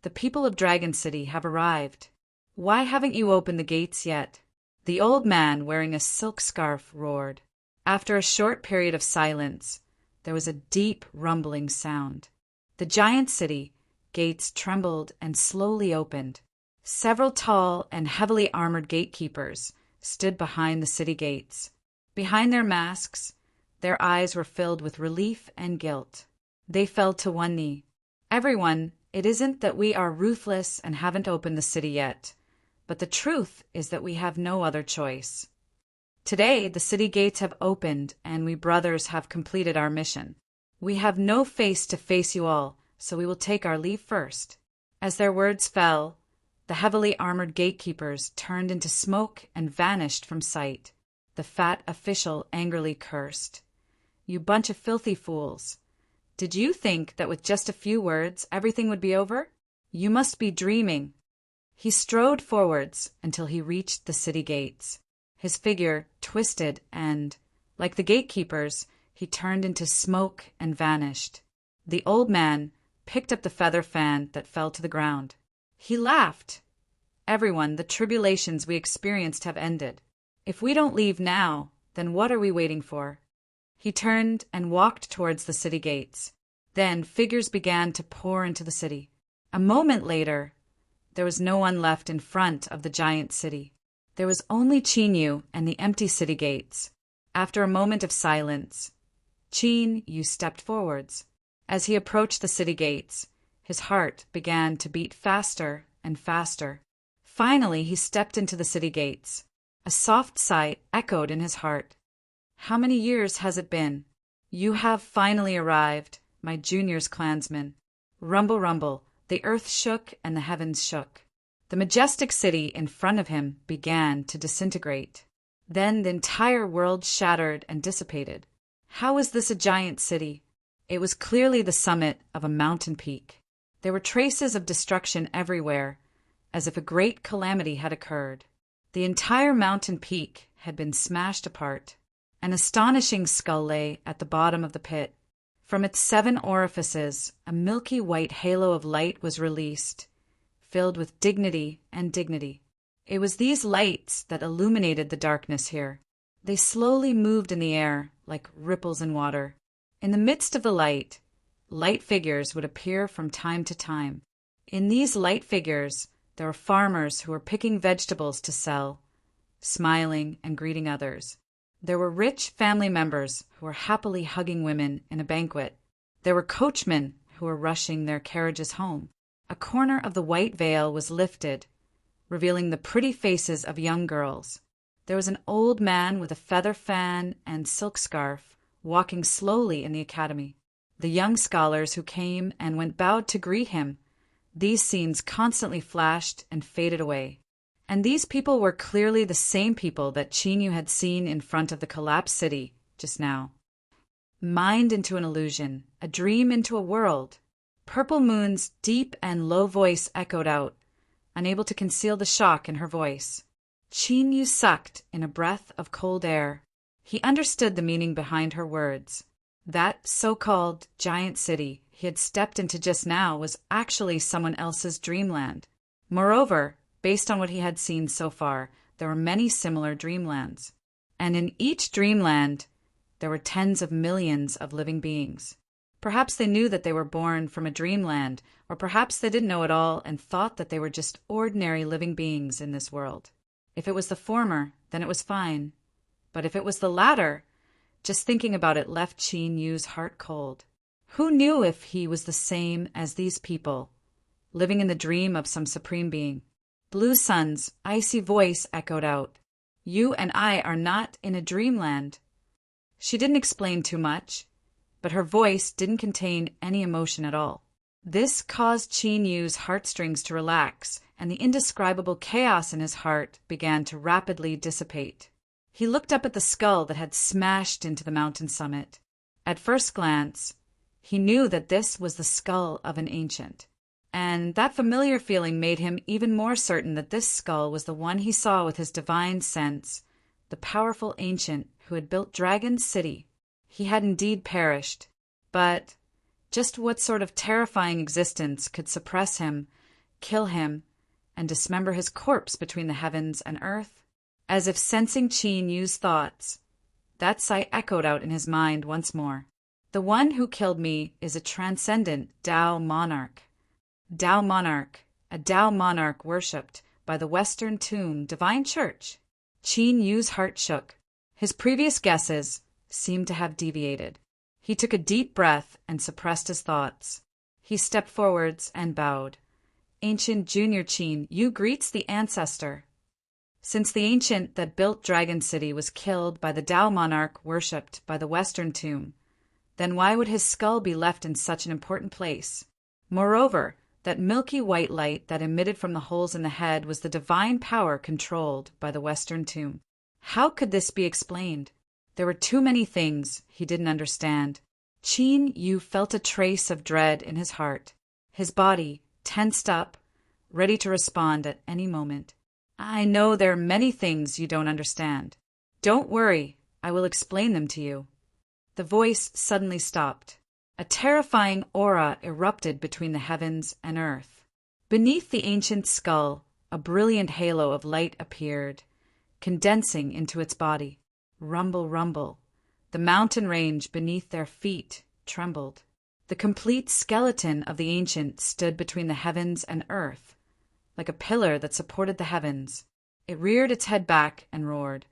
"The people of Dragon City have arrived. Why haven't you opened the gates yet?" The old man, wearing a silk scarf, roared. After a short period of silence, there was a deep rumbling sound. The giant city gates trembled and slowly opened. Several tall and heavily armored gatekeepers stood behind the city gates. Behind their masks, their eyes were filled with relief and guilt. They fell to one knee. "Everyone, it isn't that we are ruthless and haven't opened the city yet, but the truth is that we have no other choice. Today, the city gates have opened and we brothers have completed our mission. We have no face to face you all, so we will take our leave first." As their words fell, the heavily armored gatekeepers turned into smoke and vanished from sight. The fat official angrily cursed. "You bunch of filthy fools. Did you think that with just a few words everything would be over? You must be dreaming." He strode forwards until he reached the city gates. His figure twisted and, like the gatekeepers, he turned into smoke and vanished. The old man picked up the feather fan that fell to the ground. He laughed. "Everyone, the tribulations we experienced have ended. If we don't leave now, then what are we waiting for?" He turned and walked towards the city gates. Then figures began to pour into the city. A moment later, there was no one left in front of the giant city. There was only Chinyu and the empty city gates. After a moment of silence, Chinyu stepped forwards. As he approached the city gates, his heart began to beat faster and faster. Finally, he stepped into the city gates. A soft sigh echoed in his heart. "How many years has it been? You have finally arrived, my junior's clansmen." Rumble, rumble, the earth shook and the heavens shook. The majestic city in front of him began to disintegrate. Then the entire world shattered and dissipated. How was this a giant city? It was clearly the summit of a mountain peak. There were traces of destruction everywhere, as if a great calamity had occurred. The entire mountain peak had been smashed apart. An astonishing skull lay at the bottom of the pit. From its 7 orifices, a milky white halo of light was released, filled with dignity and dignity. It was these lights that illuminated the darkness here. They slowly moved in the air like ripples in water. In the midst of the light figures would appear from time to time. In these light figures, there were farmers who were picking vegetables to sell, smiling and greeting others. There were rich family members who were happily hugging women in a banquet. There were coachmen who were rushing their carriages home. A corner of the white veil was lifted, revealing the pretty faces of young girls. There was an old man with a feather fan and silk scarf walking slowly in the academy. The young scholars who came and went bowed to greet him. These scenes constantly flashed and faded away. And these people were clearly the same people that Chinyu had seen in front of the collapsed city just now. Mind into an illusion, a dream into a world. Purple Moon's deep and low voice echoed out, unable to conceal the shock in her voice. Chinyu sucked in a breath of cold air. He understood the meaning behind her words. That so-called giant city he had stepped into just now was actually someone else's dreamland. Moreover, based on what he had seen so far, there were many similar dreamlands. And in each dreamland, there were tens of millions of living beings. Perhaps they knew that they were born from a dreamland, or perhaps they didn't know at all and thought that they were just ordinary living beings in this world. If it was the former, then it was fine. But if it was the latter, just thinking about it left Chinyu's heart cold. Who knew if he was the same as these people, living in the dream of some supreme being? Blue Sun's icy voice echoed out, "You and I are not in a dreamland." She didn't explain too much, but her voice didn't contain any emotion at all. This caused Chinyu's heartstrings to relax, and the indescribable chaos in his heart began to rapidly dissipate. He looked up at the skull that had smashed into the mountain summit. At first glance, he knew that this was the skull of an ancient, and that familiar feeling made him even more certain that this skull was the one he saw with his divine sense, the powerful ancient who had built Dragon's City. He had indeed perished, but just what sort of terrifying existence could suppress him, kill him, and dismember his corpse between the heavens and earth? As if sensing Chinyu's thoughts, that sight echoed out in his mind once more. The one who killed me is a transcendent Tao monarch. Tao monarch, a Tao monarch worshipped by the Western Tomb Divine Church. Chinyu's heart shook. His previous guesses seemed to have deviated. He took a deep breath and suppressed his thoughts. He stepped forwards and bowed. Ancient Junior Chin, Yu greets the ancestor. Since the ancient that built Dragon City was killed by the Tao monarch worshipped by the Western Tomb, then why would his skull be left in such an important place? Moreover, that milky white light that emitted from the holes in the head was the divine power controlled by the Western Tomb. How could this be explained? There were too many things he didn't understand. Chin-Yu felt a trace of dread in his heart. His body tensed up, ready to respond at any moment. "I know there are many things you don't understand. Don't worry, I will explain them to you." The voice suddenly stopped. A terrifying aura erupted between the heavens and earth. Beneath the ancient skull, a brilliant halo of light appeared, condensing into its body. Rumble, rumble. The mountain range beneath their feet trembled. The complete skeleton of the ancient stood between the heavens and earth, like a pillar that supported the heavens. It reared its head back and roared.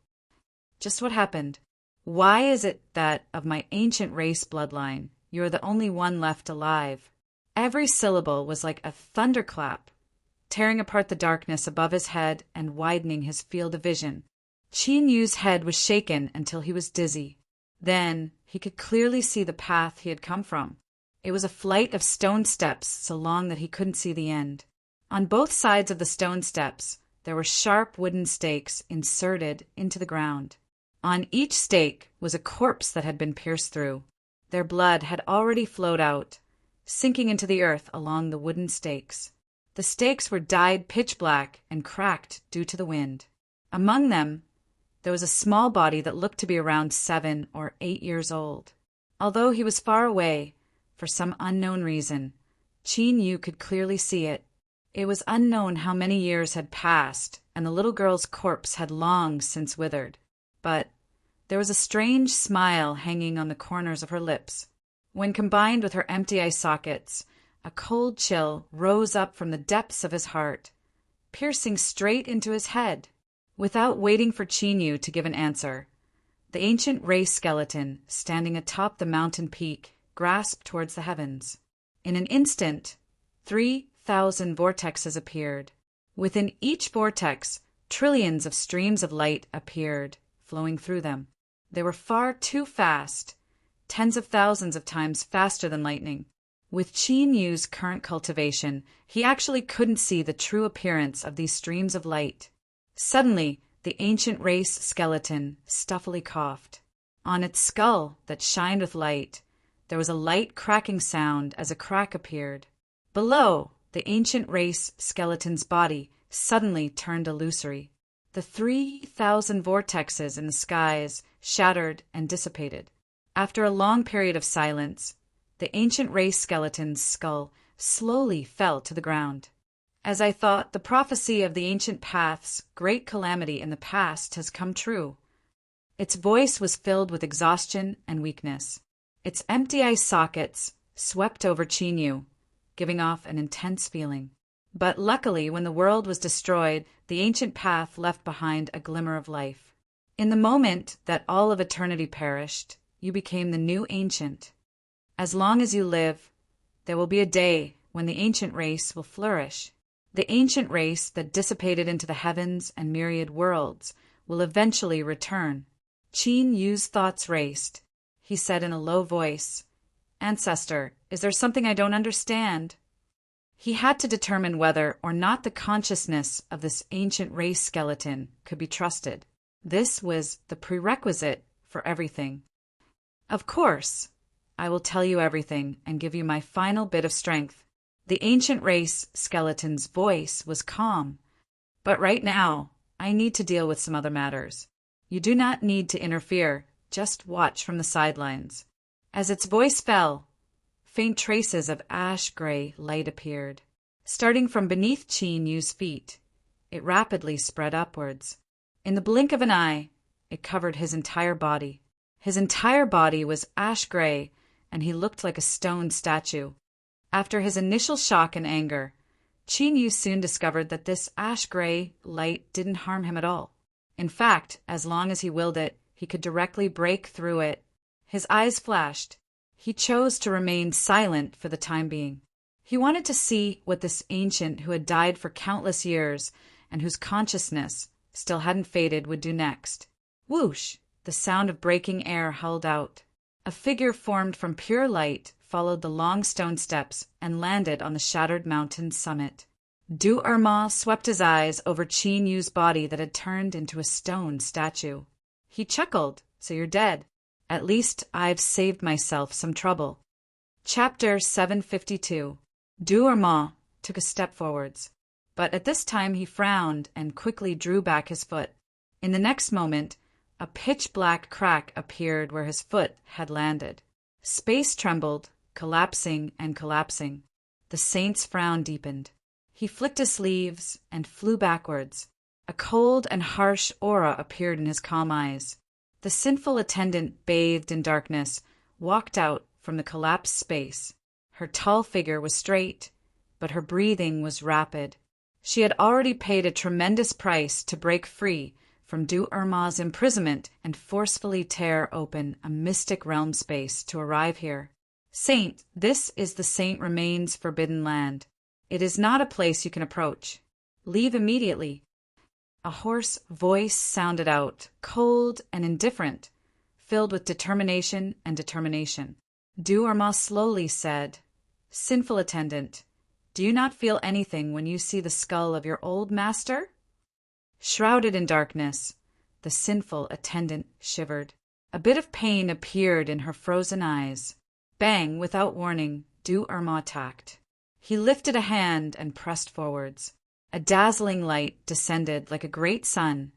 "Just what happened? Why is it that of my ancient race bloodline, you are the only one left alive?" Every syllable was like a thunderclap, tearing apart the darkness above his head and widening his field of vision. Chin-Yu's head was shaken until he was dizzy. Then he could clearly see the path he had come from. It was a flight of stone steps so long that he couldn't see the end. On both sides of the stone steps, there were sharp wooden stakes inserted into the ground. On each stake was a corpse that had been pierced through. Their blood had already flowed out, sinking into the earth along the wooden stakes. The stakes were dyed pitch black and cracked due to the wind. Among them, there was a small body that looked to be around 7 or 8 years old. Although he was far away, for some unknown reason, Chin-Yu could clearly see it. It was unknown how many years had passed, and the little girl's corpse had long since withered. But there was a strange smile hanging on the corners of her lips. When combined with her empty eye sockets, a cold chill rose up from the depths of his heart, piercing straight into his head. Without waiting for Chinyu to give an answer, the ancient ray skeleton, standing atop the mountain peak, grasped towards the heavens. In an instant, 3,000 vortexes appeared. Within each vortex, trillions of streams of light appeared, flowing through them. They were far too fast, tens of thousands of times faster than lightning. With Chinyu's current cultivation, he actually couldn't see the true appearance of these streams of light. Suddenly, the ancient race skeleton stuffily coughed. On its skull that shined with light, there was a light cracking sound as a crack appeared. Below, the ancient race skeleton's body suddenly turned illusory. The 3,000 vortexes in the skies shattered and dissipated. After a long period of silence, the ancient race skeleton's skull slowly fell to the ground. As I thought, the prophecy of the ancient path's great calamity in the past has come true. Its voice was filled with exhaustion and weakness. Its empty eye sockets swept over Chinyu, giving off an intense feeling. But luckily, when the world was destroyed, the ancient path left behind a glimmer of life. In the moment that all of eternity perished, you became the new ancient. As long as you live, there will be a day when the ancient race will flourish. The ancient race that dissipated into the heavens and myriad worlds will eventually return. Qin Yu's thoughts raced. He said in a low voice, "Ancestor, is there something I don't understand?" He had to determine whether or not the consciousness of this ancient race skeleton could be trusted. This was the prerequisite for everything. "Of course, I will tell you everything and give you my final bit of strength." The ancient race skeleton's voice was calm. "But right now, I need to deal with some other matters. You do not need to interfere, just watch from the sidelines." As its voice fell, faint traces of ash-gray light appeared. Starting from beneath Qin Yu's feet, it rapidly spread upwards. In the blink of an eye, it covered his entire body. His entire body was ash-gray, and he looked like a stone statue. After his initial shock and anger, Qin Yu soon discovered that this ash-gray light didn't harm him at all. In fact, as long as he willed it, he could directly break through it. His eyes flashed. He chose to remain silent for the time being. He wanted to see what this ancient who had died for countless years and whose consciousness still hadn't faded would do next. Whoosh! The sound of breaking air howled out. A figure formed from pure light followed the long stone steps and landed on the shattered mountain's summit. Du Erma swept his eyes over Qin Yu's body that had turned into a stone statue. He chuckled, "So you're dead. At least I've saved myself some trouble." Chapter 752. Du Erma took a step forwards, but at this time he frowned and quickly drew back his foot. In the next moment, a pitch-black crack appeared where his foot had landed. Space trembled, collapsing and collapsing. The saint's frown deepened. He flicked his sleeves and flew backwards. A cold and harsh aura appeared in his calm eyes. The sinful attendant, bathed in darkness, walked out from the collapsed space. Her tall figure was straight, but her breathing was rapid. She had already paid a tremendous price to break free from Du Erma's imprisonment and forcefully tear open a mystic realm space to arrive here. "Saint, this is the Saint Remains Forbidden Land. It is not a place you can approach. Leave immediately." A hoarse voice sounded out, cold and indifferent, filled with determination and determination. Du Erma slowly said, "Sinful attendant, do you not feel anything when you see the skull of your old master?" Shrouded in darkness, the sinful attendant shivered. A bit of pain appeared in her frozen eyes. Bang, without warning, Du Erma attacked. He lifted a hand and pressed forwards. A dazzling light descended like a great sun,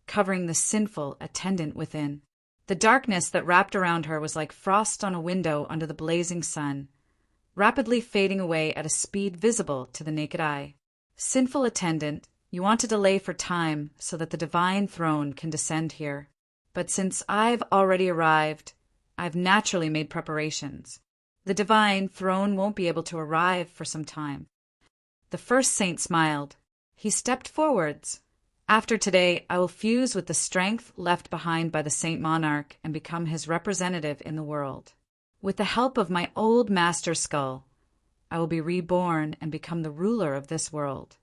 covering the sinful attendant within. The darkness that wrapped around her was like frost on a window under the blazing sun, rapidly fading away at a speed visible to the naked eye. Sinful attendant, you want to delay for time so that the divine throne can descend here. But since I've already arrived, I've naturally made preparations. The divine throne won't be able to arrive for some time. The first saint smiled. He stepped forwards. After today, I will fuse with the strength left behind by the saint monarch and become his representative in the world. With the help of my old master skull, I will be reborn and become the ruler of this world.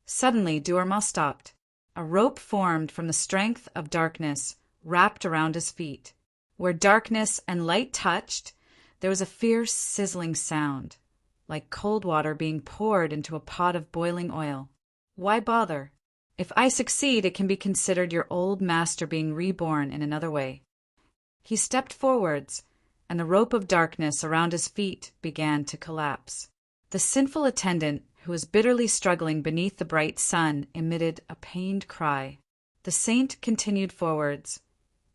Suddenly, Duerma stopped. A rope formed from the strength of darkness wrapped around his feet. Where darkness and light touched, there was a fierce, sizzling sound, like cold water being poured into a pot of boiling oil. Why bother? If I succeed, it can be considered your old master being reborn in another way. He stepped forwards, and the rope of darkness around his feet began to collapse. The sinful attendant, who was bitterly struggling beneath the bright sun, emitted a pained cry. The saint continued forwards,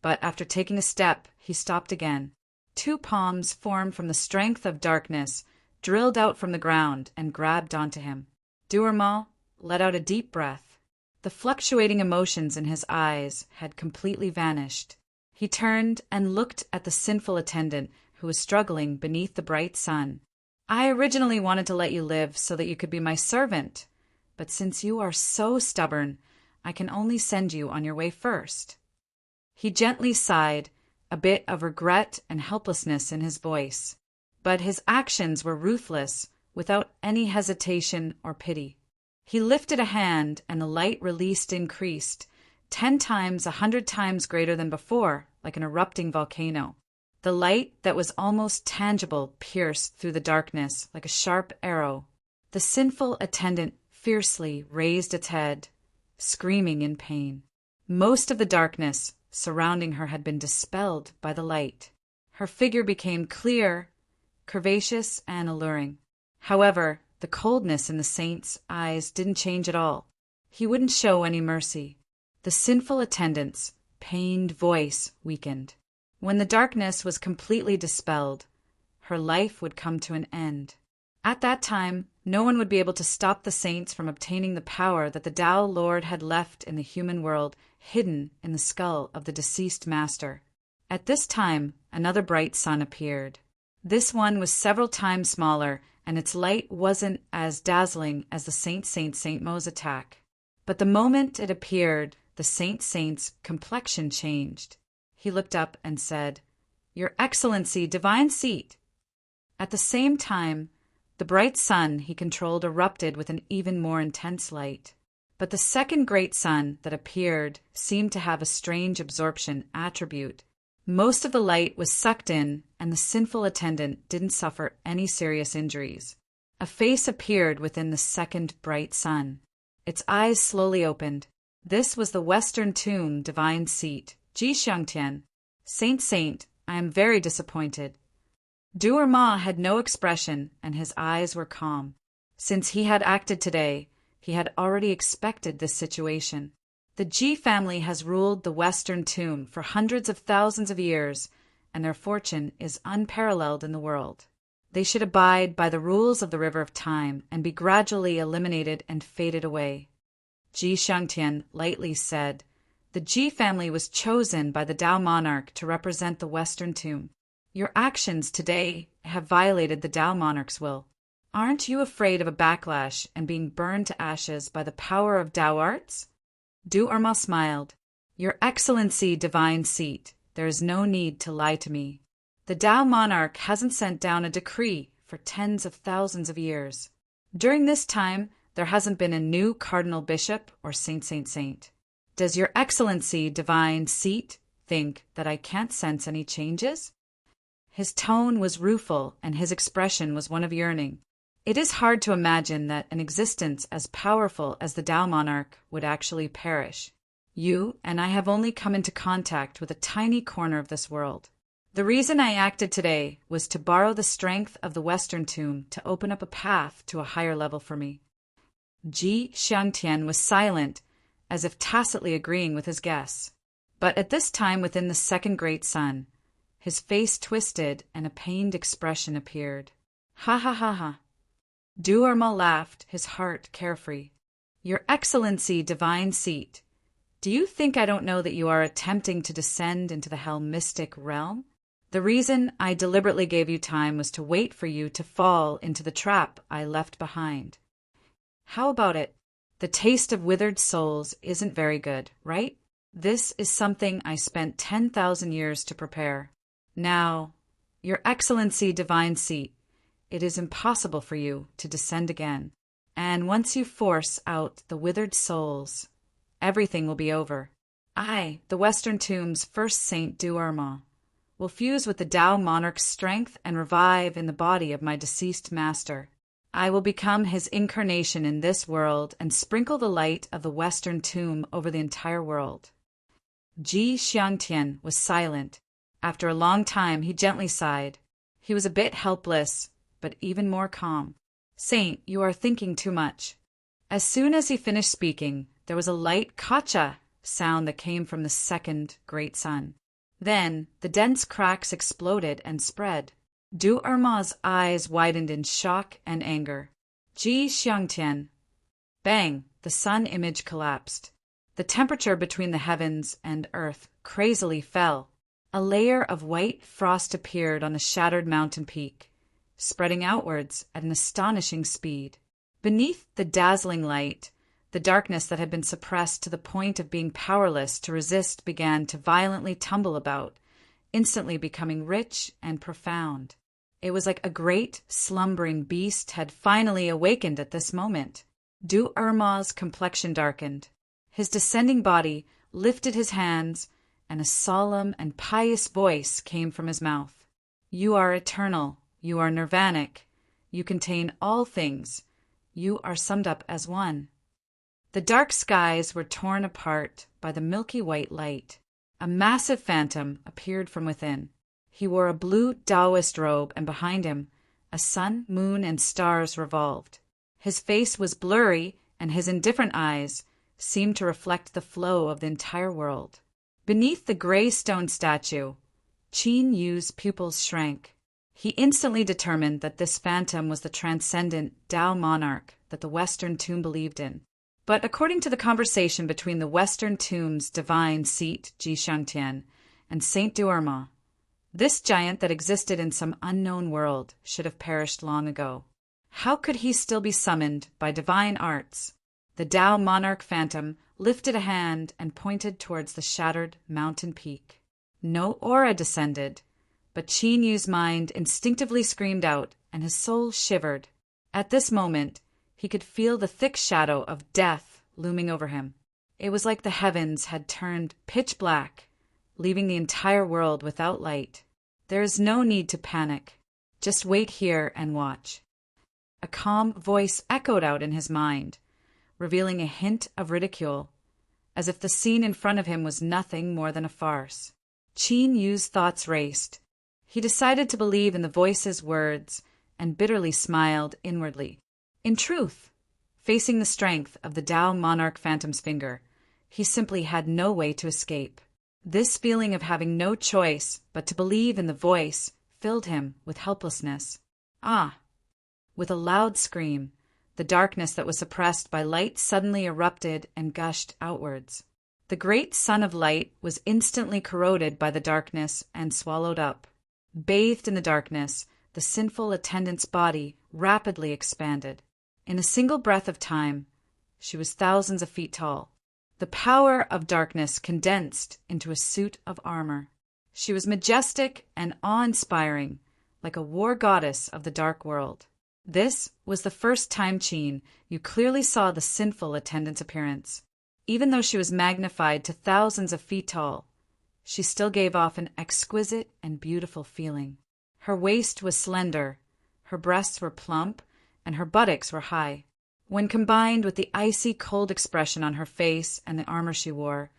but after taking a step, he stopped again. Two palms formed from the strength of darkness, drilled out from the ground, and grabbed onto him. Duerma let out a deep breath. The fluctuating emotions in his eyes had completely vanished. He turned and looked at the sinful attendant who was struggling beneath the bright sun. I originally wanted to let you live so that you could be my servant, but since you are so stubborn, I can only send you on your way first. He gently sighed, a bit of regret and helplessness in his voice, but his actions were ruthless, without any hesitation or pity. He lifted a hand, and the light released increased, 10 times, 100 times greater than before, like an erupting volcano. The light that was almost tangible pierced through the darkness like a sharp arrow. The sinful attendant fiercely raised its head, screaming in pain. Most of the darkness surrounding her had been dispelled by the light. Her figure became clear, curvaceous, and alluring. However, the coldness in the saint's eyes didn't change at all. He wouldn't show any mercy. The sinful attendant's pained voice weakened. When the darkness was completely dispelled, her life would come to an end. At that time, no one would be able to stop the saints from obtaining the power that the Tao Lord had left in the human world, hidden in the skull of the deceased master. At this time, another bright sun appeared. This one was several times smaller, and its light wasn't as dazzling as the Saint Mo's attack. But the moment it appeared, the Saint's complexion changed. He looked up and said, "Your Excellency, divine seat." At the same time, the bright sun he controlled erupted with an even more intense light. But the second great sun that appeared seemed to have a strange absorption attribute. Most of the light was sucked in, and the sinful attendant didn't suffer any serious injuries. A face appeared within the second bright sun. Its eyes slowly opened. This was the Western Tomb divine seat, Ji Xiangtian. Saint, I am very disappointed. Duerma had no expression, and his eyes were calm. Since he had acted today, he had already expected this situation. The Ji family has ruled the Western Tomb for hundreds of thousands of years, and their fortune is unparalleled in the world. They should abide by the rules of the River of Time and be gradually eliminated and faded away. Ji Xiangtian lightly said, "The Ji family was chosen by the Tao monarch to represent the Western Tomb. Your actions today have violated the Tao monarch's will. Aren't you afraid of a backlash and being burned to ashes by the power of Tao arts?" Duerma smiled. "Your Excellency, divine seat, there is no need to lie to me. The Tao monarch hasn't sent down a decree for tens of thousands of years. During this time, there hasn't been a new cardinal bishop or saint. Does your Excellency, divine seat, think that I can't sense any changes?" His tone was rueful, and his expression was one of yearning. It is hard to imagine that an existence as powerful as the Tao monarch would actually perish. You and I have only come into contact with a tiny corner of this world. The reason I acted today was to borrow the strength of the Western Tomb to open up a path to a higher level for me. Ji Xiangtian was silent, as if tacitly agreeing with his guess. But at this time within the second great sun, his face twisted and a pained expression appeared. "Ha ha ha ha. Duarma laughed, his heart carefree. Your Excellency, divine seat, do you think I don't know that you are attempting to descend into the Helmistic realm? The reason I deliberately gave you time was to wait for you to fall into the trap I left behind. How about it? The taste of withered souls isn't very good, right? This is something I spent 10,000 years to prepare. Now, Your Excellency, divine seat, it is impossible for you to descend again. And once you force out the withered souls, everything will be over. I, the Western Tomb's first Saint Duarma, will fuse with the Tao monarch's strength and revive in the body of my deceased master. I will become his incarnation in this world and sprinkle the light of the Western Tomb over the entire world. Ji Xiangtian was silent. After a long time, he gently sighed. He was a bit helpless, but even more calm. Saint, you are thinking too much. As soon as he finished speaking, there was a light kacha sound that came from the second great sun. Then the dense cracks exploded and spread. Duarma's eyes widened in shock and anger. Ji Xiangtian. Bang! The sun image collapsed. The temperature between the heavens and earth crazily fell. A layer of white frost appeared on the shattered mountain peak, spreading outwards at an astonishing speed. Beneath the dazzling light, the darkness that had been suppressed to the point of being powerless to resist began to violently tumble about, instantly becoming rich and profound. It was like a great, slumbering beast had finally awakened at this moment. Duarma's complexion darkened. His descending body lifted his hands, and a solemn and pious voice came from his mouth. You are eternal. You are nirvanic. You contain all things. You are summed up as one. The dark skies were torn apart by the milky white light. A massive phantom appeared from within. He wore a blue Taoist robe, and behind him, a sun, moon, and stars revolved. His face was blurry, and his indifferent eyes seemed to reflect the flow of the entire world. Beneath the gray stone statue, Qin Yu's pupils shrank. He instantly determined that this phantom was the transcendent Tao monarch that the Western Tomb believed in. But according to the conversation between the Western Tomb's divine seat, Ji Xiangtian, and Saint Duarma, this giant that existed in some unknown world should have perished long ago. How could he still be summoned by divine arts? The Tao monarch phantom lifted a hand and pointed towards the shattered mountain peak. No aura descended, but Qin Yu's mind instinctively screamed out, and his soul shivered. At this moment, he could feel the thick shadow of death looming over him. It was like the heavens had turned pitch black, leaving the entire world without light. There is no need to panic. Just wait here and watch. A calm voice echoed out in his mind, revealing a hint of ridicule, as if the scene in front of him was nothing more than a farce. Qin Yu's thoughts raced. He decided to believe in the voice's words and bitterly smiled inwardly. In truth, facing the strength of the Tao monarch phantom's finger, he simply had no way to escape. This feeling of having no choice but to believe in the voice filled him with helplessness. Ah! With a loud scream, the darkness that was suppressed by light suddenly erupted and gushed outwards. The great sun of light was instantly corroded by the darkness and swallowed up. Bathed in the darkness, the sinful attendant's body rapidly expanded. In a single breath of time, she was thousands of feet tall. The power of darkness condensed into a suit of armor. She was majestic and awe-inspiring, like a war goddess of the dark world. This was the first time, Qin, you clearly saw the sinful attendant's appearance. Even though she was magnified to thousands of feet tall, she still gave off an exquisite and beautiful feeling. Her waist was slender, her breasts were plump, and her buttocks were high. When combined with the icy cold expression on her face and the armor she wore,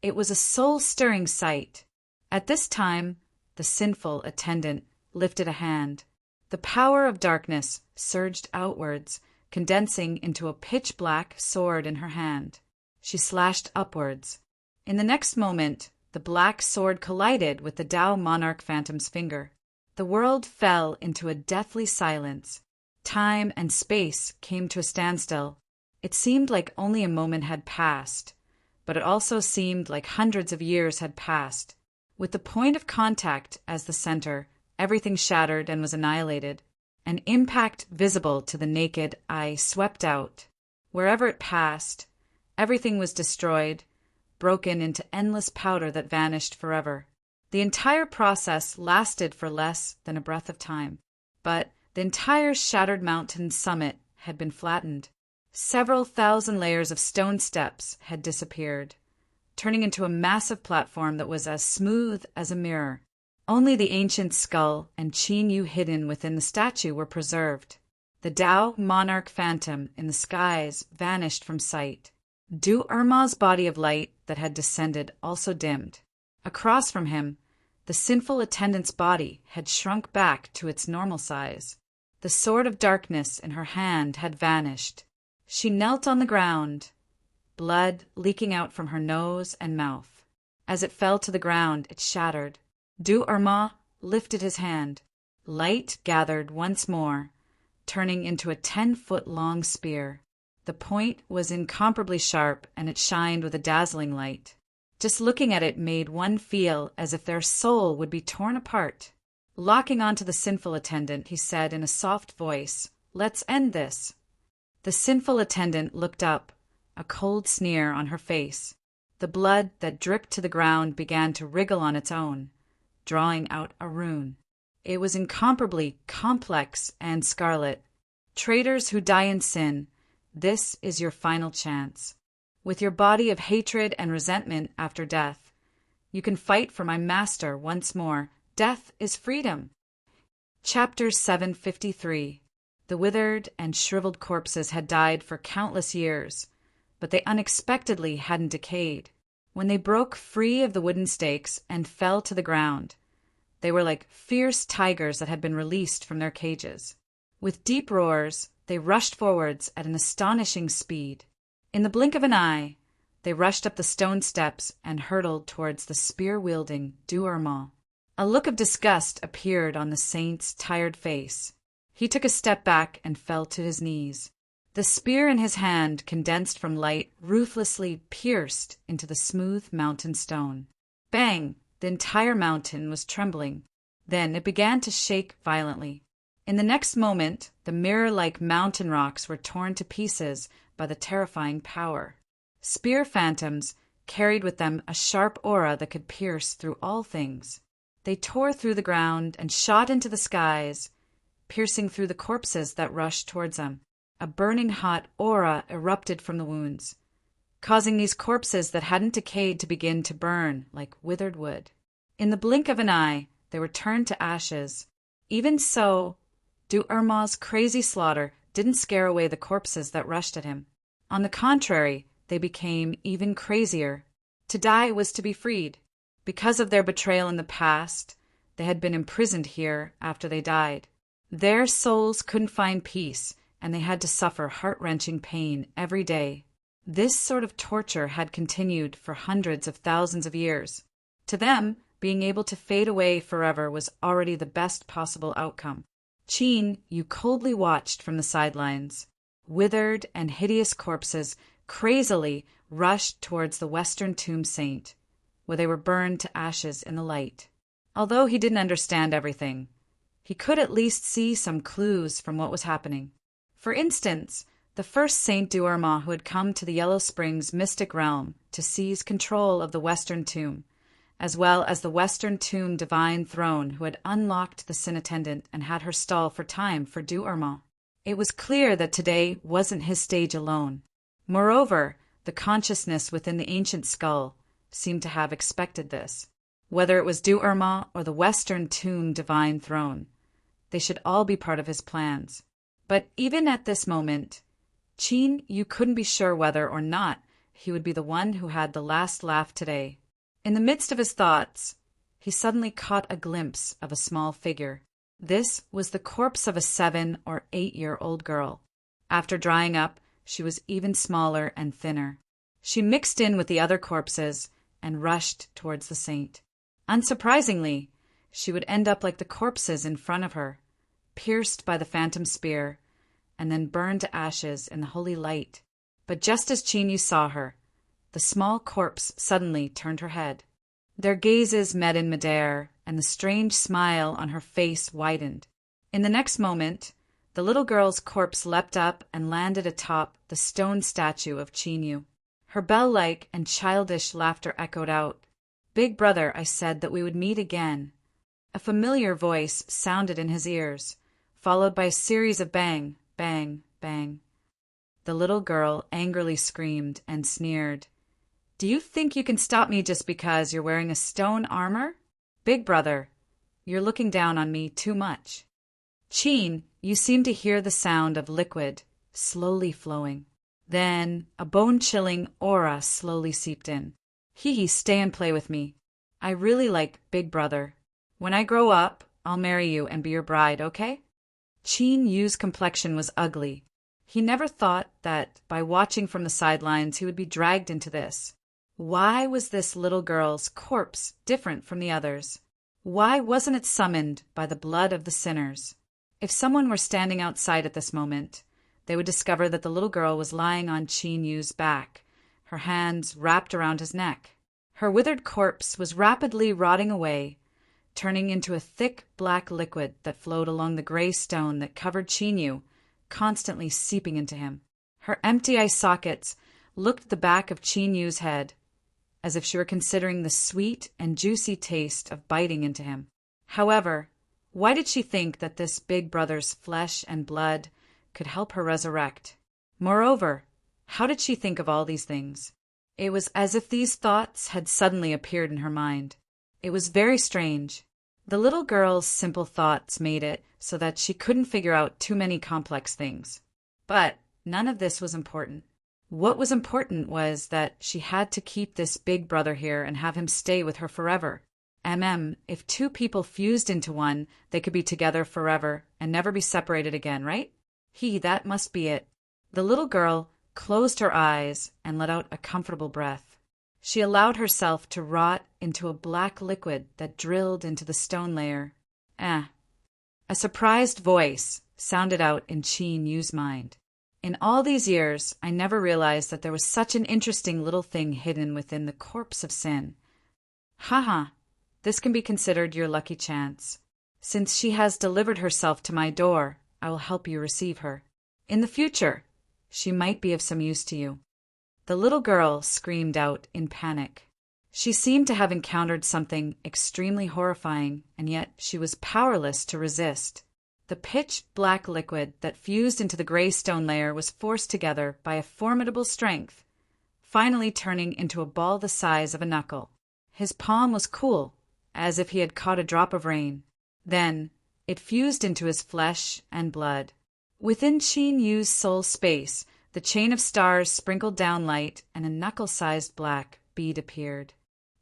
it was a soul-stirring sight. At this time, the sinful attendant lifted a hand. The power of darkness surged outwards, condensing into a pitch-black sword in her hand. She slashed upwards. In the next moment, the black sword collided with the Tao monarch phantom's finger. The world fell into a deathly silence. Time and space came to a standstill. It seemed like only a moment had passed, but it also seemed like hundreds of years had passed. With the point of contact as the center, everything shattered and was annihilated. An impact visible to the naked eye swept out. Wherever it passed, everything was destroyed, broken into endless powder that vanished forever. The entire process lasted for less than a breath of time, but the entire shattered mountain summit had been flattened. Several thousand layers of stone steps had disappeared, turning into a massive platform that was as smooth as a mirror. Only the ancient skull and Qin Yu hidden within the statue were preserved. The Dao monarch phantom in the skies vanished from sight. Du Erma's body of light that had descended also dimmed. Across from him, the sinful attendant's body had shrunk back to its normal size. The sword of darkness in her hand had vanished. She knelt on the ground, blood leaking out from her nose and mouth. As it fell to the ground, it shattered. Du Erma lifted his hand. Light gathered once more, turning into a 10-foot-long spear. The point was incomparably sharp, and it shined with a dazzling light. Just looking at it made one feel as if their soul would be torn apart. Locking onto the sinful attendant, he said in a soft voice, "Let's end this." The sinful attendant looked up, a cold sneer on her face. The blood that dripped to the ground began to wriggle on its own, drawing out a rune. It was incomparably complex and scarlet. "Traitors who die in sin, this is your final chance. With your body of hatred and resentment after death, you can fight for my master once more. Death is freedom." Chapter 753. The withered and shriveled corpses had died for countless years, but they unexpectedly hadn't decayed. When they broke free of the wooden stakes and fell to the ground, they were like fierce tigers that had been released from their cages. With deep roars, they rushed forwards at an astonishing speed. In the blink of an eye, they rushed up the stone steps and hurtled towards the spear-wielding Du Erma. A look of disgust appeared on the saint's tired face. He took a step back and fell to his knees. The spear in his hand, condensed from light, ruthlessly pierced into the smooth mountain stone. Bang! The entire mountain was trembling. Then it began to shake violently. In the next moment, the mirror-like mountain rocks were torn to pieces by the terrifying power. Spear phantoms carried with them a sharp aura that could pierce through all things. They tore through the ground and shot into the skies, piercing through the corpses that rushed towards them. A burning hot aura erupted from the wounds, causing these corpses that hadn't decayed to begin to burn like withered wood. In the blink of an eye, they were turned to ashes. Even so, Du Erma's crazy slaughter didn't scare away the corpses that rushed at him. On the contrary, they became even crazier. To die was to be freed. Because of their betrayal in the past, they had been imprisoned here after they died. Their souls couldn't find peace, and they had to suffer heart-wrenching pain every day. This sort of torture had continued for hundreds of thousands of years. To them, being able to fade away forever was already the best possible outcome. Qin Yu coldly watched from the sidelines. Withered and hideous corpses crazily rushed towards the western tomb saint, where they were burned to ashes in the light. Although he didn't understand everything, he could at least see some clues from what was happening. For instance, the first Saint Du Erma who had come to the Yellow Springs mystic realm to seize control of the western tomb, as well as the western tomb divine throne who had unlocked the sin attendant and had her stall for time for Du Erma. It was clear that today wasn't his stage alone. Moreover, the consciousness within the ancient skull seemed to have expected this. Whether it was Du Erma or the western tomb divine throne, they should all be part of his plans. But even at this moment, Qin Yu couldn't be sure whether or not he would be the one who had the last laugh today. In the midst of his thoughts, he suddenly caught a glimpse of a small figure. This was the corpse of a 7- or 8-year-old girl. After drying up, she was even smaller and thinner. She mixed in with the other corpses and rushed towards the saint. Unsurprisingly, she would end up like the corpses in front of her, pierced by the phantom spear, and then burned to ashes in the holy light. But just as Chinyu saw her, the small corpse suddenly turned her head. Their gazes met in midair, and the strange smile on her face widened. In the next moment, the little girl's corpse leapt up and landed atop the stone statue of Chinyu. Her bell-like and childish laughter echoed out. "Big brother, I said that we would meet again." A familiar voice sounded in his ears, followed by a series of bang, bang, bang. The little girl angrily screamed and sneered. "Do you think you can stop me just because you're wearing a stone armor? Big brother, you're looking down on me too much." "Chin, you seem to hear the sound of liquid slowly flowing." Then a bone-chilling aura slowly seeped in. "Hee, stay and play with me. I really like Big Brother. When I grow up, I'll marry you and be your bride, okay?" Chin Yu's complexion was ugly. He never thought that by watching from the sidelines he would be dragged into this. Why was this little girl's corpse different from the others? Why wasn't it summoned by the blood of the sinners? If someone were standing outside at this moment, they would discover that the little girl was lying on Chin Yu's back, her hands wrapped around his neck. Her withered corpse was rapidly rotting away, turning into a thick black liquid that flowed along the gray stone that covered Chin Yu, constantly seeping into him. Her empty eye sockets looked at the back of Chin Yu's head, as if she were considering the sweet and juicy taste of biting into him. However, why did she think that this big brother's flesh and blood could help her resurrect? Moreover, how did she think of all these things? It was as if these thoughts had suddenly appeared in her mind. It was very strange. The little girl's simple thoughts made it so that she couldn't figure out too many complex things. But none of this was important. What was important was that she had to keep this big brother here and have him stay with her forever. If two people fused into one, they could be together forever and never be separated again, right? That must be it. The little girl closed her eyes and let out a comfortable breath. She allowed herself to rot into a black liquid that drilled into the stone layer. A surprised voice sounded out in Chin Yu's mind. "In all these years, I never realized that there was such an interesting little thing hidden within the corpse of sin. Haha, this can be considered your lucky chance. Since she has delivered herself to my door, I will help you receive her. In the future, she might be of some use to you." The little girl screamed out in panic. She seemed to have encountered something extremely horrifying, and yet she was powerless to resist. The pitch-black liquid that fused into the gray stone layer was forced together by a formidable strength, finally turning into a ball the size of a knuckle. His palm was cool, as if he had caught a drop of rain. Then it fused into his flesh and blood. Within Chin Yu's soul space, the chain of stars sprinkled down light, and a knuckle-sized black bead appeared.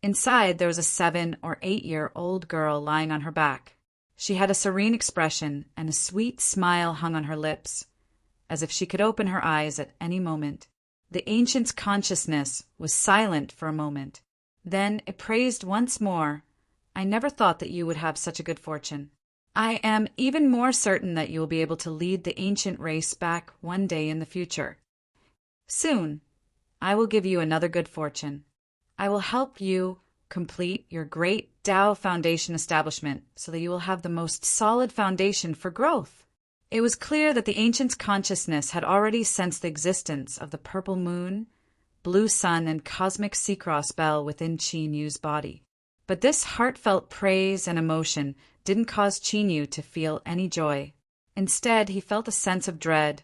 Inside there was a 7 or 8-year-old girl lying on her back. She had a serene expression, and a sweet smile hung on her lips, as if she could open her eyes at any moment. The ancient's consciousness was silent for a moment. Then it praised once more. "I never thought that you would have such a good fortune. I am even more certain that you will be able to lead the ancient race back one day in the future. Soon, I will give you another good fortune. I will help you complete your great Tao Foundation establishment so that you will have the most solid foundation for growth." It was clear that the ancient's consciousness had already sensed the existence of the purple moon, blue sun, and cosmic sea-cross bell within Chin Yu's body. But this heartfelt praise and emotion didn't cause Chin Yu to feel any joy. Instead, he felt a sense of dread,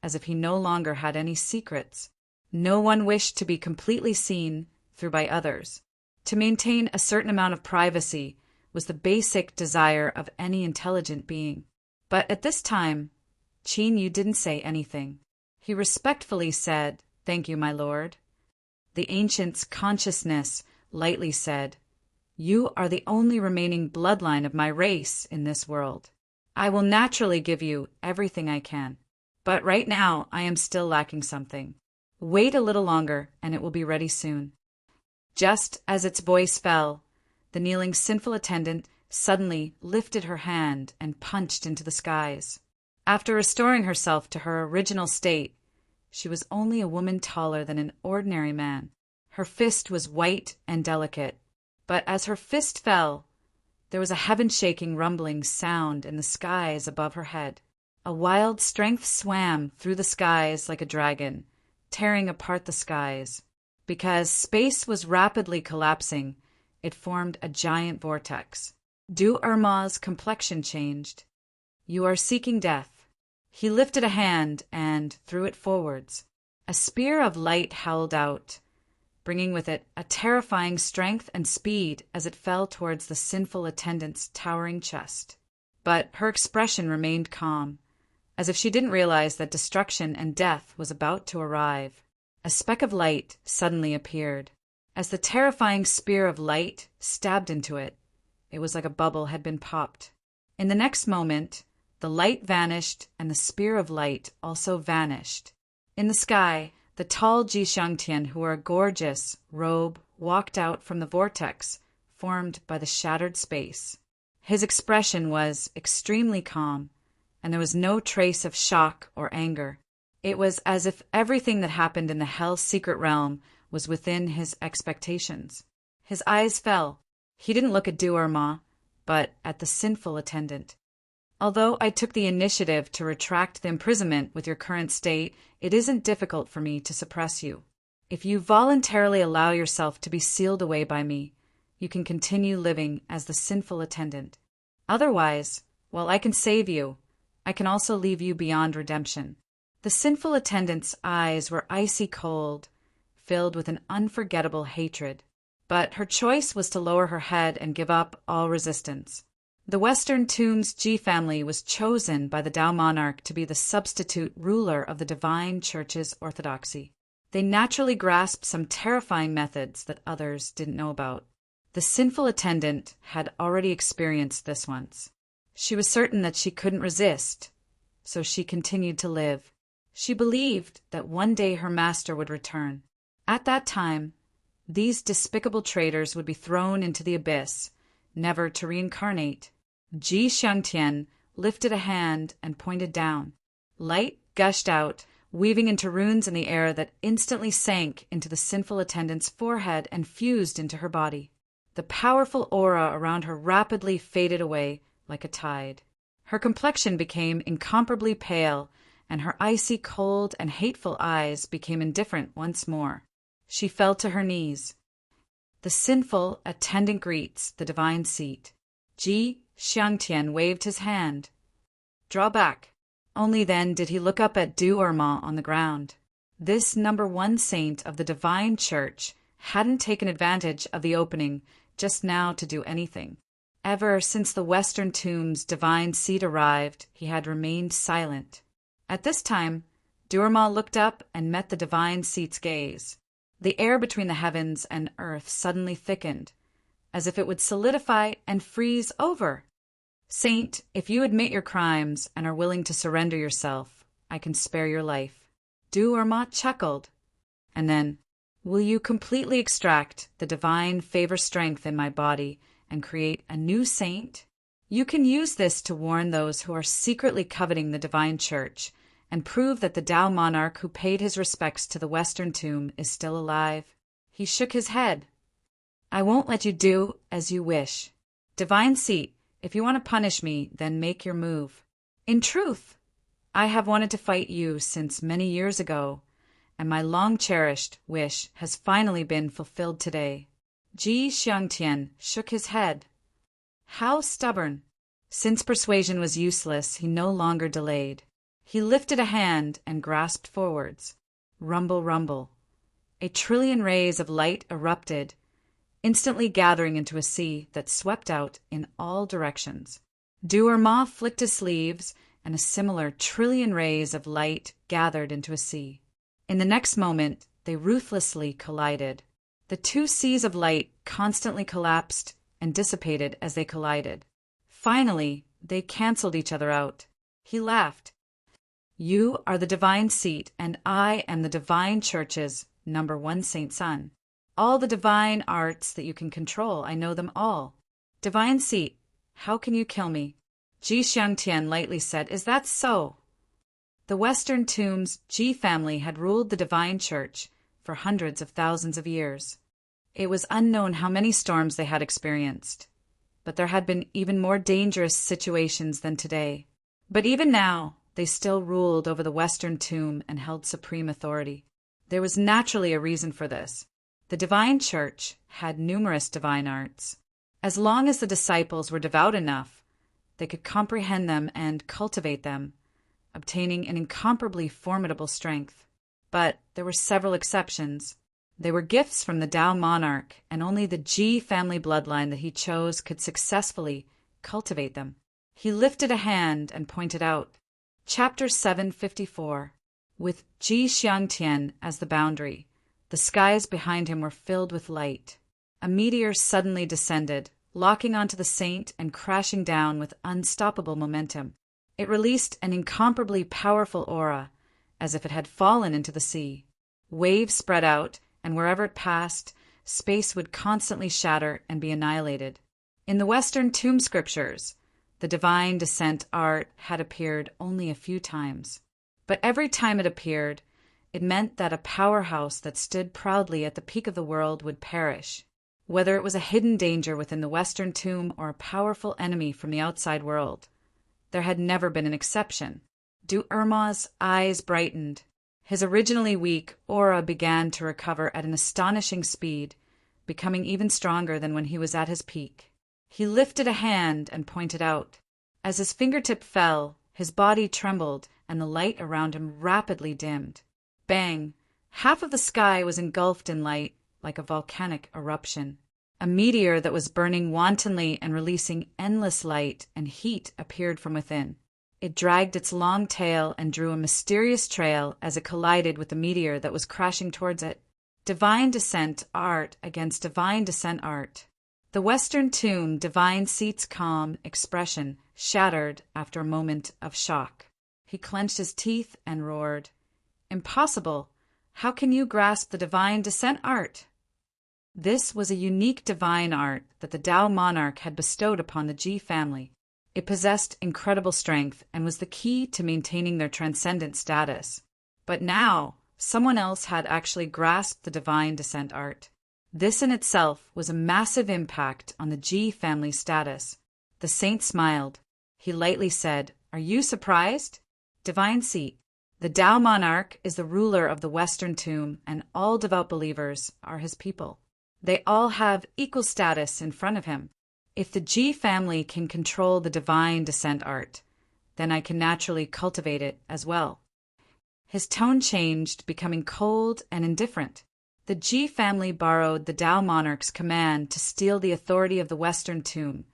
as if he no longer had any secrets. No one wished to be completely seen through by others. To maintain a certain amount of privacy was the basic desire of any intelligent being. But at this time, Chin Yu didn't say anything. He respectfully said, "Thank you, my lord." The ancient's consciousness lightly said, "You are the only remaining bloodline of my race in this world. I will naturally give you everything I can. But right now, I am still lacking something. Wait a little longer, and it will be ready soon." Just as its voice fell, the kneeling sinful attendant suddenly lifted her hand and punched into the skies. After restoring herself to her original state, she was only a woman taller than an ordinary man. Her fist was white and delicate, but as her fist fell, there was a heaven-shaking rumbling sound in the skies above her head. A wild strength swam through the skies like a dragon, tearing apart the skies. Because space was rapidly collapsing, it formed a giant vortex. Du-Irma's complexion changed. "You are seeking death." He lifted a hand and threw it forwards. A spear of light howled out, bringing with it a terrifying strength and speed as it fell towards the sinful attendant's towering chest. But her expression remained calm, as if she didn't realize that destruction and death was about to arrive. A speck of light suddenly appeared. As the terrifying spear of light stabbed into it, it was like a bubble had been popped. In the next moment, the light vanished and the spear of light also vanished. In the sky, the tall Ji Xiangtian, who wore a gorgeous robe, walked out from the vortex formed by the shattered space. His expression was extremely calm, and there was no trace of shock or anger. It was as if everything that happened in the Hell's secret realm was within his expectations. His eyes fell. He didn't look at Du-Irma, but at the sinful attendant. "Although I took the initiative to retract the imprisonment with your current state, it isn't difficult for me to suppress you. If you voluntarily allow yourself to be sealed away by me, you can continue living as the sinful attendant. Otherwise, while I can save you, I can also leave you beyond redemption." The sinful attendant's eyes were icy cold, filled with an unforgettable hatred. But her choice was to lower her head and give up all resistance. The Western Tomb's Ji family was chosen by the Tao monarch to be the substitute ruler of the divine church's orthodoxy. They naturally grasped some terrifying methods that others didn't know about. The sinful attendant had already experienced this once. She was certain that she couldn't resist, so she continued to live. She believed that one day her master would return. At that time, these despicable traitors would be thrown into the abyss, never to reincarnate. Ji Xiangtian lifted a hand and pointed down. Light gushed out, weaving into runes in the air that instantly sank into the sinful attendant's forehead and fused into her body. The powerful aura around her rapidly faded away like a tide. Her complexion became incomparably pale, and her icy cold and hateful eyes became indifferent once more. She fell to her knees. The sinful attendant greets the divine seat. Ji Xiangtian waved his hand. "Draw back." Only then did he look up at Du-Irma on the ground. This #1 saint of the divine church hadn't taken advantage of the opening just now to do anything. Ever since the Western Tomb's divine seat arrived, he had remained silent. At this time, Du-Irma looked up and met the divine seat's gaze. The air between the heavens and earth suddenly thickened, as if it would solidify and freeze over. "Saint, if you admit your crimes and are willing to surrender yourself, I can spare your life." Du-Irma chuckled. And then, "Will you completely extract the divine favor strength in my body and create a new saint? You can use this to warn those who are secretly coveting the divine church and prove that the Tao monarch who paid his respects to the Western Tomb is still alive." He shook his head. "I won't let you do as you wish. Divine seat, if you want to punish me, then make your move. In truth, I have wanted to fight you since many years ago, and my long-cherished wish has finally been fulfilled today." Ji Xiangtian shook his head. How stubborn! Since persuasion was useless, he no longer delayed. He lifted a hand and grasped forwards. Rumble, rumble. A trillion rays of light erupted, instantly gathering into a sea that swept out in all directions. Du-Irma flicked his sleeves, and a similar trillion rays of light gathered into a sea. In the next moment, they ruthlessly collided. The two seas of light constantly collapsed and dissipated as they collided. Finally, they canceled each other out. He laughed. "You are the divine seat, and I am the divine church's #1 saint son. All the divine arts that you can control, I know them all. Divine seat, how can you kill me?" Ji Xiangtian lightly said, "Is that so?" The Western Tomb's Ji family had ruled the divine church for hundreds of thousands of years. It was unknown how many storms they had experienced, but there had been even more dangerous situations than today. But even now, they still ruled over the Western Tomb and held supreme authority. There was naturally a reason for this. The divine church had numerous divine arts. As long as the disciples were devout enough, they could comprehend them and cultivate them, obtaining an incomparably formidable strength. But there were several exceptions. They were gifts from the Tao monarch, and only the Ji family bloodline that he chose could successfully cultivate them. He lifted a hand and pointed out. Chapter 754. With Ji Xiangtian as the boundary, the skies behind him were filled with light. A meteor suddenly descended, locking onto the saint and crashing down with unstoppable momentum. It released an incomparably powerful aura, as if it had fallen into the sea. Waves spread out, and wherever it passed, space would constantly shatter and be annihilated. In the Western tomb scriptures, the divine descent art had appeared only a few times. But every time it appeared, it meant that a powerhouse that stood proudly at the peak of the world would perish. Whether it was a hidden danger within the Western tomb or a powerful enemy from the outside world, there had never been an exception. Du Irma's eyes brightened. His originally weak aura began to recover at an astonishing speed, becoming even stronger than when he was at his peak. He lifted a hand and pointed out. As his fingertip fell, his body trembled and the light around him rapidly dimmed. Bang! Half of the sky was engulfed in light like a volcanic eruption. A meteor that was burning wantonly and releasing endless light and heat appeared from within. It dragged its long tail and drew a mysterious trail as it collided with the meteor that was crashing towards it. Divine descent art against divine descent art. The Western tomb divine seat's calm expression shattered after a moment of shock. He clenched his teeth and roared, "Impossible! How can you grasp the divine descent art?" This was a unique divine art that the Tao monarch had bestowed upon the Ji family. It possessed incredible strength and was the key to maintaining their transcendent status. But now, someone else had actually grasped the divine descent art. This in itself was a massive impact on the Ji family's status. The saint smiled. He lightly said, "Are you surprised? Divine seat. The Tao monarch is the ruler of the Western tomb, and all devout believers are his people. They all have equal status in front of him. If the Ji family can control the divine descent art, then I can naturally cultivate it as well." His tone changed, becoming cold and indifferent. The Ji family borrowed the Tao monarch's command to steal the authority of the Western tomb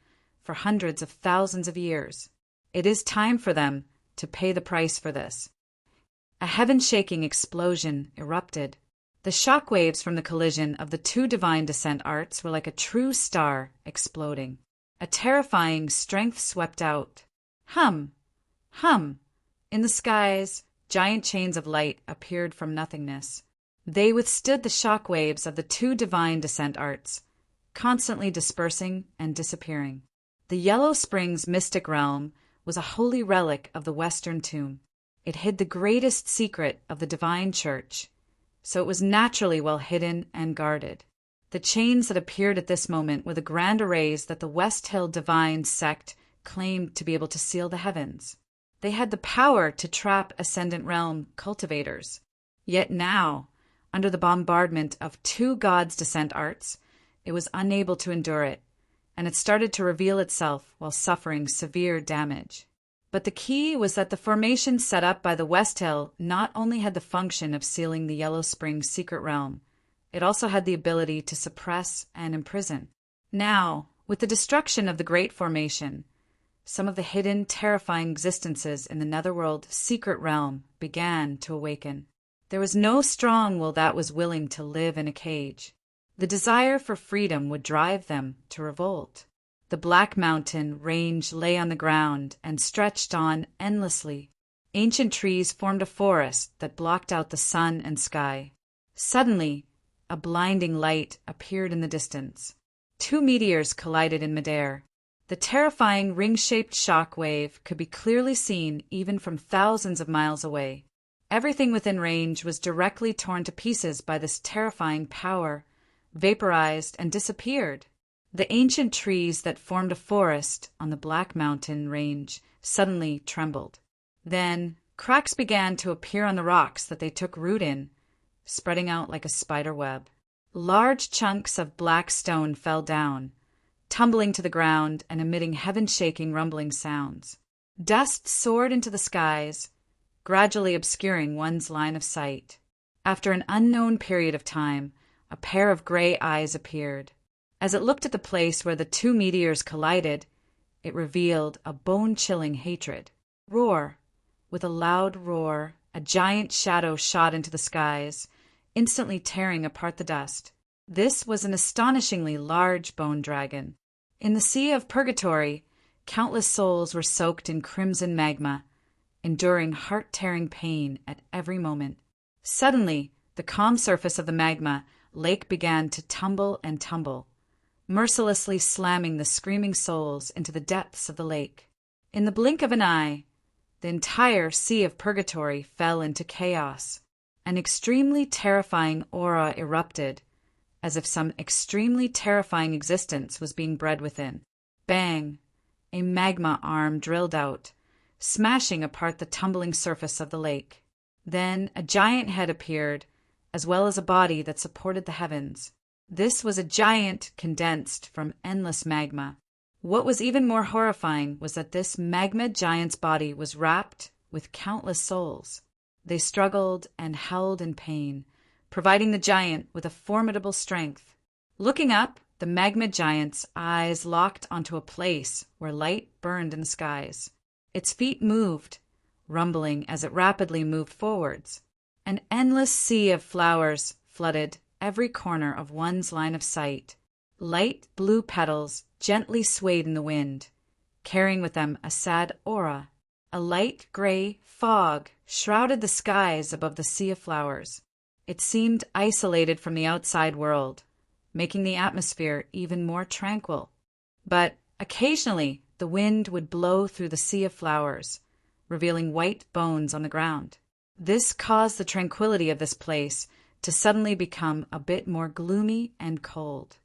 for hundreds of thousands of years. It is time for them to pay the price for this. A heaven-shaking explosion erupted. The shock waves from the collision of the two divine descent arts were like a true star exploding. A terrifying strength swept out. Hum! Hum! In the skies, giant chains of light appeared from nothingness. They withstood the shock waves of the two divine descent arts, constantly dispersing and disappearing. The Yellow Springs mystic realm was a holy relic of the Western tomb. It hid the greatest secret of the divine church, so it was naturally well hidden and guarded. The chains that appeared at this moment were the grand arrays that the West Hill divine sect claimed to be able to seal the heavens. They had the power to trap Ascendant Realm cultivators. Yet now, under the bombardment of two gods' descent arts, it was unable to endure it, and it started to reveal itself while suffering severe damage. But the key was that the formation set up by the West Hill not only had the function of sealing the Yellow Springs secret realm, it also had the ability to suppress and imprison. Now, with the destruction of the Great Formation, some of the hidden, terrifying existences in the Netherworld secret realm began to awaken. There was no strong will that was willing to live in a cage. The desire for freedom would drive them to revolt. The Black Mountain range lay on the ground and stretched on endlessly. Ancient trees formed a forest that blocked out the sun and sky. Suddenly, a blinding light appeared in the distance. Two meteors collided in midair. The terrifying ring-shaped shock wave could be clearly seen even from thousands of miles away. Everything within range was directly torn to pieces by this terrifying power, vaporized and disappeared. The ancient trees that formed a forest on the Black Mountain range suddenly trembled. Then cracks began to appear on the rocks that they took root in, spreading out like a spider web. Large chunks of black stone fell down, tumbling to the ground and emitting heaven-shaking rumbling sounds. Dust soared into the skies, gradually obscuring one's line of sight. After an unknown period of time, a pair of gray eyes appeared. As it looked at the place where the two meteors collided, it revealed a bone-chilling hatred. Roar! With a loud roar, a giant shadow shot into the skies, instantly tearing apart the dust. This was an astonishingly large bone dragon. In the Sea of Purgatory, countless souls were soaked in crimson magma, enduring heart-tearing pain at every moment. Suddenly, the calm surface of the magma lake began to tumble and tumble, mercilessly slamming the screaming souls into the depths of the lake. In the blink of an eye, the entire Sea of Purgatory fell into chaos. An extremely terrifying aura erupted, as if some extremely terrifying existence was being bred within. Bang! A magma arm drilled out, smashing apart the tumbling surface of the lake. Then a giant head appeared, as well as a body that supported the heavens. This was a giant condensed from endless magma. What was even more horrifying was that this magma giant's body was wrapped with countless souls. They struggled and howled in pain, providing the giant with a formidable strength. Looking up, the magma giant's eyes locked onto a place where light burned in the skies. Its feet moved, rumbling as it rapidly moved forwards. An endless sea of flowers flooded every corner of one's line of sight. Light blue petals gently swayed in the wind, carrying with them a sad aura. A light gray fog shrouded the skies above the sea of flowers. It seemed isolated from the outside world, making the atmosphere even more tranquil. But occasionally, the wind would blow through the sea of flowers, revealing white bones on the ground. This caused the tranquility of this place to suddenly become a bit more gloomy and cold.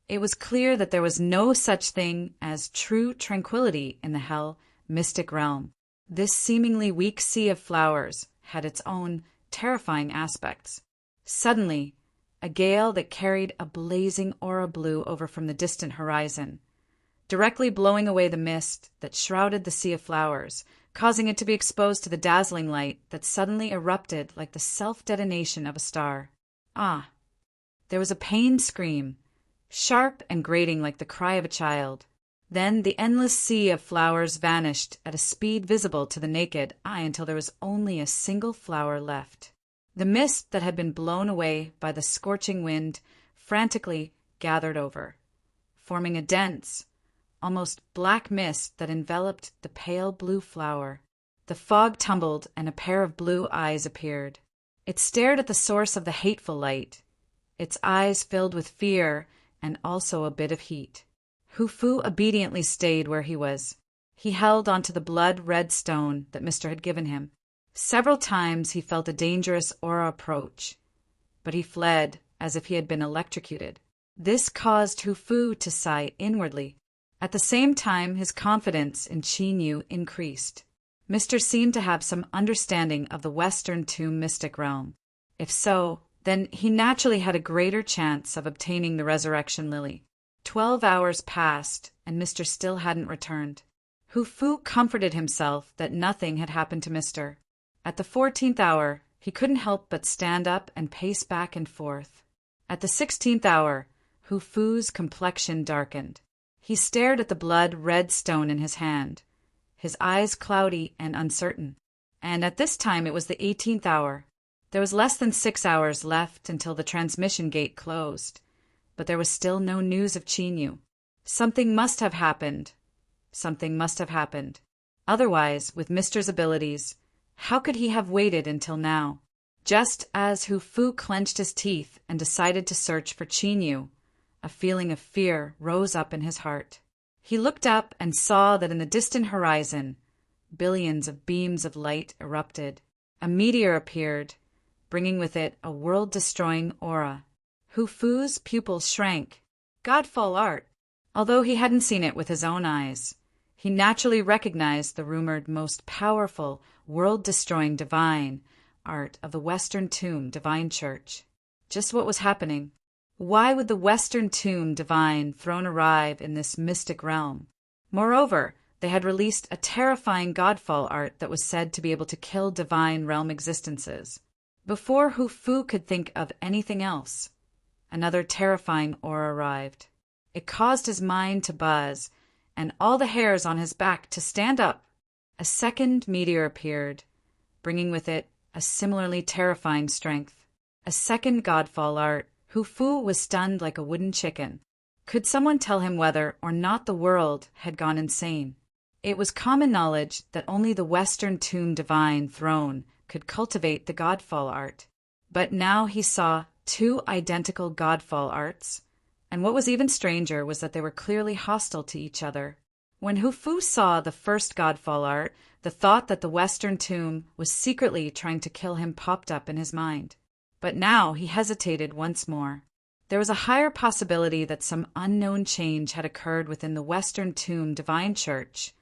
It was clear that there was no such thing as true tranquility in the hell mystic realm. This seemingly weak sea of flowers had its own terrifying aspects. Suddenly, a gale that carried a blazing aura blew over from the distant horizon, directly blowing away the mist that shrouded the sea of flowers, causing it to be exposed to the dazzling light that suddenly erupted like the self-detonation of a star. Ah! There was a pained scream, sharp and grating like the cry of a child. Then the endless sea of flowers vanished at a speed visible to the naked eye until there was only a single flower left. The mist that had been blown away by the scorching wind frantically gathered over, forming a dense, almost black mist that enveloped the pale blue flower. The fog tumbled and a pair of blue eyes appeared. It stared at the source of the hateful light, its eyes filled with fear and also a bit of heat. Hufu obediently stayed where he was. He held onto the blood-red stone that Mr. had given him. Several times he felt a dangerous aura approach, but he fled as if he had been electrocuted. This caused Hufu to sigh inwardly. At the same time, his confidence in Qinyu increased. Mr. seemed to have some understanding of the Western tomb mystic realm. If so, then he naturally had a greater chance of obtaining the resurrection lily. 12 hours passed, and Mr. still hadn't returned. Hufu comforted himself that nothing had happened to Mr. At the 14th hour, he couldn't help but stand up and pace back and forth. At the 16th hour, Hufu's complexion darkened. He stared at the blood-red stone in his hand, his eyes cloudy and uncertain. And at this time it was the 18th hour. There was less than 6 hours left until the transmission gate closed, but there was still no news of Qinyu. Something must have happened. Something must have happened. Otherwise, with Mr.'s abilities, how could he have waited until now? Just as Hufu clenched his teeth and decided to search for Qinyu, a feeling of fear rose up in his heart. He looked up and saw that in the distant horizon, billions of beams of light erupted. A meteor appeared, bringing with it a world-destroying aura. Hu Fu's pupils shrank. Godfall art. Although he hadn't seen it with his own eyes, he naturally recognized the rumored most powerful, world-destroying divine art of the Western Tomb Divine Church. Just what was happening? Why would the Western Tomb Divine throne arrive in this mystic realm? Moreover, they had released a terrifying Godfall art that was said to be able to kill divine realm existences. Before Hu Fu could think of anything else, another terrifying aura arrived. It caused his mind to buzz, and all the hairs on his back to stand up. A second meteor appeared, bringing with it a similarly terrifying strength. A second Godfall art. Hu Fu was stunned like a wooden chicken. Could someone tell him whether or not the world had gone insane? It was common knowledge that only the Western Tomb Divine throne could cultivate the Godfall art. But now he saw two identical Godfall arts, and what was even stranger was that they were clearly hostile to each other. When Hu Fu saw the first Godfall art, the thought that the Western Tomb was secretly trying to kill him popped up in his mind. But now he hesitated once more. There was a higher possibility that some unknown change had occurred within the Western Tomb Divine Church,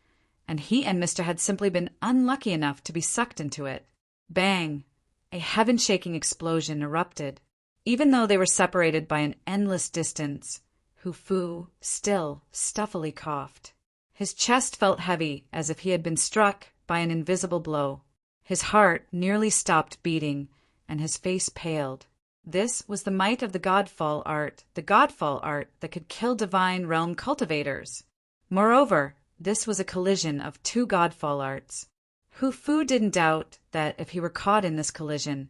and he and Mr. had simply been unlucky enough to be sucked into it. Bang! A heaven-shaking explosion erupted. Even though they were separated by an endless distance, Hu Fu still stuffily coughed. His chest felt heavy, as if he had been struck by an invisible blow. His heart nearly stopped beating, and his face paled. This was the might of the Godfall art that could kill divine realm cultivators. Moreover, this was a collision of two Godfall arts. Hu Fu didn't doubt that if he were caught in this collision,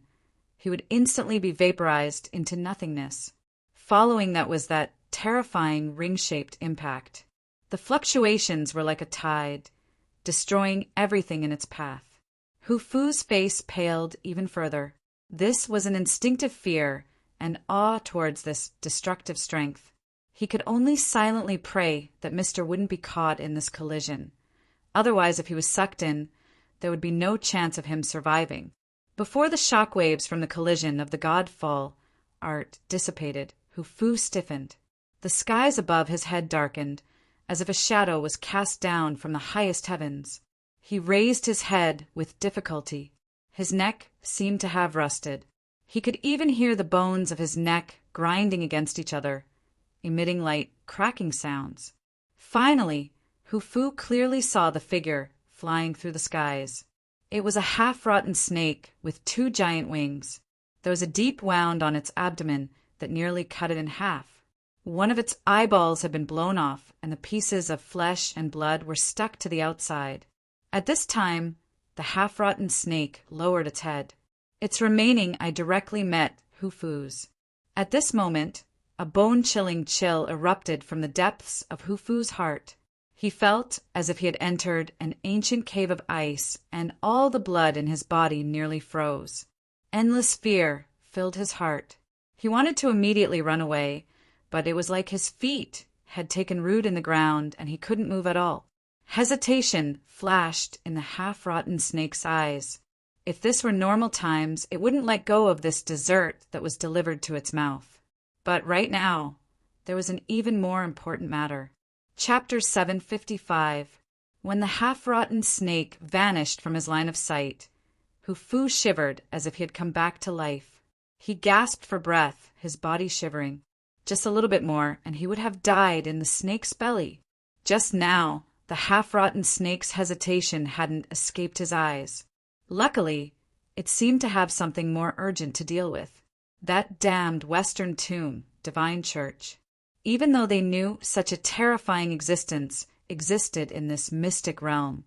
he would instantly be vaporized into nothingness. Following that was that terrifying ring-shaped impact. The fluctuations were like a tide, destroying everything in its path. Hu Fu's face paled even further. This was an instinctive fear and awe towards this destructive strength. He could only silently pray that Mr. wouldn't be caught in this collision. Otherwise, if he was sucked in, there would be no chance of him surviving. Before the shock waves from the collision of the Godfall art dissipated, Hu Fu stiffened. The skies above his head darkened, as if a shadow was cast down from the highest heavens. He raised his head with difficulty. His neck seemed to have rusted. He could even hear the bones of his neck grinding against each other, emitting light cracking sounds. Finally, Hu Fu clearly saw the figure flying through the skies. It was a half-rotten snake with two giant wings. There was a deep wound on its abdomen that nearly cut it in half. One of its eyeballs had been blown off, and the pieces of flesh and blood were stuck to the outside. At this time, the half-rotten snake lowered its head. Its remaining eye directly met Hu Fu's. At this moment, a bone-chilling chill erupted from the depths of Hu Fu's heart. He felt as if he had entered an ancient cave of ice, and all the blood in his body nearly froze. Endless fear filled his heart. He wanted to immediately run away, but it was like his feet had taken root in the ground and he couldn't move at all. Hesitation flashed in the half-rotten snake's eyes. If this were normal times, it wouldn't let go of this dessert that was delivered to its mouth. But right now, there was an even more important matter. Chapter 755. When the half-rotten snake vanished from his line of sight, Hu Fu shivered as if he had come back to life. He gasped for breath, his body shivering. Just a little bit more, and he would have died in the snake's belly. Just now, the half-rotten snake's hesitation hadn't escaped his eyes. Luckily, it seemed to have something more urgent to deal with. That damned Western Tomb Divine Church. Even though they knew such a terrifying existence existed in this mystic realm,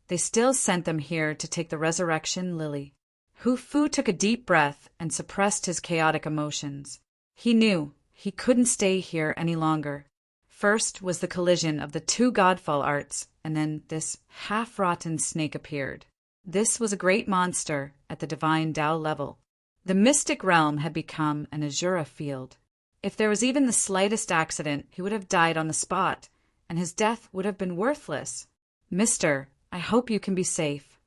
they still sent them here to take the resurrection lily. Hu Fu took a deep breath and suppressed his chaotic emotions. He knew he couldn't stay here any longer. First was the collision of the two Godfall arts, and then this half-rotten snake appeared. This was a great monster at the divine Tao level. The mystic realm had become an Azura field. If there was even the slightest accident, he would have died on the spot, and his death would have been worthless. Mister, I hope you can be safe.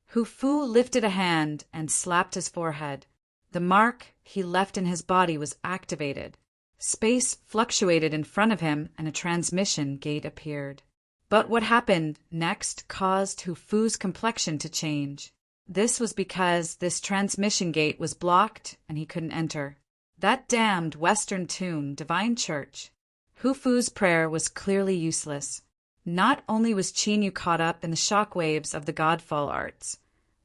Hu Fu lifted a hand and slapped his forehead. The mark he left in his body was activated. Space fluctuated in front of him and a transmission gate appeared. But what happened next caused Hu Fu's complexion to change. This was because this transmission gate was blocked and he couldn't enter. That damned Western Tomb Divine Church. Hu Fu's prayer was clearly useless. Not only was Qinyu caught up in the shock waves of the Godfall arts,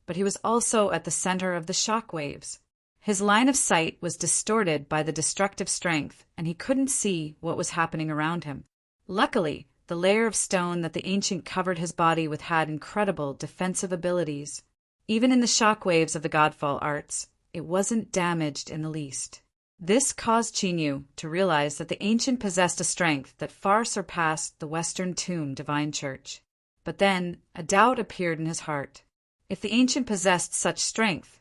but he was also at the center of the shock waves. His line of sight was distorted by the destructive strength, and he couldn't see what was happening around him. Luckily, the layer of stone that the ancient covered his body with had incredible defensive abilities. Even in the shock waves of the Godfall arts, it wasn't damaged in the least. This caused Qinyu to realize that the ancient possessed a strength that far surpassed the Western Tomb Divine Church. But then a doubt appeared in his heart. If the ancient possessed such strength,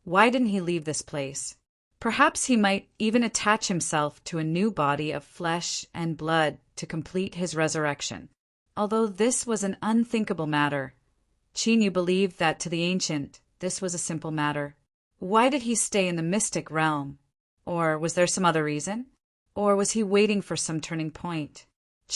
why didn't he leave this place? Perhaps he might even attach himself to a new body of flesh and blood to complete his resurrection. Although this was an unthinkable matter, Qinyu believed that to the ancient, this was a simple matter. Why did he stay in the mystic realm? Or was there some other reason? Or was he waiting for some turning point?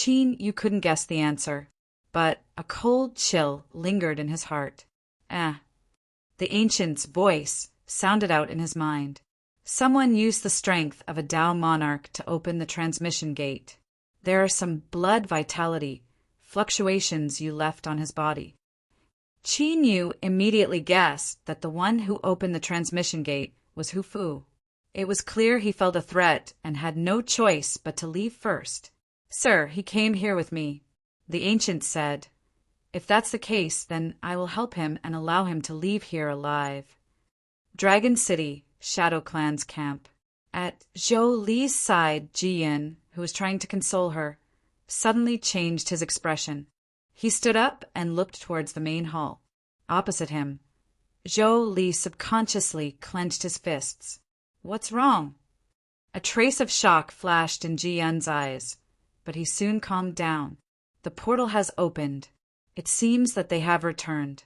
You couldn't guess the answer, but a cold chill lingered in his heart. The ancient's voice sounded out in his mind. Someone used the strength of a Tao monarch to open the transmission gate. There are some blood vitality fluctuations you left on his body. Qinyu immediately guessed that the one who opened the transmission gate was Hu Fu. It was clear he felt a threat and had no choice but to leave first. Sir, he came here with me, the ancient said. If that's the case, then I will help him and allow him to leave here alive. Dragon City, Shadow Clan's camp. At Zhou Li's side, Jiyan, who was trying to console her, suddenly changed his expression. He stood up and looked towards the main hall. Opposite him, Zhou Li subconsciously clenched his fists. What's wrong? A trace of shock flashed in Jiyan's eyes, but he soon calmed down. The portal has opened. It seems that they have returned.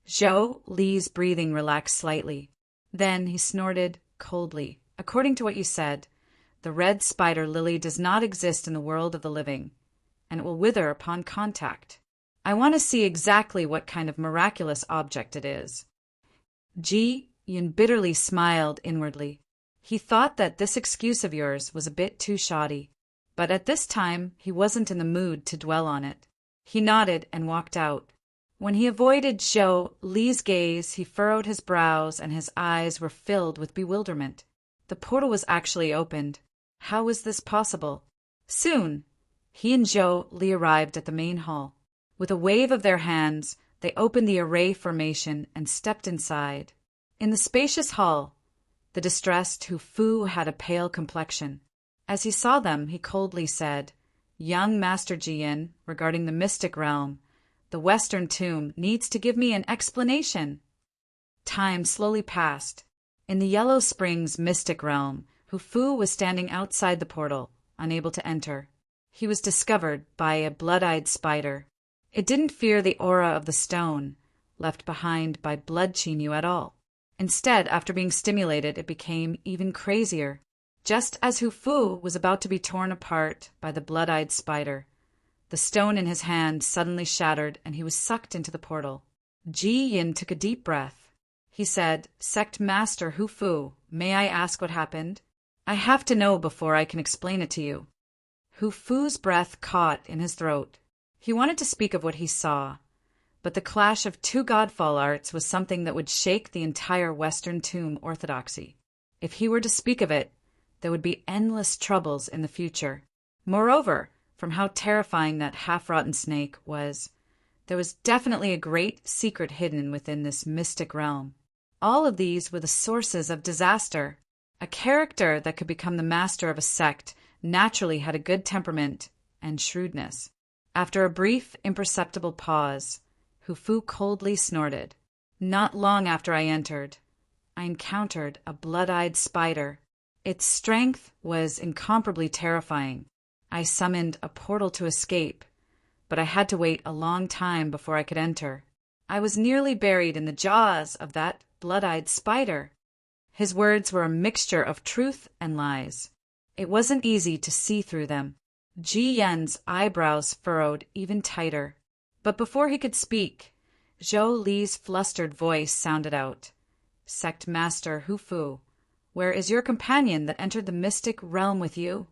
Zhou Li's breathing relaxed slightly. Then he snorted coldly. According to what you said, the red spider lily does not exist in the world of the living, and it will wither upon contact. I want to see exactly what kind of miraculous object it is. Jiyan bitterly smiled inwardly. He thought that this excuse of yours was a bit too shoddy, but at this time he wasn't in the mood to dwell on it. He nodded and walked out. When he avoided Zhou Li's gaze, he furrowed his brows and his eyes were filled with bewilderment. The portal was actually opened. How was this possible? Soon, he and Zhou Li arrived at the main hall. With a wave of their hands, they opened the array formation and stepped inside. In the spacious hall, the distressed Hu Fu had a pale complexion. As he saw them, he coldly said, Young Master Jiyan, regarding the mystic realm, the Western Tomb needs to give me an explanation. Time slowly passed. In the Yellow Springs mystic realm, Hu Fu was standing outside the portal, unable to enter. He was discovered by a blood-eyed spider. It didn't fear the aura of the stone, left behind by Blood Qinyu at all. Instead, after being stimulated, it became even crazier. Just as Hu Fu was about to be torn apart by the blood-eyed spider, the stone in his hand suddenly shattered and he was sucked into the portal. Jiyan took a deep breath. He said, Sect Master Hu Fu, may I ask what happened? I have to know before I can explain it to you. Hu Fu's breath caught in his throat. He wanted to speak of what he saw, but the clash of two Godfall arts was something that would shake the entire Western Tomb orthodoxy. If he were to speak of it, there would be endless troubles in the future. Moreover, from how terrifying that half-rotten snake was, there was definitely a great secret hidden within this mystic realm. All of these were the sources of disaster. A character that could become the master of a sect naturally had a good temperament and shrewdness. After a brief, imperceptible pause, Hu Fu coldly snorted. Not long after I entered, I encountered a blood-eyed spider. Its strength was incomparably terrifying. I summoned a portal to escape, but I had to wait a long time before I could enter. I was nearly buried in the jaws of that blood-eyed spider. His words were a mixture of truth and lies. It wasn't easy to see through them. Ji Yan's eyebrows furrowed even tighter. But before he could speak, Zhou Li's flustered voice sounded out. "Sect Master Hu Fu, where is your companion that entered the mystic realm with you?"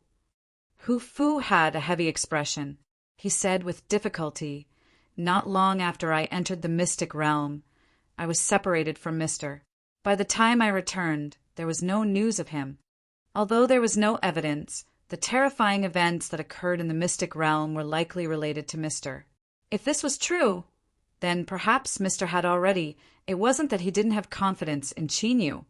Hu Fu had a heavy expression. He said with difficulty, "Not long after I entered the mystic realm, I was separated from Mr. By the time I returned, there was no news of him. Although there was no evidence, the terrifying events that occurred in the mystic realm were likely related to Mr. If this was true, then perhaps Mr. had already. It wasn't that he didn't have confidence in Qinyu,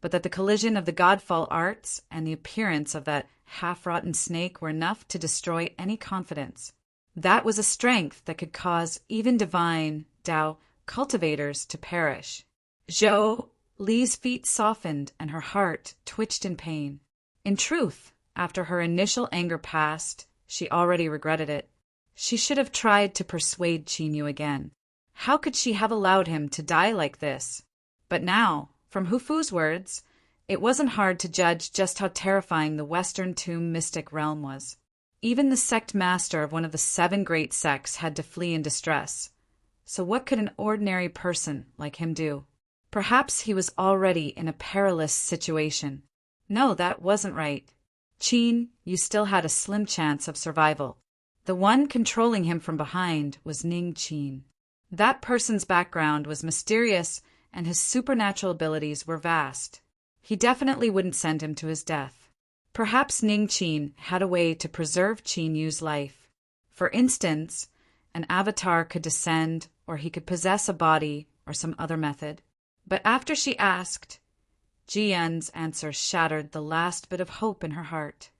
but that the collision of the godfall arts and the appearance of that half-rotten snake were enough to destroy any confidence. That was a strength that could cause even divine Dao cultivators to perish. Zhou Li's feet softened and her heart twitched in pain. In truth, after her initial anger passed, she already regretted it. She should have tried to persuade Qinyu again. How could she have allowed him to die like this? But now, from Hu Fu's words, it wasn't hard to judge just how terrifying the Western Tomb mystic realm was. Even the sect master of one of the 7 great sects had to flee in distress. So what could an ordinary person like him do? Perhaps he was already in a perilous situation. No, that wasn't right. Qin, you still had a slim chance of survival. The one controlling him from behind was Ning Qin. That person's background was mysterious and his supernatural abilities were vast. He definitely wouldn't send him to his death. Perhaps Ning Qin had a way to preserve Qin Yu's life. For instance, an avatar could descend, or he could possess a body, or some other method. But after she asked, Ji Yan's answer shattered the last bit of hope in her heart.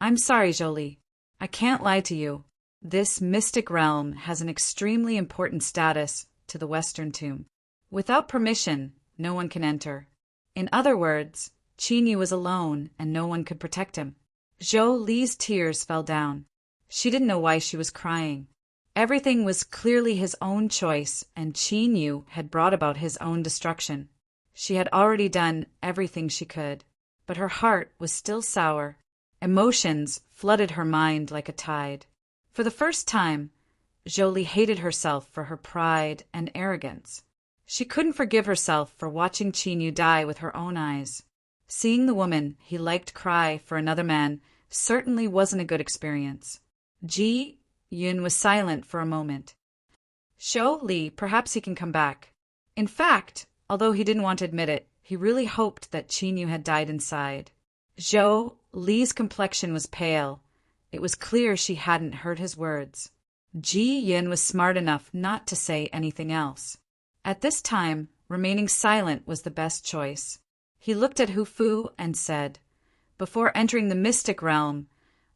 "I'm sorry, Jolie. I can't lie to you. This mystic realm has an extremely important status to the Western Tomb. Without permission, no one can enter. In other words, Qinyu was alone and no one could protect him." Zhou Li's tears fell down. She didn't know why she was crying. Everything was clearly his own choice, and Qinyu had brought about his own destruction. She had already done everything she could, but her heart was still sour. Emotions flooded her mind like a tide. For the first time, Jolie hated herself for her pride and arrogance. She couldn't forgive herself for watching Qinyu die with her own eyes. Seeing the woman he liked cry for another man certainly wasn't a good experience. Ji Yun was silent for a moment. "Zhou Li, perhaps he can come back." In fact, although he didn't want to admit it, he really hoped that Qinyu had died inside. Zhou Li's complexion was pale. It was clear she hadn't heard his words. Ji Yun was smart enough not to say anything else. At this time, remaining silent was the best choice. He looked at Hu Fu and said, "Before entering the mystic realm,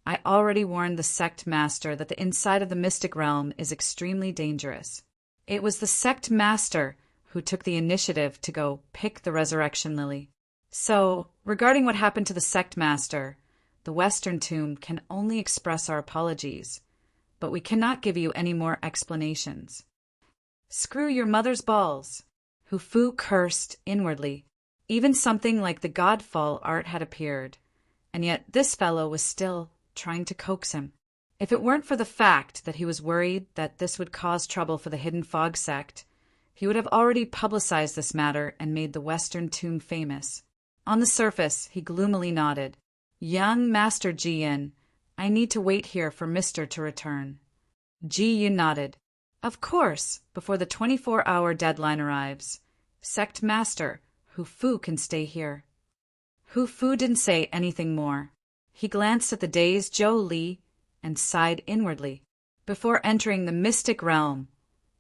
I already warned the sect master that the inside of the mystic realm is extremely dangerous. It was the sect master who took the initiative to go pick the resurrection lily. So, regarding what happened to the sect master, the Western Tomb can only express our apologies, but we cannot give you any more explanations." "Screw your mother's balls," Hu Fu cursed inwardly. Even something like the Godfall art had appeared, and yet this fellow was still trying to coax him. If it weren't for the fact that he was worried that this would cause trouble for the Hidden Fog sect, he would have already publicized this matter and made the Western Tomb famous. On the surface, he gloomily nodded. "Young Master Ji Yun, I need to wait here for Mr. to return." Ji Yun nodded. "Of course, before the 24-hour deadline arrives. Sect Master, Hu Fu can stay here." Hu Fu didn't say anything more. He glanced at the dazed Zhou Li and sighed inwardly. Before entering the mystic realm,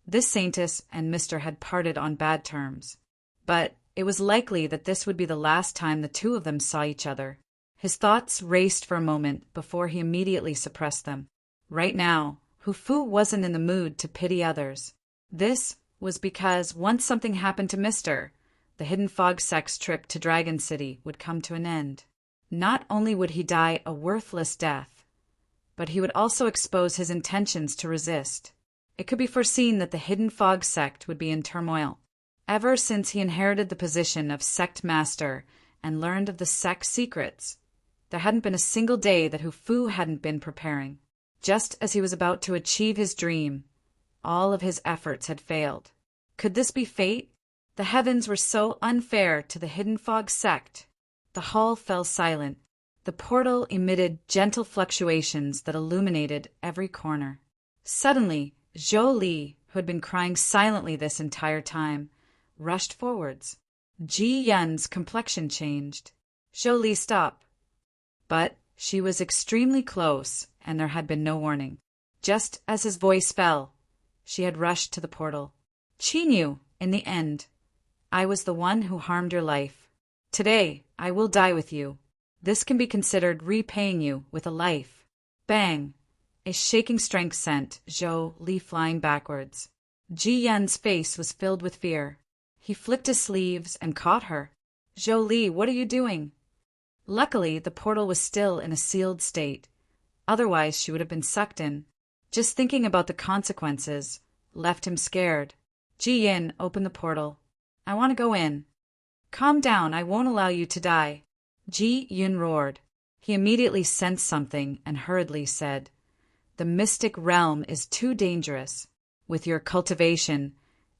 this saintess and Mr. had parted on bad terms. But it was likely that this would be the last time the two of them saw each other. His thoughts raced for a moment before he immediately suppressed them. Right now, Hu Fu wasn't in the mood to pity others. This was because once something happened to Mr., the Hidden Fog sect's trip to Dragon City would come to an end. Not only would he die a worthless death, but he would also expose his intentions to resist. It could be foreseen that the Hidden Fog sect would be in turmoil. Ever since he inherited the position of sect master and learned of the sect's secrets, there hadn't been a single day that Hufu hadn't been preparing. Just as he was about to achieve his dream, all of his efforts had failed. Could this be fate? The heavens were so unfair to the Hidden Fog sect. The hall fell silent. The portal emitted gentle fluctuations that illuminated every corner. Suddenly, Zhou Li, who had been crying silently this entire time, rushed forwards. Ji Yun's complexion changed. Zhou Li, stop. But she was extremely close, and there had been no warning. Just as his voice fell, she had rushed to the portal. Qinyu, in the end, I was the one who harmed your life. Today, I will die with you. This can be considered repaying you with a life. Bang! A shaking strength sent Zhou Li flying backwards. Ji Yun's face was filled with fear. He flicked his sleeves and caught her. Zhou Li, what are you doing? Luckily, the portal was still in a sealed state. Otherwise, she would have been sucked in. Just thinking about the consequences left him scared. Ji Yun, open the portal. I want to go in. Calm down, I won't allow you to die. Ji Yun roared. He immediately sensed something and hurriedly said, The mystic realm is too dangerous. With your cultivation,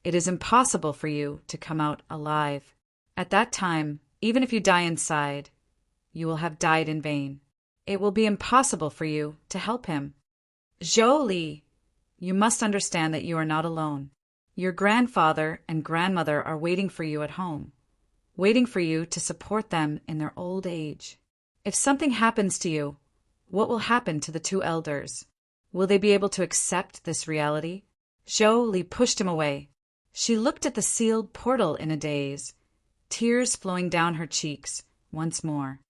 it is impossible for you to come out alive. At that time, even if you die inside, you will have died in vain. It will be impossible for you to help him. Zhou Li, you must understand that you are not alone. Your grandfather and grandmother are waiting for you at home, waiting for you to support them in their old age. If something happens to you, what will happen to the two elders? Will they be able to accept this reality? Zhou Li pushed him away. She looked at the sealed portal in a daze, tears flowing down her cheeks once more.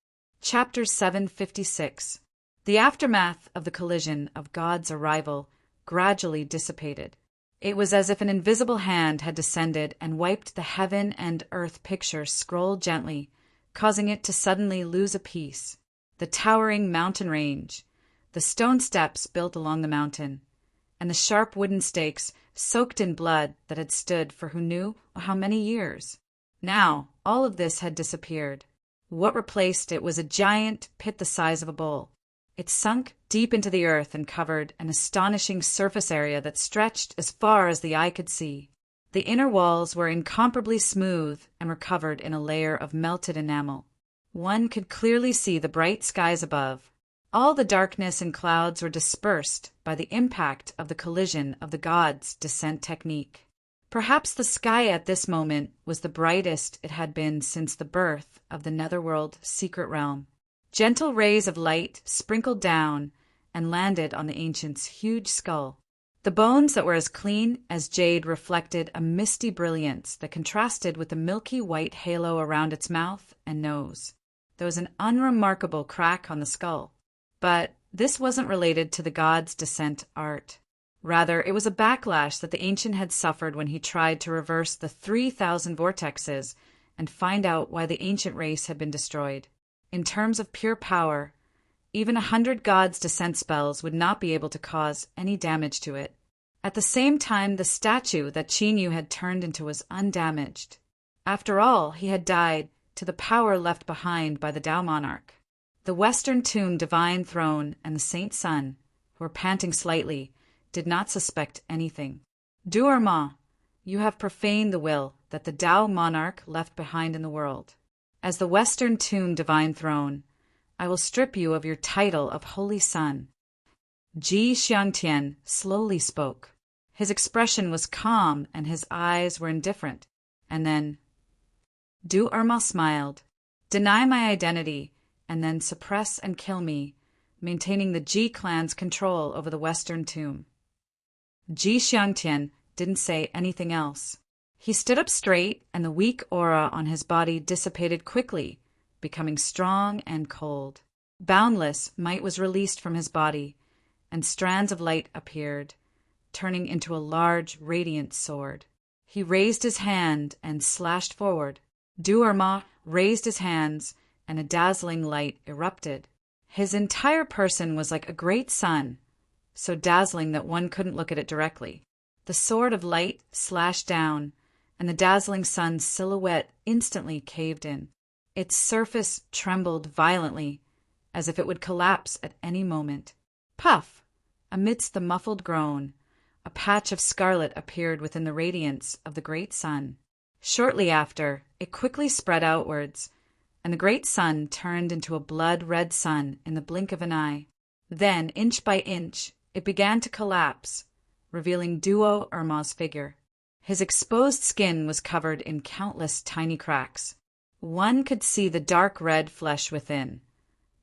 Chapter 756. The aftermath of the collision of God's arrival gradually dissipated. It was as if an invisible hand had descended and wiped the heaven and earth picture scroll gently, causing it to suddenly lose a piece. The towering mountain range, the stone steps built along the mountain, and the sharp wooden stakes soaked in blood that had stood for who knew how many years. Now, all of this had disappeared. What replaced it was a giant pit the size of a bowl. It sunk deep into the earth and covered an astonishing surface area that stretched as far as the eye could see. The inner walls were incomparably smooth and were covered in a layer of melted enamel. One could clearly see the bright skies above. All the darkness and clouds were dispersed by the impact of the collision of the gods' descent technique. Perhaps the sky at this moment was the brightest it had been since the birth of the Netherworld secret realm. Gentle rays of light sprinkled down and landed on the ancient's huge skull. The bones that were as clean as jade reflected a misty brilliance that contrasted with the milky white halo around its mouth and nose. There was an unremarkable crack on the skull. But this wasn't related to the god's descent art. Rather, it was a backlash that the ancient had suffered when he tried to reverse the 3,000 vortexes and find out why the ancient race had been destroyed. In terms of pure power, even 100 gods' descent spells would not be able to cause any damage to it. At the same time, the statue that Qinyu had turned into was undamaged. After all, he had died to the power left behind by the Tao monarch. The Western Tomb Divine Throne and the Saint Sun, who were panting slightly, did not suspect anything. Duerma, you have profaned the will that the Tao monarch left behind in the world. As the Western Tomb Divine Throne, I will strip you of your title of Holy Son. Ji Xiangtian slowly spoke. His expression was calm and his eyes were indifferent. And then, Duerma smiled. Deny my identity, and then suppress and kill me, maintaining the Ji clan's control over the Western Tomb. Ji Xiangtian didn't say anything else. He stood up straight, and the weak aura on his body dissipated quickly, becoming strong and cold. Boundless might was released from his body, and strands of light appeared, turning into a large, radiant sword. He raised his hand and slashed forward. Duerma raised his hands, and a dazzling light erupted. His entire person was like a great sun, so dazzling that one couldn't look at it directly. The sword of light slashed down, and the dazzling sun's silhouette instantly caved in. Its surface trembled violently, as if it would collapse at any moment. Puff! Amidst the muffled groan, a patch of scarlet appeared within the radiance of the great sun. Shortly after, it quickly spread outwards, and the great sun turned into a blood-red sun in the blink of an eye. Then, inch by inch, it began to collapse, revealing Duo Irma's figure. His exposed skin was covered in countless tiny cracks. One could see the dark red flesh within,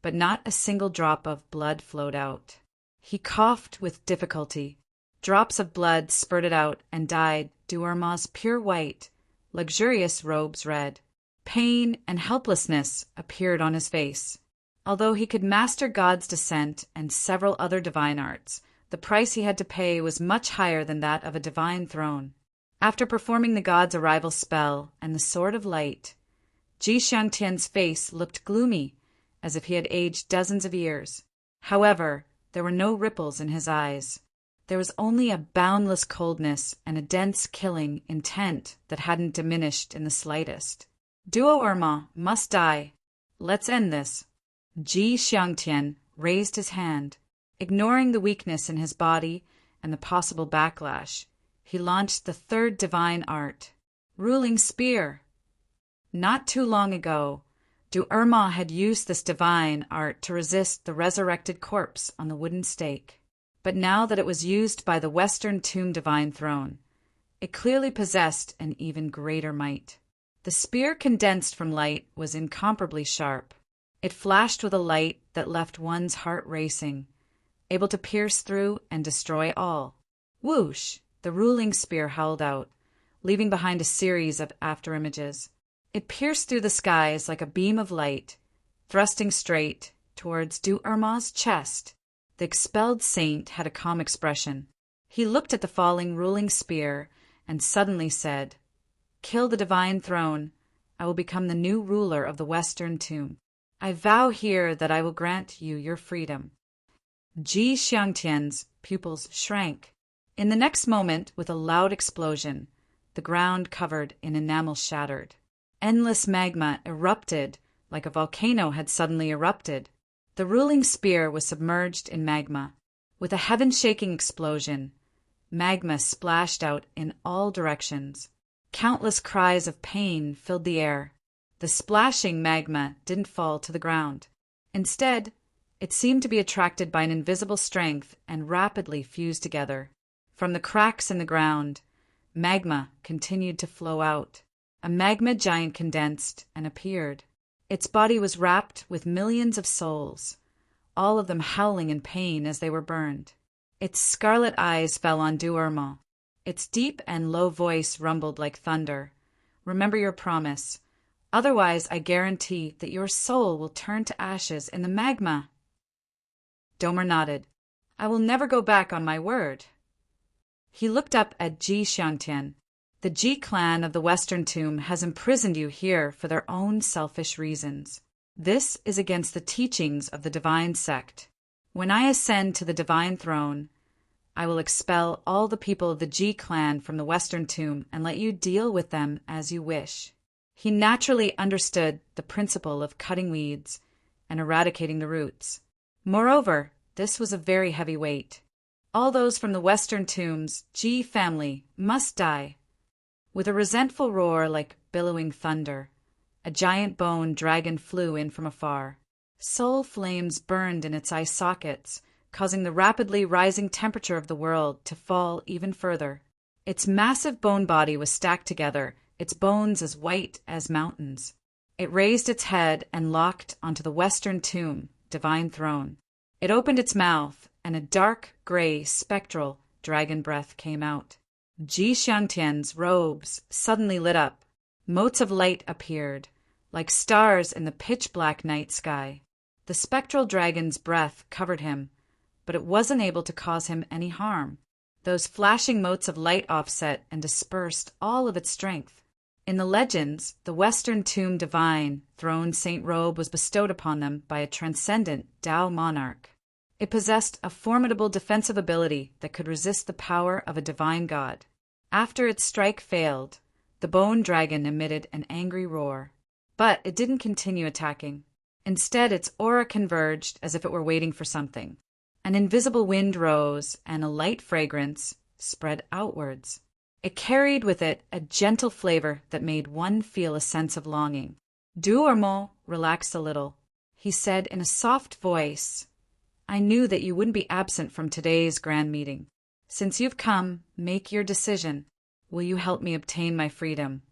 but not a single drop of blood flowed out. He coughed with difficulty. Drops of blood spurted out and dyed Du Irma's pure white, luxurious robes red. Pain and helplessness appeared on his face. Although he could master God's descent and several other divine arts, the price he had to pay was much higher than that of a divine throne. After performing the god's arrival spell and the Sword of Light, Ji Xiangtian's face looked gloomy, as if he had aged dozens of years. However, there were no ripples in his eyes. There was only a boundless coldness and a dense killing intent that hadn't diminished in the slightest. Duo Irma must die. Let's end this. Ji Xiangtian raised his hand. Ignoring the weakness in his body and the possible backlash, he launched the third divine art, Ruling Spear. Not too long ago, Du Irma had used this divine art to resist the resurrected corpse on the wooden stake. But now that it was used by the Western Tomb Divine Throne, it clearly possessed an even greater might. The spear condensed from light was incomparably sharp. It flashed with a light that left one's heart racing, able to pierce through and destroy all. Whoosh! The ruling spear held out, leaving behind a series of afterimages. It pierced through the skies like a beam of light, thrusting straight towards Du Irma's chest. The expelled saint had a calm expression. He looked at the falling ruling spear and suddenly said, "Kill the divine throne. I will become the new ruler of the Western Tomb. I vow here that I will grant you your freedom." Ji Xiangtian's pupils shrank. In the next moment, with a loud explosion, the ground covered in enamel shattered. Endless magma erupted like a volcano had suddenly erupted. The ruling spear was submerged in magma. With a heaven-shaking explosion, magma splashed out in all directions. Countless cries of pain filled the air. The splashing magma didn't fall to the ground. Instead, it seemed to be attracted by an invisible strength and rapidly fused together. From the cracks in the ground, magma continued to flow out. A magma giant condensed and appeared. Its body was wrapped with millions of souls, all of them howling in pain as they were burned. Its scarlet eyes fell on Du Irma. Its deep and low voice rumbled like thunder. "Remember your promise. Otherwise, I guarantee that your soul will turn to ashes in the magma." Domer nodded. "I will never go back on my word." He looked up at Ji Xiangtian. "The Ji clan of the Western Tomb has imprisoned you here for their own selfish reasons. This is against the teachings of the divine sect. When I ascend to the divine throne, I will expel all the people of the Ji clan from the Western Tomb and let you deal with them as you wish." He naturally understood the principle of cutting weeds and eradicating the roots. Moreover, this was a very heavy weight. All those from the Western Tomb's Ji family must die. With a resentful roar like billowing thunder, a giant bone dragon flew in from afar. Soul flames burned in its eye sockets, causing the rapidly rising temperature of the world to fall even further. Its massive bone body was stacked together, its bones as white as mountains. It raised its head and locked onto the Western Tomb, divine throne. It opened its mouth, and a dark, gray, spectral dragon breath came out. Ji Xiangtian's robes suddenly lit up. Motes of light appeared, like stars in the pitch-black night sky. The spectral dragon's breath covered him, but it wasn't able to cause him any harm. Those flashing motes of light offset and dispersed all of its strength. In the legends, the Western Tomb Divine Throne Saint Robe was bestowed upon them by a transcendent Tao monarch. It possessed a formidable defensive ability that could resist the power of a divine god. After its strike failed, the bone dragon emitted an angry roar. But it didn't continue attacking. Instead, its aura converged as if it were waiting for something. An invisible wind rose, and a light fragrance spread outwards. It carried with it a gentle flavor that made one feel a sense of longing. Duormo relaxed a little. He said in a soft voice, "I knew that you wouldn't be absent from today's grand meeting. Since you've come, make your decision. Will you help me obtain my freedom?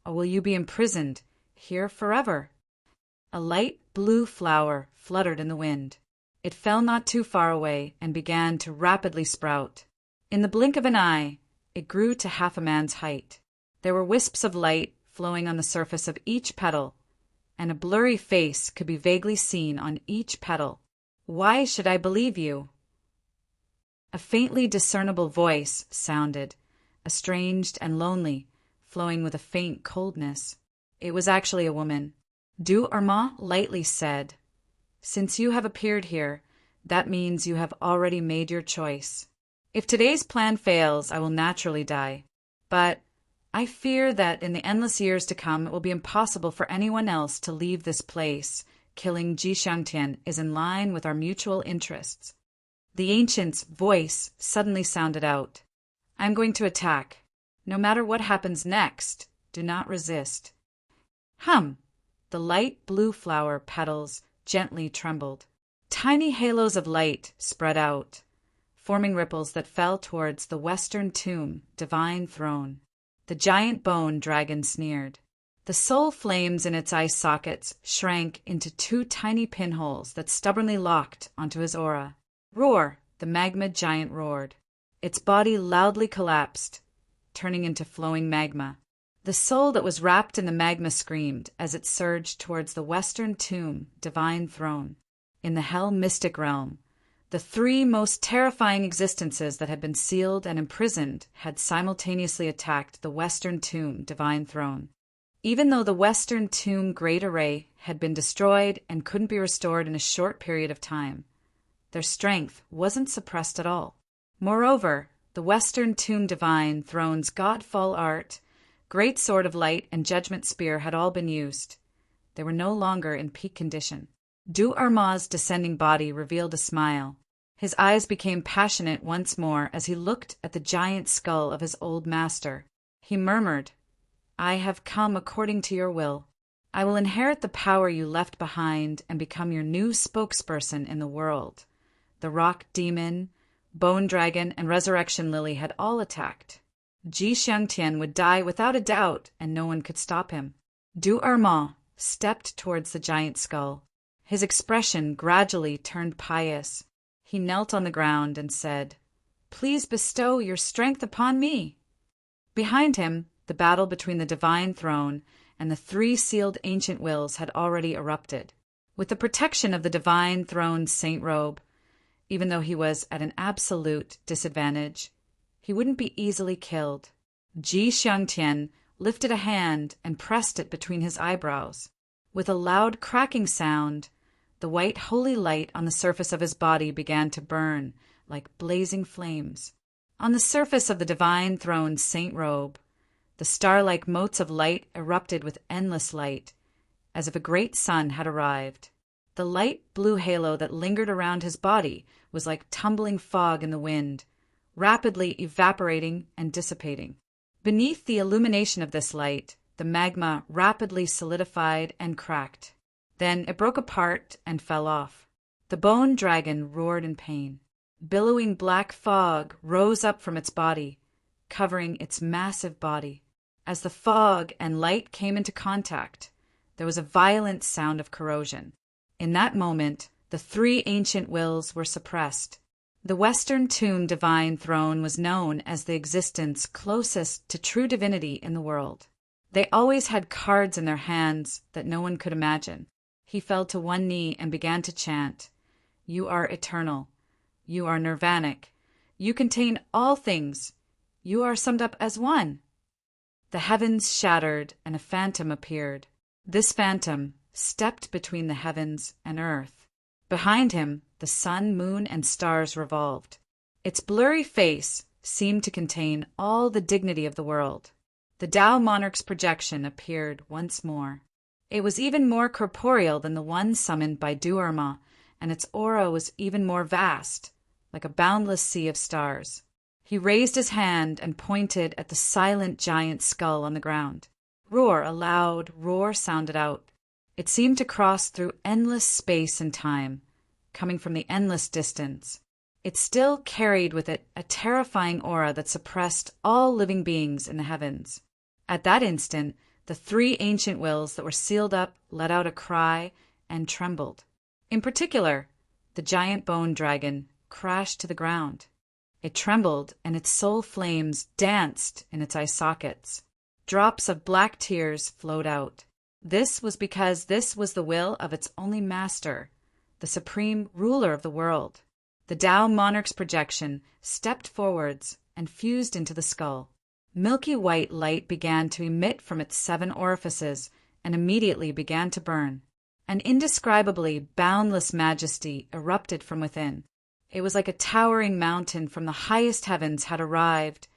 Or will you be imprisoned here forever?" A light blue flower fluttered in the wind. It fell not too far away and began to rapidly sprout. In the blink of an eye, it grew to half a man's height. There were wisps of light flowing on the surface of each petal, and a blurry face could be vaguely seen on each petal. "Why should I believe you?" A faintly discernible voice sounded, estranged and lonely, flowing with a faint coldness. It was actually a woman. Duormo lightly said, "Since you have appeared here, that means you have already made your choice. If today's plan fails, I will naturally die. But I fear that in the endless years to come, it will be impossible for anyone else to leave this place. Killing Ji Xiangtian is in line with our mutual interests." The ancient's voice suddenly sounded out. "I'm going to attack. No matter what happens next, do not resist." Hum! The light blue flower petals gently trembled. Tiny halos of light spread out, forming ripples that fell towards the Western Tomb Divine Throne. The giant bone dragon sneered. The soul flames in its eye sockets shrank into two tiny pinholes that stubbornly locked onto his aura. "Roar!" the magma giant roared. Its body loudly collapsed, turning into flowing magma. The soul that was wrapped in the magma screamed as it surged towards the Western Tomb Divine Throne. In the Hell Mystic Realm, the three most terrifying existences that had been sealed and imprisoned had simultaneously attacked the Western Tomb Divine Throne. Even though the Western Tomb Great Array had been destroyed and couldn't be restored in a short period of time, their strength wasn't suppressed at all. Moreover, the Western Tomb Divine Throne's Godfall art, Great Sword of Light, and Judgment Spear had all been used. They were no longer in peak condition. Duormo's descending body revealed a smile. His eyes became passionate once more as he looked at the giant skull of his old master. He murmured, "I have come according to your will. I will inherit the power you left behind and become your new spokesperson in the world." The rock demon, bone dragon, and resurrection lily had all attacked. Ji Xiangtian would die without a doubt, and no one could stop him. Duormo stepped towards the giant skull. His expression gradually turned pious. He knelt on the ground and said, "Please bestow your strength upon me." Behind him, the battle between the divine throne and the three sealed ancient wills had already erupted. With the protection of the divine throne's saint robe, even though he was at an absolute disadvantage, he wouldn't be easily killed. Ji Xiangtian lifted a hand and pressed it between his eyebrows. With a loud cracking sound, the white holy light on the surface of his body began to burn like blazing flames. On the surface of the divine throne's saint robe, the star-like motes of light erupted with endless light, as if a great sun had arrived. The light blue halo that lingered around his body was like tumbling fog in the wind, rapidly evaporating and dissipating. Beneath the illumination of this light, the magma rapidly solidified and cracked. Then it broke apart and fell off. The bone dragon roared in pain. Billowing black fog rose up from its body, covering its massive body. As the fog and light came into contact, there was a violent sound of corrosion. In that moment, the three ancient wills were suppressed. The Western Tomb Divine Throne was known as the existence closest to true divinity in the world. They always had cards in their hands that no one could imagine. He fell to one knee and began to chant, "You are eternal. You are nirvanic. You contain all things. You are summed up as one." The heavens shattered, and a phantom appeared. This phantom stepped between the heavens and earth. Behind him, the sun, moon, and stars revolved. Its blurry face seemed to contain all the dignity of the world. The Tao monarch's projection appeared once more. It was even more corporeal than the one summoned by Du-Erma, and its aura was even more vast, like a boundless sea of stars. He raised his hand and pointed at the silent giant skull on the ground. Roar, a loud roar sounded out. It seemed to cross through endless space and time, coming from the endless distance. It still carried with it a terrifying aura that suppressed all living beings in the heavens. At that instant, the three ancient wills that were sealed up let out a cry and trembled. In particular, the giant bone dragon crashed to the ground. It trembled, and its soul flames danced in its eye sockets. Drops of black tears flowed out. This was because this was the will of its only master, the supreme ruler of the world. The Tao monarch's projection stepped forwards and fused into the skull. Milky white light began to emit from its 7 orifices and immediately began to burn. An indescribably boundless majesty erupted from within. It was like a towering mountain from the highest heavens had arrived,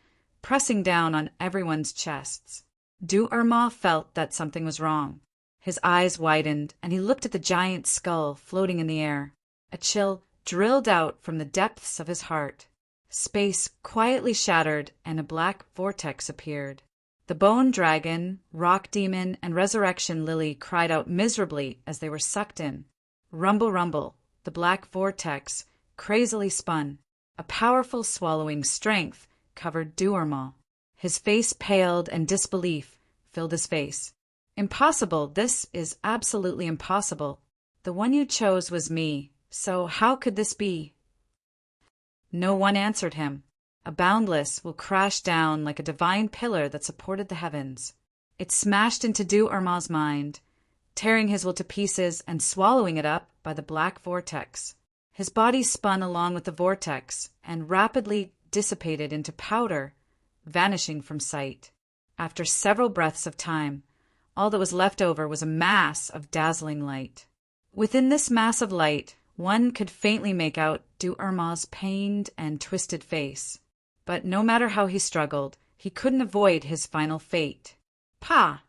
pressing down on everyone's chests. Du-Erma felt that something was wrong. His eyes widened, and he looked at the giant skull floating in the air. A chill drilled out from the depths of his heart. Space quietly shattered, and a black vortex appeared. The bone dragon, rock demon, and resurrection lily cried out miserably as they were sucked in. Rumble, rumble, the black vortex crazily spun. A powerful swallowing strength covered Du-Erma. His face paled, and disbelief filled his face. Impossible, this is absolutely impossible. The one you chose was me, so how could this be? No one answered him. A boundless will crashed down like a divine pillar that supported the heavens. It smashed into Du-Erma's mind, tearing his will to pieces and swallowing it up by the black vortex. His body spun along with the vortex and rapidly dissipated into powder, vanishing from sight. After several breaths of time, all that was left over was a mass of dazzling light. Within this mass of light, one could faintly make out Du-Erma's pained and twisted face. But no matter how he struggled, he couldn't avoid his final fate. Pah!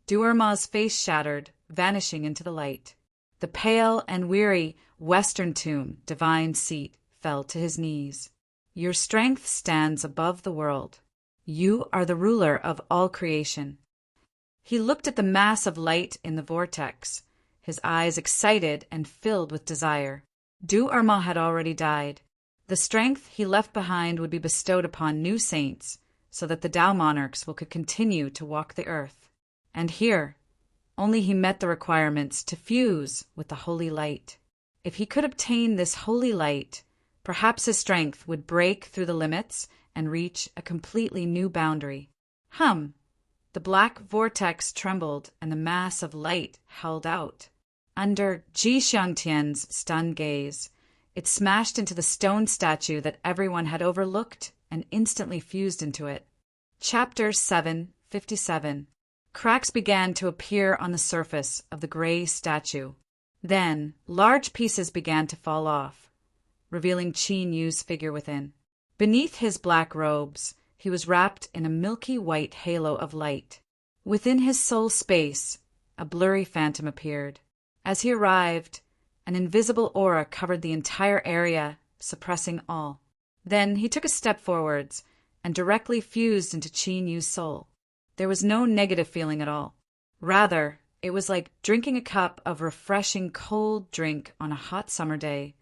Du-Erma's face shattered, vanishing into the light. The pale and weary Western tomb, divine seat, fell to his knees. Your strength stands above the world. You are the ruler of all creation. He looked at the mass of light in the vortex, his eyes excited and filled with desire. Du-Erma had already died. The strength he left behind would be bestowed upon new saints, so that the Tao monarchs could continue to walk the earth. And here, only he met the requirements to fuse with the holy light. If he could obtain this holy light, perhaps his strength would break through the limits and reach a completely new boundary. The black vortex trembled, and the mass of light held out. Under Ji Xiangtian's stunned gaze, it smashed into the stone statue that everyone had overlooked and instantly fused into it. Chapter 757. Cracks began to appear on the surface of the gray statue. Then, large pieces began to fall off, revealing Qin Yu's figure within. Beneath his black robes, he was wrapped in a milky white halo of light. Within his soul space, a blurry phantom appeared. As he arrived, an invisible aura covered the entire area, suppressing all. Then he took a step forwards and directly fused into Qin Yu's soul. There was no negative feeling at all. Rather, it was like drinking a cup of refreshing cold drink on a hot summer day,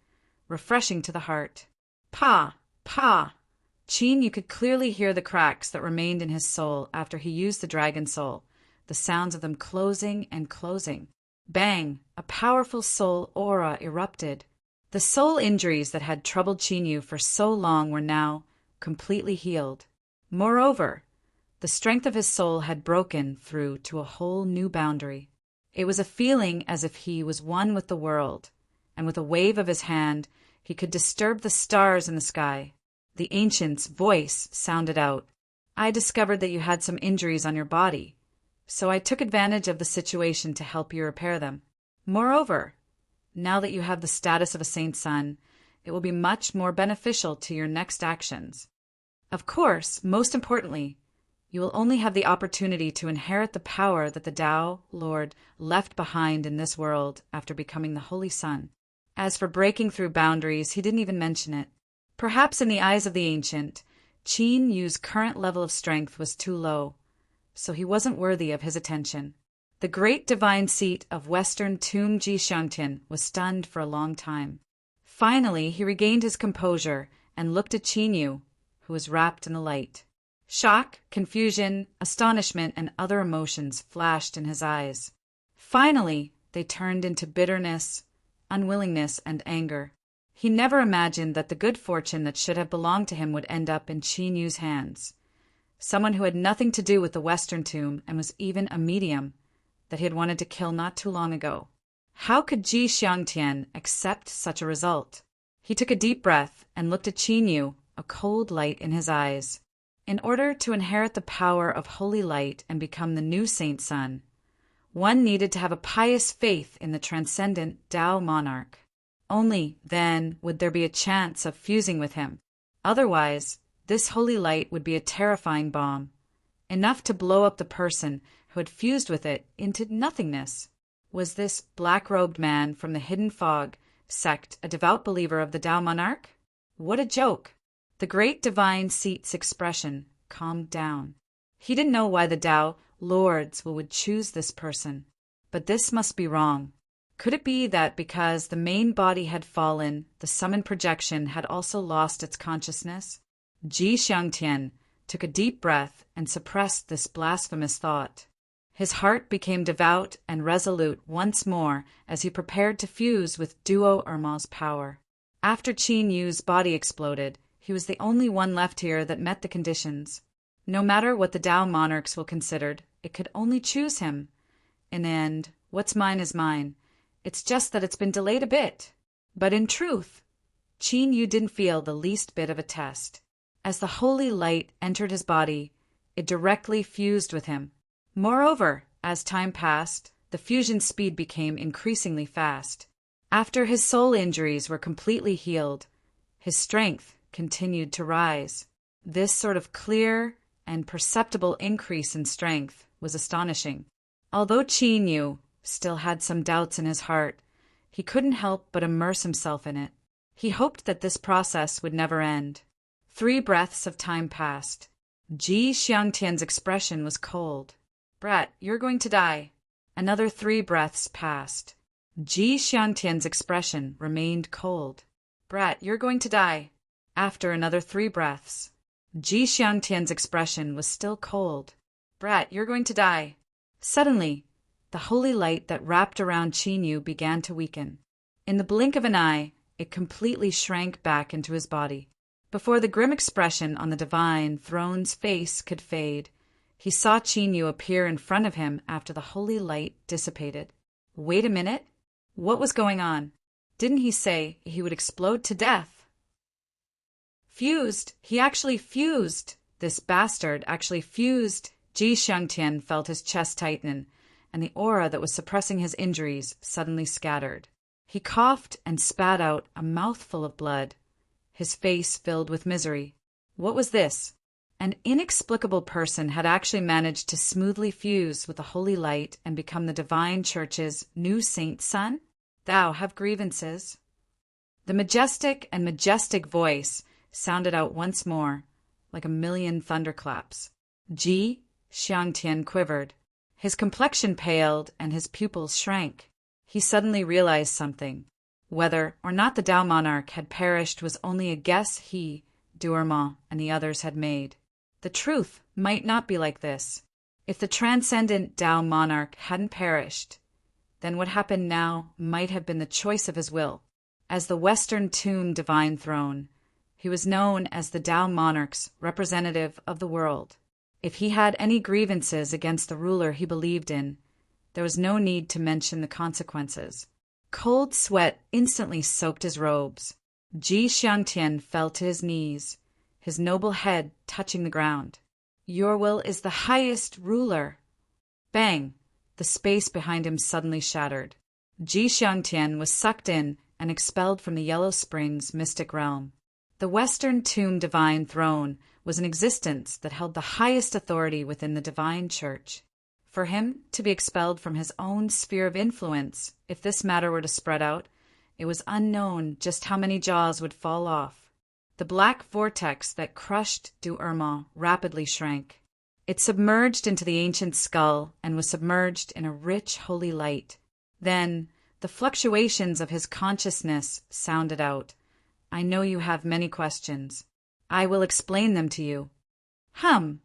refreshing to the heart. Pa! Pa! Qin Yu could clearly hear the cracks that remained in his soul after he used the dragon soul, the sounds of them closing and closing. Bang! A powerful soul aura erupted. The soul injuries that had troubled Qin Yu for so long were now completely healed. Moreover, the strength of his soul had broken through to a whole new boundary. It was a feeling as if he was one with the world, and with a wave of his hand he could disturb the stars in the sky. The ancient's voice sounded out. I discovered that you had some injuries on your body, so I took advantage of the situation to help you repair them. Moreover, now that you have the status of a saint's son, it will be much more beneficial to your next actions. Of course, most importantly, you will only have the opportunity to inherit the power that the Tao Lord left behind in this world after becoming the Holy Son. As for breaking through boundaries, he didn't even mention it. Perhaps in the eyes of the ancient, Qin Yu's current level of strength was too low, so he wasn't worthy of his attention. The great divine seat of Western Tomb Ji Xiangtian was stunned for a long time. Finally, he regained his composure and looked at Qin Yu, who was wrapped in the light. Shock, confusion, astonishment, and other emotions flashed in his eyes. Finally, they turned into bitterness, unwillingness, and anger. He never imagined that the good fortune that should have belonged to him would end up in Qin Yu's hands. Someone who had nothing to do with the Western tomb and was even a medium that he had wanted to kill not too long ago. How could Ji Xiangtian accept such a result? He took a deep breath and looked at Qin Yu, a cold light in his eyes. In order to inherit the power of holy light and become the new saint's son, one needed to have a pious faith in the transcendent Tao monarch. Only then would there be a chance of fusing with him. Otherwise, this holy light would be a terrifying bomb, enough to blow up the person who had fused with it into nothingness. Was this black-robed man from the Hidden Fog sect a devout believer of the Tao monarch? What a joke! The great divine seat's expression calmed down. He didn't know why the Tao lords would choose this person, but this must be wrong. Could it be that because the main body had fallen, the summoned projection had also lost its consciousness? Ji Xiangtian took a deep breath and suppressed this blasphemous thought. His heart became devout and resolute once more as he prepared to fuse with Duo Erma's power. After Qin Yu's body exploded, he was the only one left here that met the conditions. No matter what the Tao monarchs will consider, it could only choose him. In the end, what's mine is mine. It's just that it's been delayed a bit. But in truth, Qin Yu didn't feel the least bit of a test. As the holy light entered his body, it directly fused with him. Moreover, as time passed, the fusion speed became increasingly fast. After his soul injuries were completely healed, his strength continued to rise. This sort of clear and perceptible increase in strength was astonishing. Although Qin Yu still had some doubts in his heart, he couldn't help but immerse himself in it. He hoped that this process would never end. 3 breaths of time passed. Ji Xiangtian's expression was cold. "Brat, you're going to die." Another 3 breaths passed. Ji Xiangtian's expression remained cold. "Brat, you're going to die." After another 3 breaths, Ji Xiangtian's expression was still cold. "Brat, you're going to die." Suddenly, the holy light that wrapped around Qin Yu began to weaken. In the blink of an eye, it completely shrank back into his body. Before the grim expression on the divine throne's face could fade, he saw Qin Yu appear in front of him after the holy light dissipated. Wait a minute. What was going on? Didn't he say he would explode to death? Fused. He actually fused. This bastard actually fused. Ji Xiangtian felt his chest tighten, and the aura that was suppressing his injuries suddenly scattered. He coughed and spat out a mouthful of blood, his face filled with misery. What was this? An inexplicable person had actually managed to smoothly fuse with the holy light and become the divine church's new saint's son? Thou have grievances. The majestic and majestic voice sounded out once more, like a million thunderclaps. Ji Xiangtian quivered. His complexion paled and his pupils shrank. He suddenly realized something. Whether or not the Tao monarch had perished was only a guess he, Duerma, and the others had made. The truth might not be like this. If the transcendent Tao monarch hadn't perished, then what happened now might have been the choice of his will. As the Western Tomb divine throne, he was known as the Tao monarch's representative of the world. If he had any grievances against the ruler he believed in, there was no need to mention the consequences. Cold sweat instantly soaked his robes. Ji Xiangtian fell to his knees, his noble head touching the ground. Your will is the highest ruler. Bang! The space behind him suddenly shattered. Ji Xiangtian was sucked in and expelled from the Yellow Springs mystic realm. The Western Tomb Divine Throne was an existence that held the highest authority within the Divine Church. For him to be expelled from his own sphere of influence, if this matter were to spread out, it was unknown just how many jaws would fall off. The black vortex that crushed Du Erma rapidly shrank. It submerged into the ancient skull and was submerged in a rich, holy light. Then, the fluctuations of his consciousness sounded out. I know you have many questions. I will explain them to you. Hum!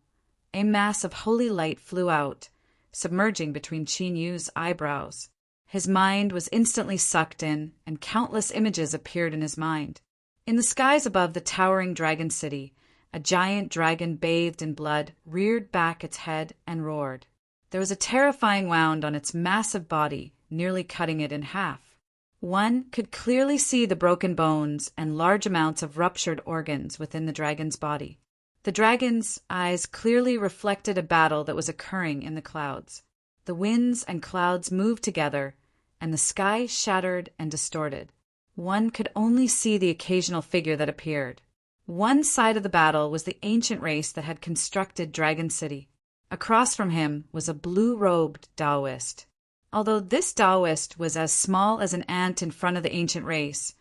A mass of holy light flew out, submerging between Qin Yu's eyebrows. His mind was instantly sucked in, and countless images appeared in his mind. In the skies above the towering dragon city, a giant dragon bathed in blood reared back its head and roared. There was a terrifying wound on its massive body, nearly cutting it in half. One could clearly see the broken bones and large amounts of ruptured organs within the dragon's body. The dragon's eyes clearly reflected a battle that was occurring in the clouds. The winds and clouds moved together, and the sky shattered and distorted. One could only see the occasional figure that appeared. One side of the battle was the ancient race that had constructed Dragon City. Across from him was a blue-robed Taoist. Although this Taoist was as small as an ant in front of the ancient race,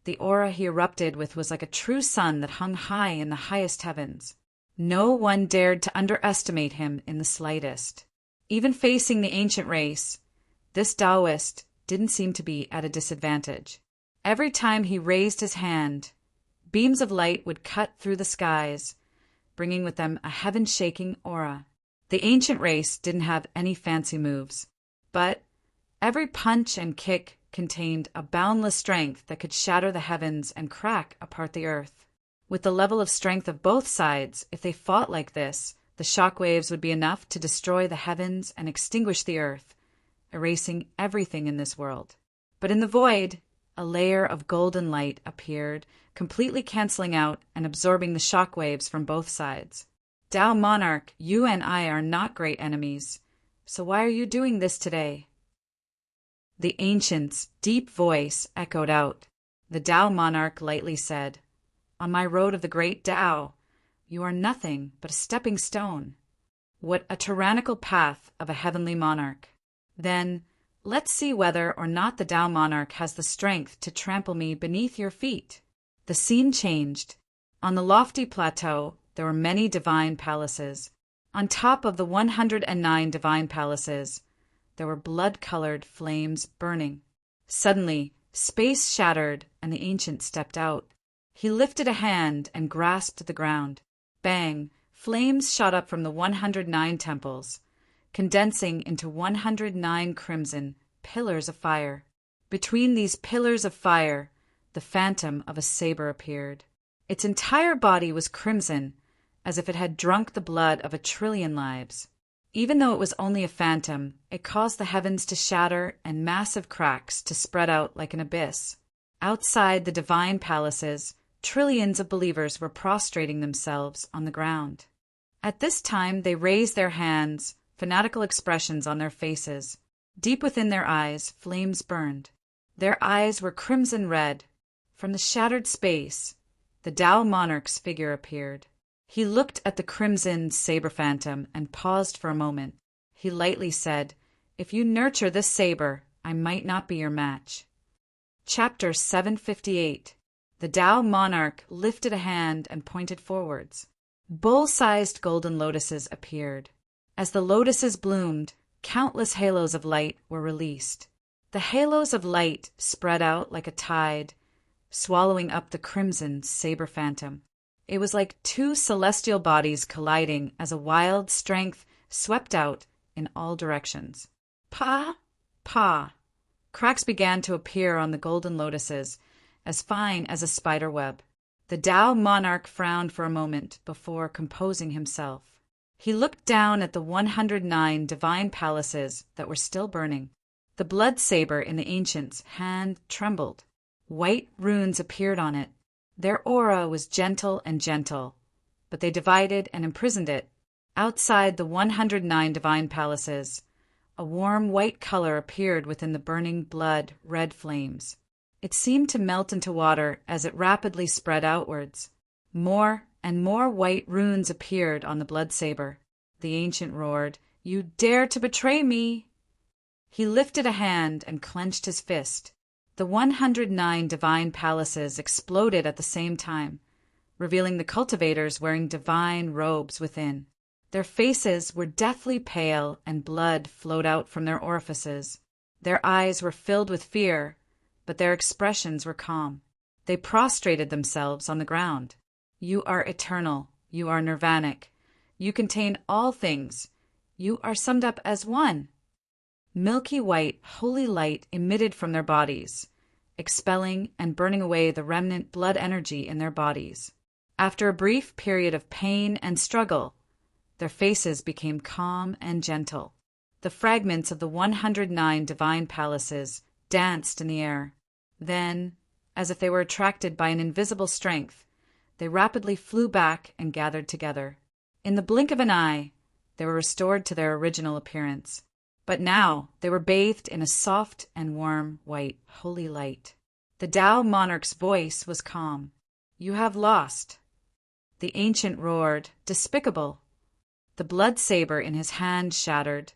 the aura he erupted with was like a true sun that hung high in the highest heavens. No one dared to underestimate him in the slightest. Even facing the ancient race, this Taoist didn't seem to be at a disadvantage. Every time he raised his hand, beams of light would cut through the skies, bringing with them a heaven-shaking aura. The ancient race didn't have any fancy moves, but every punch and kick contained a boundless strength that could shatter the heavens and crack apart the earth. With the level of strength of both sides, if they fought like this, the shock waves would be enough to destroy the heavens and extinguish the earth, erasing everything in this world. But in the void, a layer of golden light appeared, completely canceling out and absorbing the shock waves from both sides. Tao Monarch, you and I are not great enemies, so why are you doing this today? The ancient's deep voice echoed out. The Tao Monarch lightly said, On my road of the great Tao, you are nothing but a stepping stone. What a tyrannical path of a heavenly monarch. Then, let's see whether or not the Tao Monarch has the strength to trample me beneath your feet. The scene changed. On the lofty plateau, there were many divine palaces. On top of the 109 divine palaces, there were blood-colored flames burning. Suddenly, space shattered and the ancient stepped out. He lifted a hand and grasped the ground. Bang! Flames shot up from the 109 temples, condensing into 109 crimson pillars of fire. Between these pillars of fire, the phantom of a saber appeared. Its entire body was crimson, as if it had drunk the blood of 1,000,000,000,000 lives. Even though it was only a phantom, it caused the heavens to shatter and massive cracks to spread out like an abyss. Outside the divine palaces, trillions of believers were prostrating themselves on the ground. At this time they raised their hands, fanatical expressions on their faces. Deep within their eyes, flames burned. Their eyes were crimson red. From the shattered space, the Tao Monarch's figure appeared. He looked at the crimson saber phantom and paused for a moment. He lightly said, If you nurture this saber, I might not be your match. Chapter 758. The Tao Monarch lifted a hand and pointed forwards. Bull-sized golden lotuses appeared. As the lotuses bloomed, countless halos of light were released. The halos of light spread out like a tide, swallowing up the crimson saber phantom. It was like two celestial bodies colliding as a wild strength swept out in all directions. Pa! Pa! Cracks began to appear on the golden lotuses, as fine as a spider web. The Tao Monarch frowned for a moment before composing himself. He looked down at the 109 divine palaces that were still burning. The blood saber in the ancient's hand trembled. White runes appeared on it. Their aura was gentle and gentle, but they divided and imprisoned it, Outside the 109 divine palaces, a warm white color appeared within the burning blood-red flames. It seemed to melt into water as it rapidly spread outwards. More and more white runes appeared on the blood saber. The ancient roared, "You dare to betray me!" He lifted a hand and clenched his fist. The 109 divine palaces exploded at the same time, revealing the cultivators wearing divine robes within. Their faces were deathly pale and blood flowed out from their orifices. Their eyes were filled with fear, but their expressions were calm. They prostrated themselves on the ground. "You are eternal. You are nirvanic. You contain all things. You are summed up as one." Milky white, holy light emitted from their bodies, expelling and burning away the remnant blood energy in their bodies. After a brief period of pain and struggle, their faces became calm and gentle. The fragments of the 109 divine palaces danced in the air. Then, as if they were attracted by an invisible strength, they rapidly flew back and gathered together. In the blink of an eye, they were restored to their original appearance. But now they were bathed in a soft and warm white, holy light. The Tao monarch's voice was calm. "You have lost." The ancient roared, "Despicable." The blood saber in his hand shattered,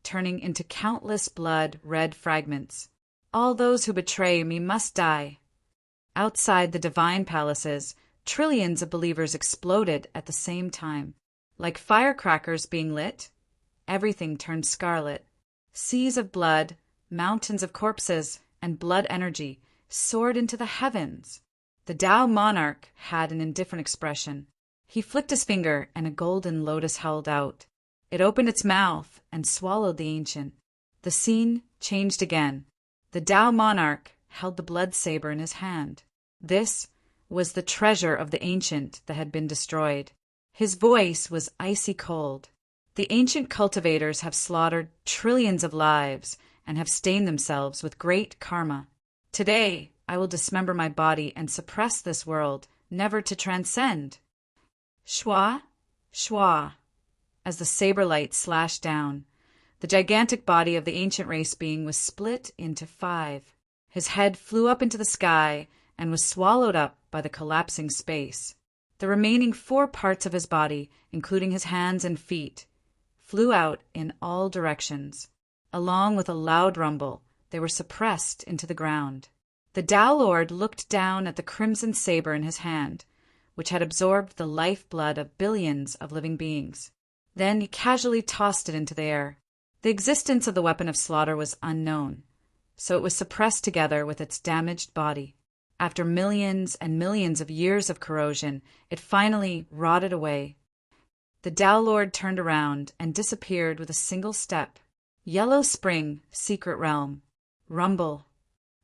turning into countless blood-red fragments. "All those who betray me must die." Outside the divine palaces, trillions of believers exploded at the same time. Like firecrackers being lit, everything turned scarlet. Seas of blood, mountains of corpses, and blood energy soared into the heavens. The Tao monarch had an indifferent expression. He flicked his finger and a golden lotus held out. It opened its mouth and swallowed the ancient. The scene changed again. The Tao monarch held the blood saber in his hand. This was the treasure of the ancient that had been destroyed. His voice was icy cold. "The ancient cultivators have slaughtered trillions of lives and have stained themselves with great karma. Today, I will dismember my body and suppress this world, never to transcend." Shwa, shwa. As the saber light slashed down, the gigantic body of the ancient race being was split into 5. His head flew up into the sky and was swallowed up by the collapsing space. The remaining 4 parts of his body, including his hands and feet, flew out in all directions. Along with a loud rumble, they were suppressed into the ground. The Tao Lord looked down at the crimson saber in his hand, which had absorbed the life-blood of billions of living beings. Then he casually tossed it into the air. The existence of the weapon of slaughter was unknown, so it was suppressed together with its damaged body. After millions and millions of years of corrosion, it finally rotted away. The Tao Lord turned around and disappeared with a single step. Yellow spring, secret realm. Rumble.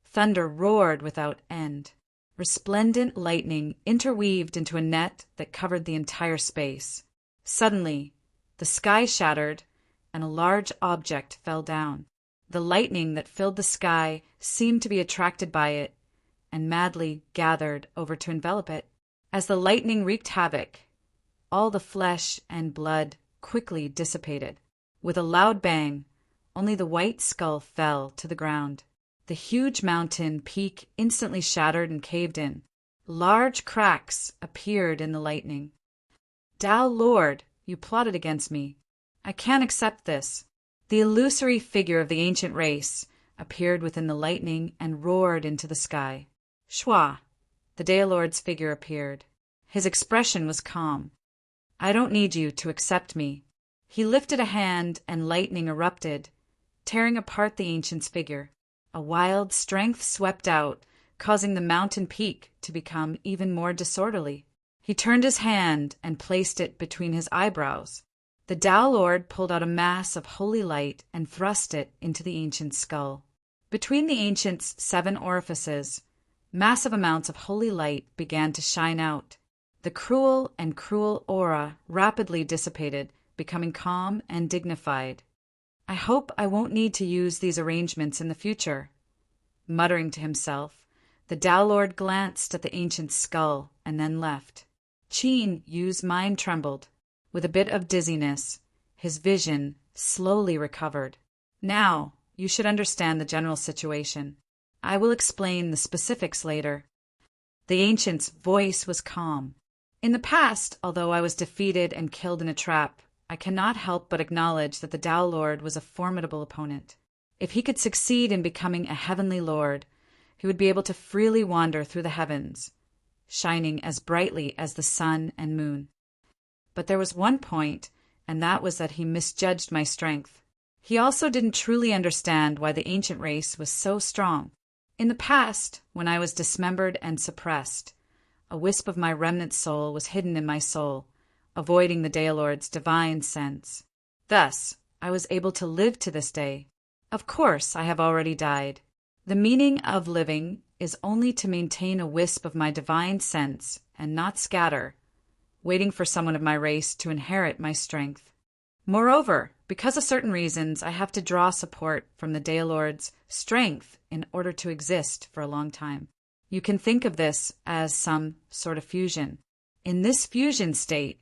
Thunder roared without end. Resplendent lightning interweaved into a net that covered the entire space. Suddenly, the sky shattered and a large object fell down. The lightning that filled the sky seemed to be attracted by it and madly gathered over to envelop it. As the lightning wreaked havoc, all the flesh and blood quickly dissipated. With a loud bang, only the white skull fell to the ground. The huge mountain peak instantly shattered and caved in. Large cracks appeared in the lightning. "Tao Lord, you plotted against me. I can't accept this." The illusory figure of the ancient race appeared within the lightning and roared into the sky. Shwa, the Tao Lord's figure appeared. His expression was calm. "I don't need you to accept me." He lifted a hand and lightning erupted, tearing apart the ancient's figure. A wild strength swept out, causing the mountain peak to become even more disorderly. He turned his hand and placed it between his eyebrows. The Tao Lord pulled out a mass of holy light and thrust it into the ancient's skull. Between the ancient's 7 orifices, massive amounts of holy light began to shine out. The cruel and cruel aura rapidly dissipated, becoming calm and dignified. "I hope I won't need to use these arrangements in the future." Muttering to himself, the Tao Lord glanced at the ancient's skull and then left. Qin Yu's mind trembled. With a bit of dizziness, his vision slowly recovered. Now, you should understand the general situation. I will explain the specifics later. The ancient's voice was calm. In the past, although I was defeated and killed in a trap, I cannot help but acknowledge that the Tao Lord was a formidable opponent. If he could succeed in becoming a heavenly lord, he would be able to freely wander through the heavens, shining as brightly as the sun and moon. But there was one point, and that was that he misjudged my strength. He also didn't truly understand why the ancient race was so strong. In the past, when I was dismembered and suppressed, a wisp of my remnant soul was hidden in my soul, avoiding the Daelord's divine sense. Thus, I was able to live to this day. Of course, I have already died. The meaning of living is only to maintain a wisp of my divine sense and not scatter, waiting for someone of my race to inherit my strength. Moreover, because of certain reasons, I have to draw support from the Daelord's strength in order to exist for a long time. You can think of this as some sort of fusion. In this fusion state,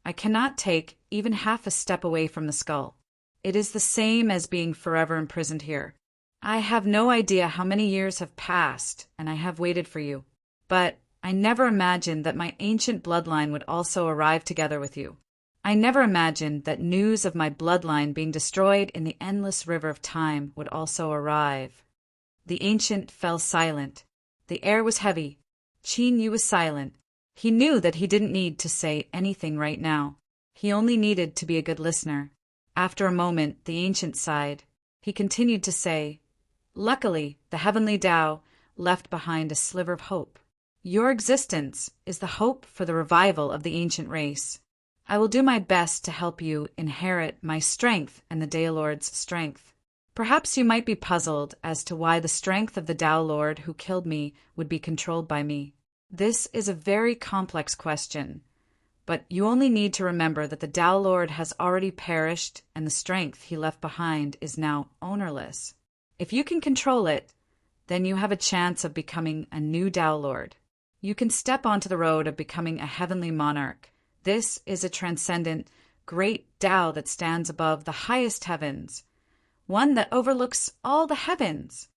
I cannot take even half a step away from the skull. It is the same as being forever imprisoned here. I have no idea how many years have passed, and I have waited for you. But I never imagined that my ancient bloodline would also arrive together with you. I never imagined that news of my bloodline being destroyed in the endless river of time would also arrive. The ancient fell silent. The air was heavy. Qin Yu was silent. He knew that he didn't need to say anything right now. He only needed to be a good listener. After a moment, the ancient sighed. He continued to say, "Luckily, the heavenly Tao left behind a sliver of hope. Your existence is the hope for the revival of the ancient race. I will do my best to help you inherit my strength and the Daelord's strength. Perhaps you might be puzzled as to why the strength of the Tao Lord who killed me would be controlled by me. This is a very complex question, but you only need to remember that the Tao Lord has already perished and the strength he left behind is now ownerless. If you can control it, then you have a chance of becoming a new Tao Lord. You can step onto the road of becoming a heavenly monarch. This is a transcendent, great Tao that stands above the highest heavens, one that overlooks all the heavens."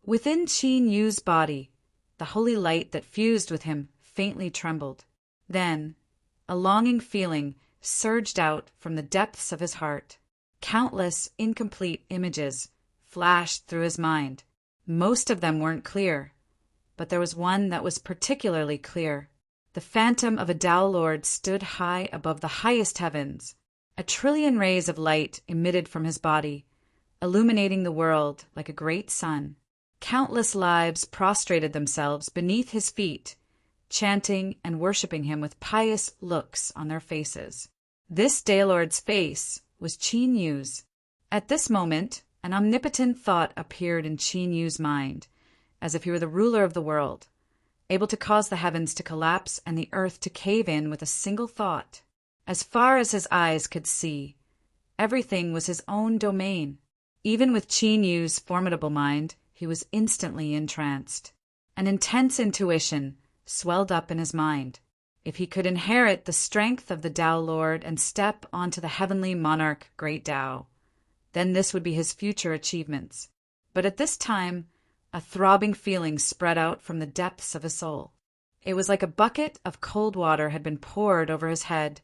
Within Qin Yu's body, the holy light that fused with him faintly trembled. Then, a longing feeling surged out from the depths of his heart. Countless incomplete images flashed through his mind. Most of them weren't clear, but there was one that was particularly clear. The phantom of a Tao Lord stood high above the highest heavens. 1,000,000,000,000 rays of light emitted from his body, illuminating the world like a great sun. Countless lives prostrated themselves beneath his feet, chanting and worshipping him with pious looks on their faces. This Daelord's face was Qin Yu's. At this moment, an omnipotent thought appeared in Qin Yu's mind, as if he were the ruler of the world, able to cause the heavens to collapse and the earth to cave in with a single thought. As far as his eyes could see, everything was his own domain. Even with Qin Yu's formidable mind, he was instantly entranced. An intense intuition swelled up in his mind. If he could inherit the strength of the Tao Lord and step onto the heavenly monarch great Tao, then this would be his future achievements. But at this time, a throbbing feeling spread out from the depths of his soul. It was like a bucket of cold water had been poured over his head,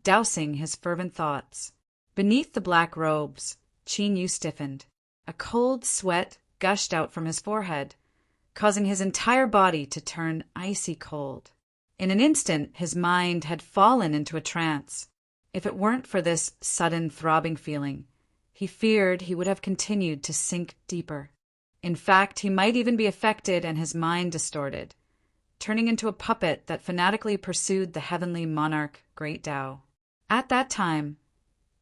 dousing his fervent thoughts. Beneath the black robes, Qin Yu stiffened. A cold sweat gushed out from his forehead, causing his entire body to turn icy cold. In an instant, his mind had fallen into a trance. If it weren't for this sudden throbbing feeling, he feared he would have continued to sink deeper. In fact, he might even be affected and his mind distorted, turning into a puppet that fanatically pursued the heavenly monarch great Tao. At that time,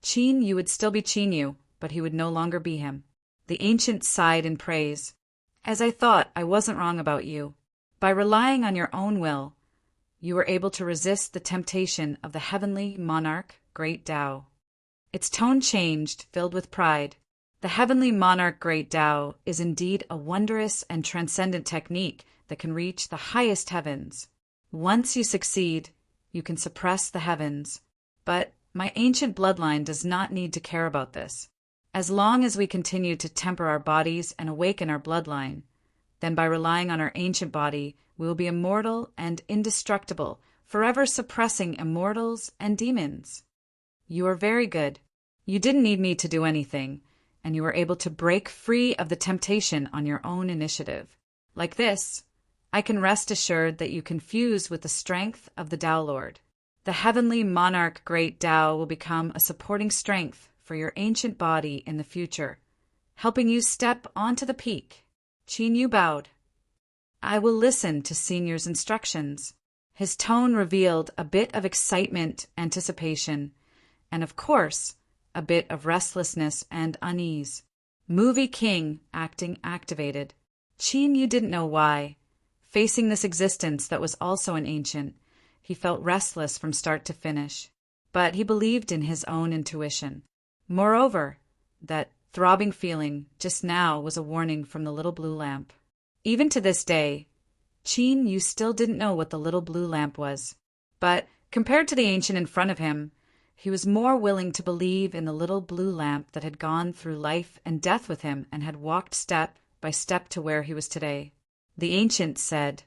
Qin Yu would still be Qin Yu, but he would no longer be him. The ancient sighed in praise. "As I thought, I wasn't wrong about you. By relying on your own will, you were able to resist the temptation of the heavenly monarch great Tao." Its tone changed, filled with pride. The heavenly monarch great Tao is indeed a wondrous and transcendent technique that can reach the highest heavens. Once you succeed, you can suppress the heavens. But my ancient bloodline does not need to care about this. As long as we continue to temper our bodies and awaken our bloodline, then by relying on our ancient body, we will be immortal and indestructible, forever suppressing immortals and demons. You are very good. You didn't need me to do anything, and you were able to break free of the temptation on your own initiative. Like this, I can rest assured that you can fuse with the strength of the Tao Lord. The heavenly monarch great Tao will become a supporting strength for your ancient body in the future, helping you step onto the peak. Qin Yu bowed. I will listen to Senior's instructions. His tone revealed a bit of excitement, anticipation, and of course, a bit of restlessness and unease. Movie King acting activated. Qin Yu didn't know why. Facing this existence that was also an ancient, he felt restless from start to finish. But he believed in his own intuition. Moreover, that throbbing feeling just now was a warning from the little blue lamp. Even to this day, Qin Yu still didn't know what the little blue lamp was. But compared to the ancient in front of him, he was more willing to believe in the little blue lamp that had gone through life and death with him and had walked step by step to where he was today. The ancient said,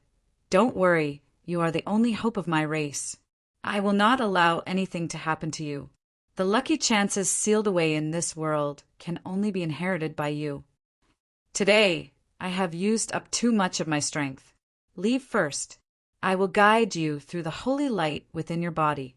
"Don't worry, you are the only hope of my race. I will not allow anything to happen to you. The lucky chances sealed away in this world can only be inherited by you. Today, I have used up too much of my strength. Leave first. I will guide you through the holy light within your body.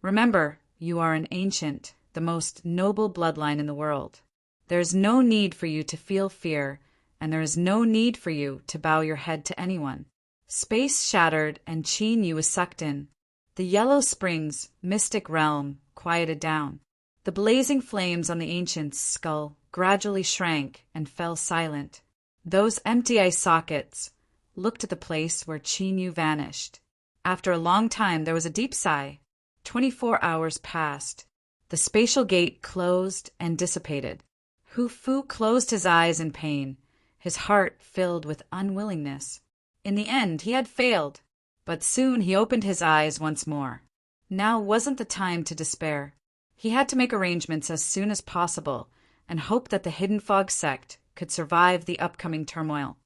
Remember, you are an ancient, the most noble bloodline in the world. There is no need for you to feel fear, and there is no need for you to bow your head to anyone." Space shattered and Qin Yu was sucked in. The Yellow Springs mystic realm quieted down. The blazing flames on the ancient's skull gradually shrank and fell silent. Those empty eye sockets looked at the place where Qin Yu vanished. After a long time there was a deep sigh. 24 hours passed. The spatial gate closed and dissipated. Hu Fu closed his eyes in pain, his heart filled with unwillingness. In the end, he had failed, but soon he opened his eyes once more. Now wasn't the time to despair. He had to make arrangements as soon as possible and hope that the Hidden Fog sect could survive the upcoming turmoil.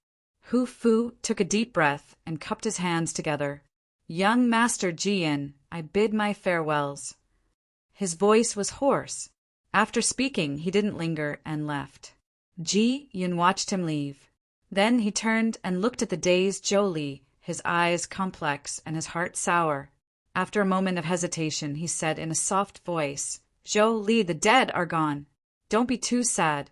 Hu Fu took a deep breath and cupped his hands together. "Young Master Jian, I bid my farewells." His voice was hoarse. After speaking, he didn't linger and left. Ji Yun watched him leave. Then he turned and looked at the dazed Zhou Li, his eyes complex and his heart sour. After a moment of hesitation, he said in a soft voice, "Zhou Li, the dead are gone. Don't be too sad."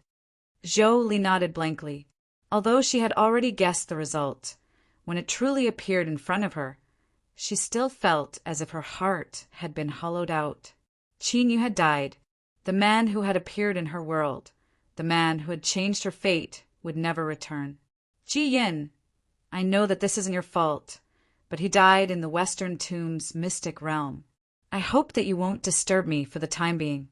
Zhou Li nodded blankly. Although she had already guessed the result, when it truly appeared in front of her, she still felt as if her heart had been hollowed out. Qin Yu had died. The man who had appeared in her world, the man who had changed her fate, would never return. "Ji Yin, I know that this isn't your fault, but he died in the Western Tomb's mystic realm. I hope that you won't disturb me for the time being."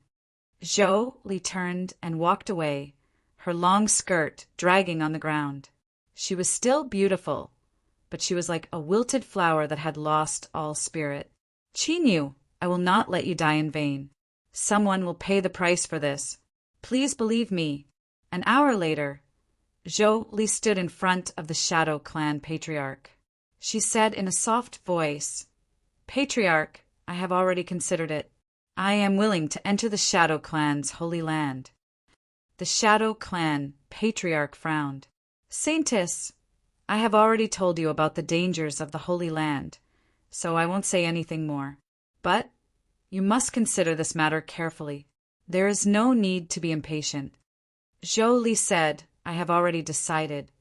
Zhou Li turned and walked away, her long skirt dragging on the ground. She was still beautiful, but she was like a wilted flower that had lost all spirit. "Qin Yu, I will not let you die in vain. Someone will pay the price for this. Please believe me." An hour later, Zhou Li stood in front of the Shadow Clan patriarch. She said in a soft voice, "Patriarch, I have already considered it. I am willing to enter the Shadow Clan's holy land." The Shadow Clan patriarch frowned. "Saintess, I have already told you about the dangers of the Holy Land, so I won't say anything more. But you must consider this matter carefully. There is no need to be impatient." Zhou Li said, "I have already decided."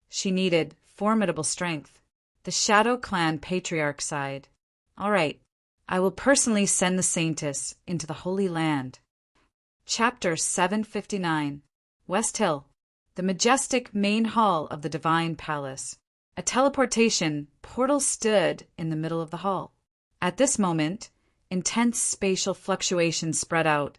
She needed formidable strength. The Shadow Clan patriarch sighed. "All right, I will personally send the Saintess into the Holy Land." Chapter 759. West Hill. The majestic main hall of the Divine Palace. A teleportation portal stood in the middle of the hall. At this moment, intense spatial fluctuations spread out,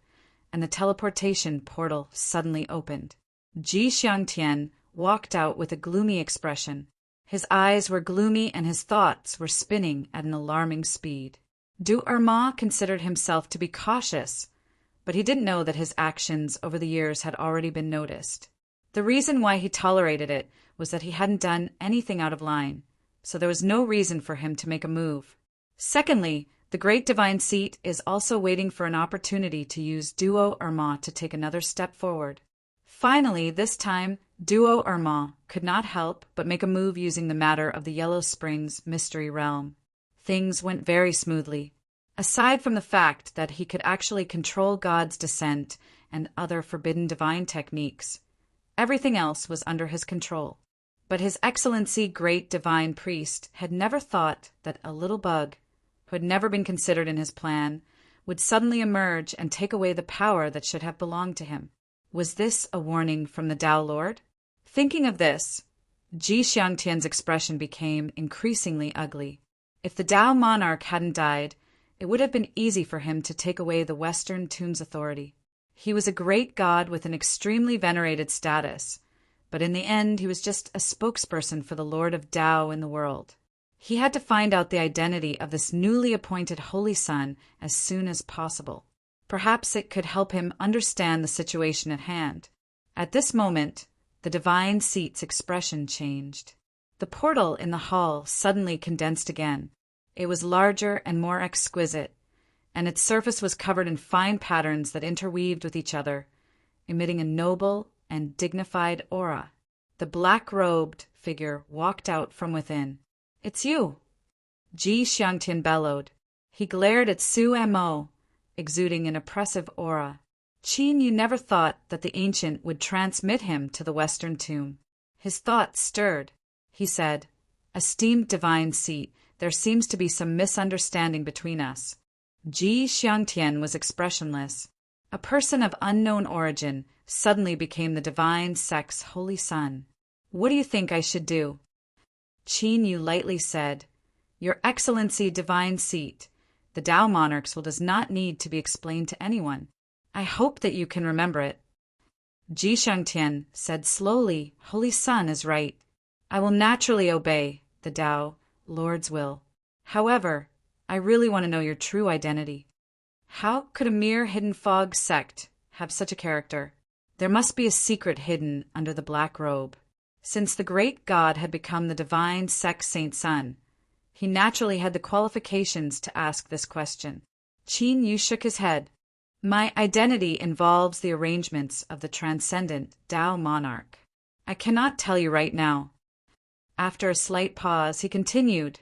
and the teleportation portal suddenly opened. Ji Xiangtian walked out with a gloomy expression. His eyes were gloomy and his thoughts were spinning at an alarming speed. Du Erma considered himself to be cautious, but he didn't know that his actions over the years had already been noticed. The reason why he tolerated it was that he hadn't done anything out of line, so there was no reason for him to make a move. Secondly, the great divine seat is also waiting for an opportunity to use Duo Erma to take another step forward. Finally, this time, Duo Erma could not help but make a move using the matter of the Yellow Springs mystery realm. Things went very smoothly. Aside from the fact that he could actually control God's descent and other forbidden divine techniques, everything else was under his control. But His Excellency Great Divine Priest had never thought that a little bug, who had never been considered in his plan, would suddenly emerge and take away the power that should have belonged to him. Was this a warning from the Tao Lord? Thinking of this, Ji Xiangtian's expression became increasingly ugly. If the Tao monarch hadn't died, it would have been easy for him to take away the Western Tomb's authority. He was a great god with an extremely venerated status, but in the end he was just a spokesperson for the Lord of Tao in the world. He had to find out the identity of this newly appointed Holy Son as soon as possible. Perhaps it could help him understand the situation at hand. At this moment, the divine seat's expression changed. The portal in the hall suddenly condensed again. It was larger and more exquisite, and its surface was covered in fine patterns that interweaved with each other, emitting a noble and dignified aura. The black-robed figure walked out from within. "It's you!" Ji Xiangtian bellowed. He glared at Su Mo, exuding an oppressive aura. Qin Yu never thought that the ancient would transmit him to the Western Tomb. His thoughts stirred. He said, "Esteemed divine seat, there seems to be some misunderstanding between us." Ji Xiangtian was expressionless. A person of unknown origin suddenly became the divine sect's holy son. "What do you think I should do?" Qin Yu lightly said, "Your Excellency Divine Seat, the Tao monarch's will does not need to be explained to anyone. I hope that you can remember it." Ji Xiangtian said slowly, "Holy Son is right. I will naturally obey the Tao Lord's will. However, I really want to know your true identity. How could a mere hidden fog sect have such a character? There must be a secret hidden under the black robe." Since the great god had become the divine sect Saint Son, he naturally had the qualifications to ask this question. Qin Yu shook his head. "My identity involves the arrangements of the transcendent Tao monarch. I cannot tell you right now." After a slight pause, he continued,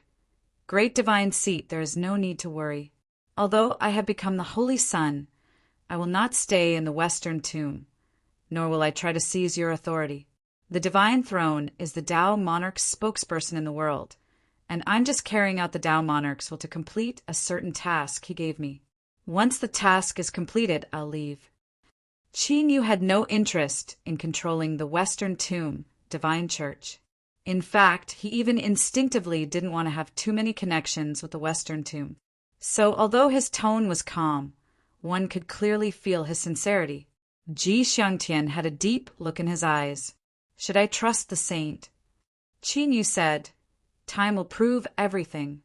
"Great divine seat, there is no need to worry. Although I have become the Holy Son, I will not stay in the Western Tomb, nor will I try to seize your authority. The divine throne is the Tao monarch's spokesperson in the world, and I'm just carrying out the Tao monarch's will to complete a certain task he gave me. Once the task is completed, I'll leave." Qin Yu had no interest in controlling the Western Tomb, Divine Church. In fact, he even instinctively didn't want to have too many connections with the Western Tomb. So, although his tone was calm, one could clearly feel his sincerity. Ji Xiangtian had a deep look in his eyes. "Should I trust the saint?" Qin Yu said, "Time will prove everything."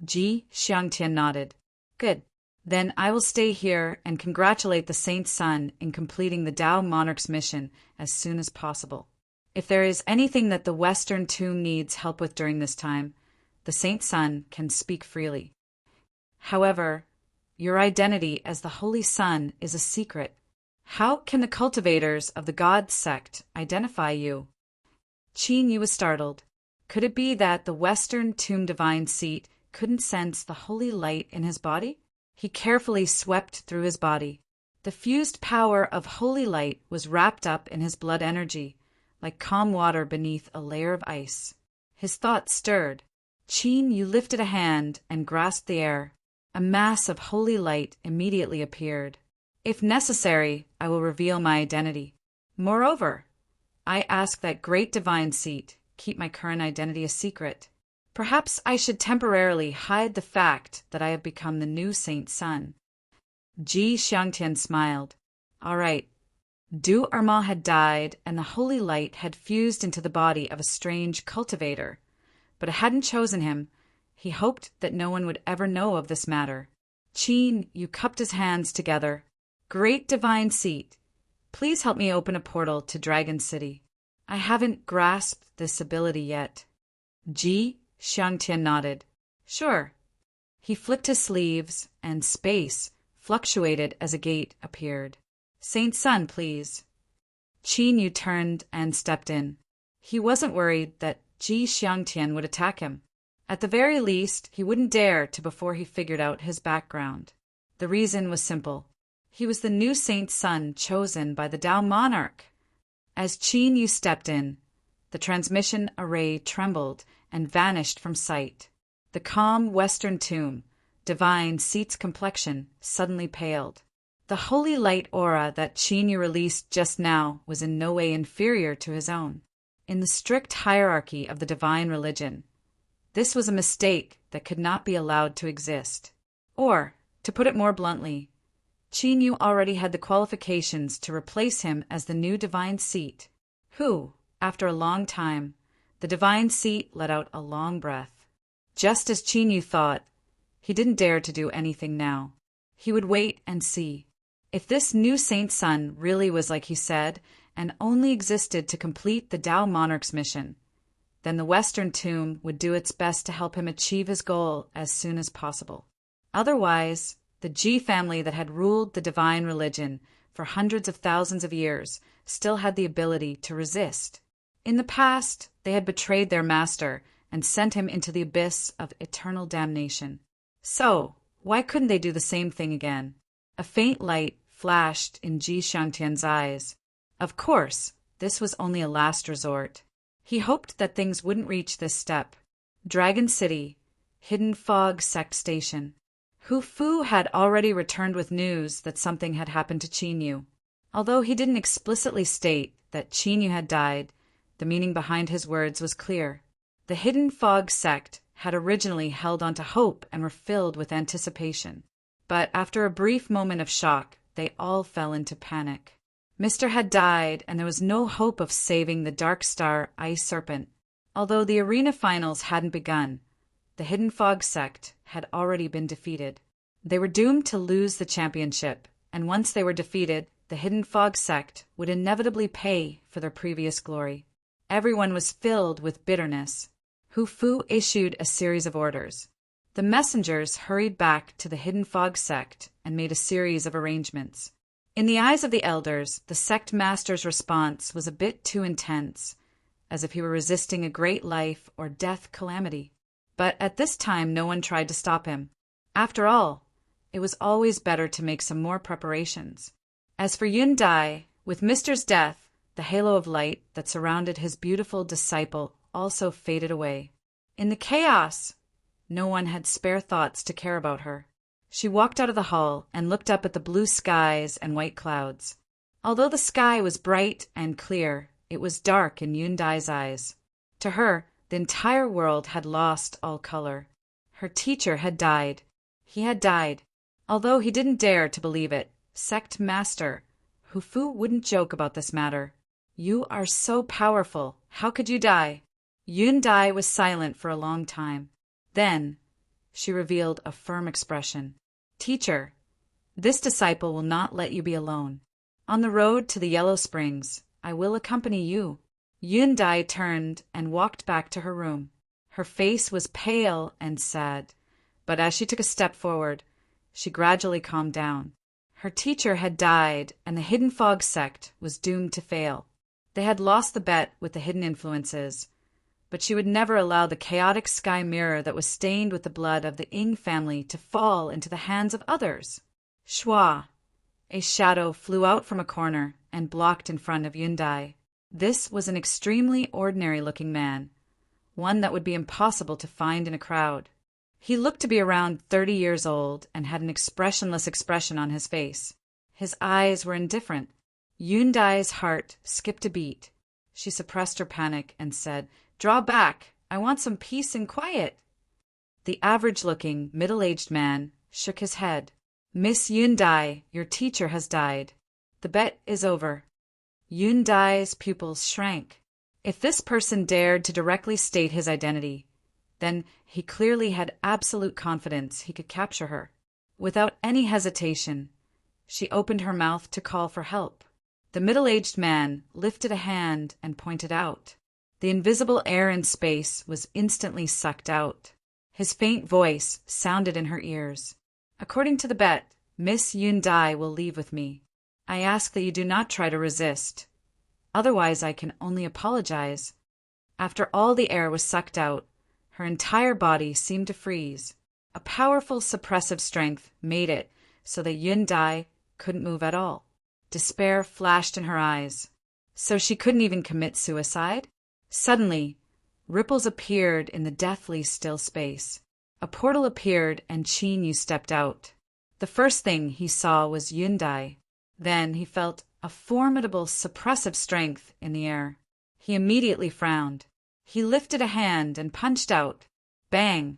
Ji Xiangtian nodded. "Good. Then I will stay here and congratulate the Saint's son in completing the Tao monarch's mission as soon as possible. If there is anything that the Western Tomb needs help with during this time, the Saint's son can speak freely. However, your identity as the Holy Son is a secret. How can the cultivators of the God sect identify you?" Qin Yu was startled. Could it be that the Western Tomb Divine Seat couldn't sense the holy light in his body? He carefully swept through his body. The fused power of holy light was wrapped up in his blood energy, like calm water beneath a layer of ice. His thoughts stirred. Qin Yu lifted a hand and grasped the air. A mass of holy light immediately appeared. "If necessary, I will reveal my identity. Moreover, I ask that great divine seat keep my current identity a secret. Perhaps I should temporarily hide the fact that I have become the new Saint's son." Ji Xiangtian smiled. All right. Du Erma had died, and the holy light had fused into the body of a strange cultivator, but it hadn't chosen him. He hoped that no one would ever know of this matter. Qin Yu cupped his hands together. Great divine seat, please help me open a portal to Dragon City. I haven't grasped this ability yet. Ji Xiangtian nodded. Sure. He flicked his sleeves, and space fluctuated as a gate appeared. Saint Sun, please. Qin Yu turned and stepped in. He wasn't worried that Ji Xiangtian would attack him. At the very least, he wouldn't dare to before he figured out his background. The reason was simple. He was the new Saint's son chosen by the Tao monarch. As Qin Yu stepped in, the transmission array trembled and vanished from sight. The calm western tomb, divine seat's complexion, suddenly paled. The holy light aura that Qin Yu released just now was in no way inferior to his own. In the strict hierarchy of the divine religion, this was a mistake that could not be allowed to exist. Or, to put it more bluntly, Qin Yu already had the qualifications to replace him as the new divine seat, who, after a long time, the divine seat let out a long breath. Just as Qin Yu thought, he didn't dare to do anything now. He would wait and see. If this new Saint's son really was like he said, and only existed to complete the Tao monarch's mission, then the Western tomb would do its best to help him achieve his goal as soon as possible. Otherwise, the Ji family that had ruled the divine religion for hundreds of thousands of years still had the ability to resist. In the past, they had betrayed their master and sent him into the abyss of eternal damnation. So, why couldn't they do the same thing again? A faint light flashed in Ji Xiangtian's eyes. Of course, this was only a last resort. He hoped that things wouldn't reach this step. Dragon City, Hidden Fog Sect Station. Hu Fu had already returned with news that something had happened to Qin Yu. Although he didn't explicitly state that Qin Yu had died, the meaning behind his words was clear. The Hidden Fog Sect had originally held on to hope and were filled with anticipation. But after a brief moment of shock, they all fell into panic. Mr. had died, and there was no hope of saving the Dark Star Ice Serpent. Although the arena finals hadn't begun, the Hidden Fog Sect had already been defeated. They were doomed to lose the championship, and once they were defeated, the Hidden Fog Sect would inevitably pay for their previous glory. Everyone was filled with bitterness. Hu Fu issued a series of orders. The messengers hurried back to the Hidden Fog Sect and made a series of arrangements. In the eyes of the elders, the sect master's response was a bit too intense, as if he were resisting a great life or death calamity. But at this time, no one tried to stop him. After all, it was always better to make some more preparations. As for Yun Dai, with Mister's death, the halo of light that surrounded his beautiful disciple also faded away. In the chaos, no one had spare thoughts to care about her. She walked out of the hall and looked up at the blue skies and white clouds. Although the sky was bright and clear, it was dark in Yun Dai's eyes. To her, the entire world had lost all color. Her teacher had died. He had died. Although he didn't dare to believe it, sect master Hu Fu wouldn't joke about this matter. You are so powerful. How could you die? Yun Dai was silent for a long time. Then, she revealed a firm expression. Teacher, this disciple will not let you be alone. On the road to the Yellow Springs, I will accompany you. Yun Dai turned and walked back to her room. Her face was pale and sad, but as she took a step forward, she gradually calmed down. Her teacher had died, and the Hidden Fog Sect was doomed to fail. They had lost the bet with the hidden influences, but she would never allow the chaotic sky mirror that was stained with the blood of the Ying family to fall into the hands of others. Shua! A shadow flew out from a corner and blocked in front of Yun Dai. This was an extremely ordinary-looking man, one that would be impossible to find in a crowd. He looked to be around 30 years old and had an expressionless expression on his face. His eyes were indifferent. Yun Dai's heart skipped a beat. She suppressed her panic and said, "Draw back. I want some peace and quiet." The average-looking, middle-aged man shook his head. "Miss Yun Dai, your teacher has died. The bet is over." Yun Dai's pupils shrank. If this person dared to directly state his identity, then he clearly had absolute confidence he could capture her. Without any hesitation, she opened her mouth to call for help. The middle-aged man lifted a hand and pointed out. The invisible air in space was instantly sucked out. His faint voice sounded in her ears. "According to the bet, Miss Yun-Dai will leave with me. I ask that you do not try to resist. Otherwise, I can only apologize." After all the air was sucked out, her entire body seemed to freeze. A powerful suppressive strength made it so that Yun-Dai couldn't move at all. Despair flashed in her eyes. So she couldn't even commit suicide? Suddenly, ripples appeared in the deathly still space. A portal appeared and Qin stepped out. The first thing he saw was Yun-Dai. Then he felt a formidable suppressive strength in the air. He immediately frowned. He lifted a hand and punched out. Bang!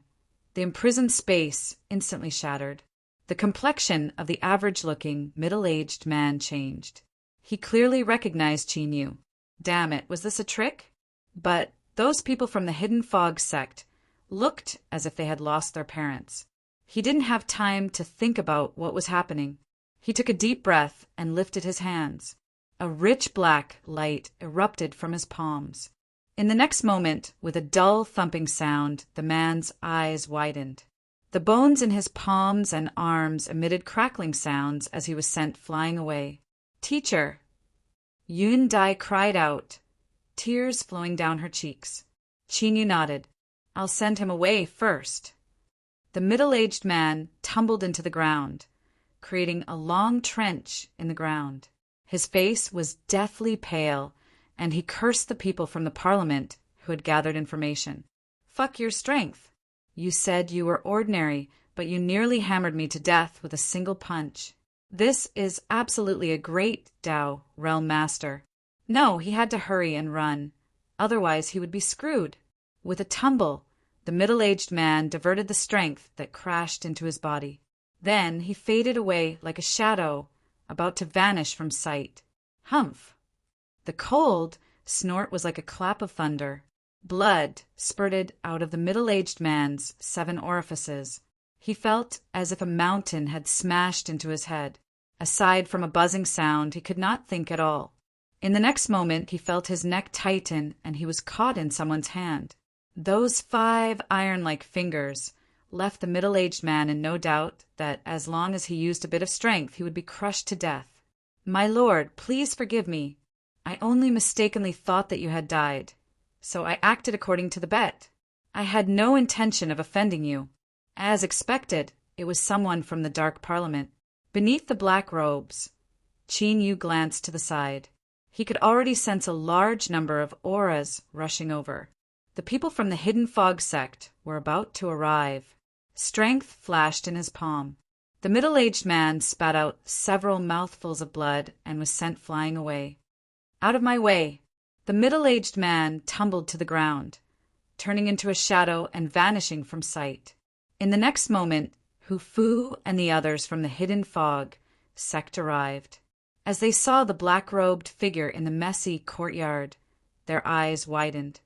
The imprisoned space instantly shattered. The complexion of the average-looking, middle-aged man changed. He clearly recognized Qin Yu. Damn it, was this a trick? But those people from the Hidden Fog sect looked as if they had lost their parents. He didn't have time to think about what was happening. He took a deep breath and lifted his hands. A rich black light erupted from his palms. In the next moment, with a dull thumping sound, the man's eyes widened. The bones in his palms and arms emitted crackling sounds as he was sent flying away. "Teacher!" Yun-Dai cried out, tears flowing down her cheeks. Qin Yu nodded. "I'll send him away first." The middle-aged man tumbled into the ground, creating a long trench in the ground. His face was deathly pale, and he cursed the people from the parliament who had gathered information. "Fuck your strength. You said you were ordinary, but you nearly hammered me to death with a single punch. This is absolutely a great Dao realm master." No, he had to hurry and run. Otherwise he would be screwed. With a tumble, the middle-aged man diverted the strength that crashed into his body. Then he faded away like a shadow, about to vanish from sight. Humph! The cold snort was like a clap of thunder. Blood spurted out of the middle-aged man's 7 orifices. He felt as if a mountain had smashed into his head. Aside from a buzzing sound, he could not think at all. In the next moment, he felt his neck tighten and he was caught in someone's hand. Those 5 iron-like fingers left the middle-aged man in no doubt that as long as he used a bit of strength, he would be crushed to death. "My lord, please forgive me. I only mistakenly thought that you had died, so I acted according to the bet. I had no intention of offending you." As expected, it was someone from the Dark Parliament. Beneath the black robes, Qin Yu glanced to the side. He could already sense a large number of auras rushing over. The people from the Hidden Fog sect were about to arrive. Strength flashed in his palm. The middle-aged man spat out several mouthfuls of blood and was sent flying away. "Out of my way!" The middle-aged man tumbled to the ground, turning into a shadow and vanishing from sight. In the next moment, Hu Fu and the others from the Hidden Fog sect arrived. As they saw the black-robed figure in the messy courtyard, their eyes widened.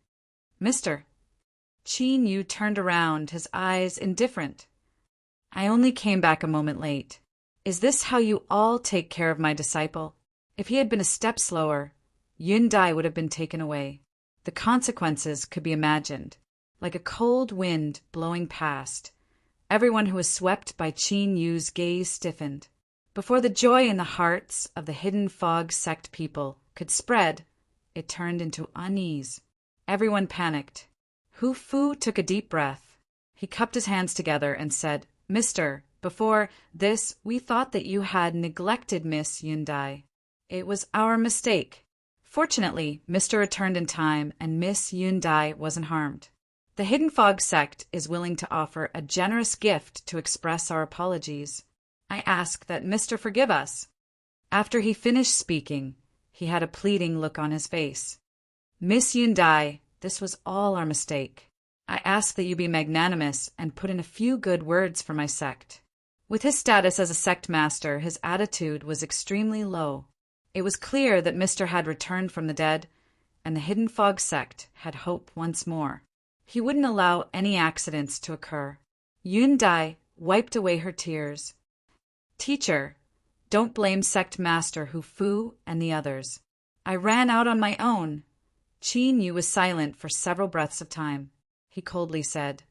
"Mister." Qin Yu turned around, his eyes indifferent. "I only came back a moment late. Is this how you all take care of my disciple?" If he had been a step slower, Yun-Dai would have been taken away. The consequences could be imagined. Like a cold wind blowing past, everyone who was swept by Qin Yu's gaze stiffened. Before the joy in the hearts of the Hidden Fog sect people could spread, it turned into unease. Everyone panicked. Hu Fu took a deep breath. He cupped his hands together and said, "Mister, before this, we thought that you had neglected Miss Yun-Dai. It was our mistake." Fortunately, Mister returned in time and Miss Yun-Dai wasn't harmed. The Hidden Fog sect is willing to offer a generous gift to express our apologies. I ask that Mister forgive us. After he finished speaking, he had a pleading look on his face. "Miss Yun-Dai, this was all our mistake. I ask that you be magnanimous and put in a few good words for my sect." With his status as a sect master, his attitude was extremely low. It was clear that Mister had returned from the dead, and the Hidden Fog sect had hope once more. He wouldn't allow any accidents to occur. Yun Dai wiped away her tears. Teacher, don't blame sect master Hu Fu and the others. I ran out on my own. Qin Yu was silent for several breaths of time. He coldly said,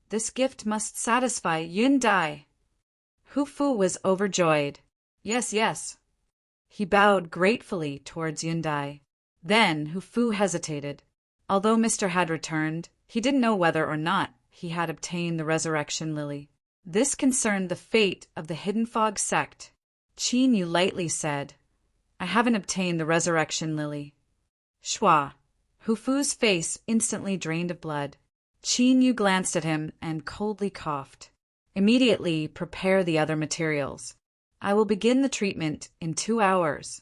This gift must satisfy Yun Dai. Hu Fu was overjoyed. Yes, yes. He bowed gratefully towards Yun Dai. Then Hu Fu hesitated. Although Mr. had returned, he didn't know whether or not he had obtained the resurrection lily. This concerned the fate of the Hidden Fog sect. Qin Yu lightly said, I haven't obtained the resurrection lily. Shua. Hu Fu's face instantly drained of blood. Qin Yu glanced at him and coldly coughed. Immediately prepare the other materials. I will begin the treatment in 2 hours.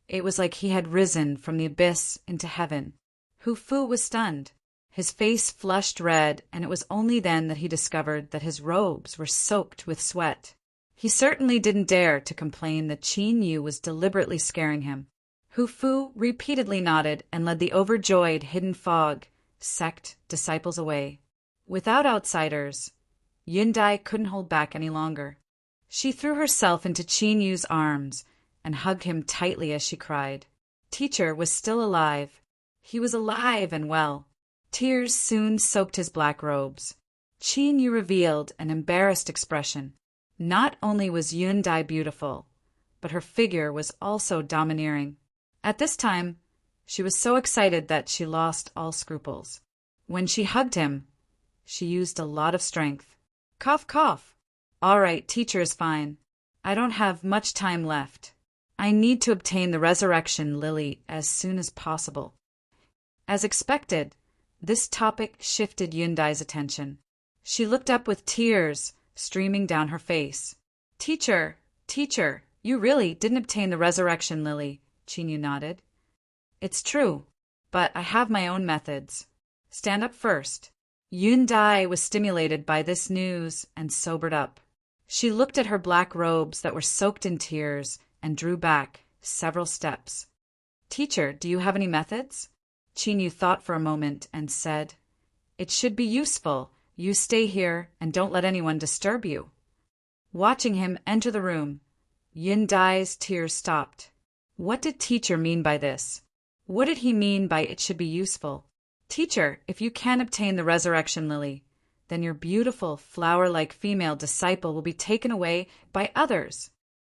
It was like he had risen from the abyss into heaven. Hu Fu was stunned. His face flushed red, and it was only then that he discovered that his robes were soaked with sweat. He certainly didn't dare to complain that Qin Yu was deliberately scaring him. Hu Fu repeatedly nodded and led the overjoyed Hidden Fog sect disciples away. Without outsiders, Yun Dai couldn't hold back any longer. She threw herself into Qin Yu's arms and hugged him tightly as she cried. Teacher was still alive. He was alive and well. Tears soon soaked his black robes. Qin Yu revealed an embarrassed expression. Not only was Yun Dai beautiful, but her figure was also domineering. At this time, she was so excited that she lost all scruples. When she hugged him, she used a lot of strength. Cough, cough. All right, teacher is fine. I don't have much time left. I need to obtain the resurrection lily as soon as possible. As expected, this topic shifted Yun Dai's attention. She looked up with tears streaming down her face. Teacher, you really didn't obtain the resurrection lily, Qin Yu nodded. It's true, but I have my own methods. Stand up first. Yun Dai was stimulated by this news and sobered up. She looked at her black robes that were soaked in tears and drew back several steps. Teacher, do you have any methods? Qin Yu thought for a moment and said, It should be useful. You stay here and don't let anyone disturb you. Watching him enter the room, Yun Dai's tears stopped. What did teacher mean by this? What did he mean by it should be useful? Teacher, if you can't obtain the resurrection lily, then your beautiful flower-like female disciple will be taken away by others.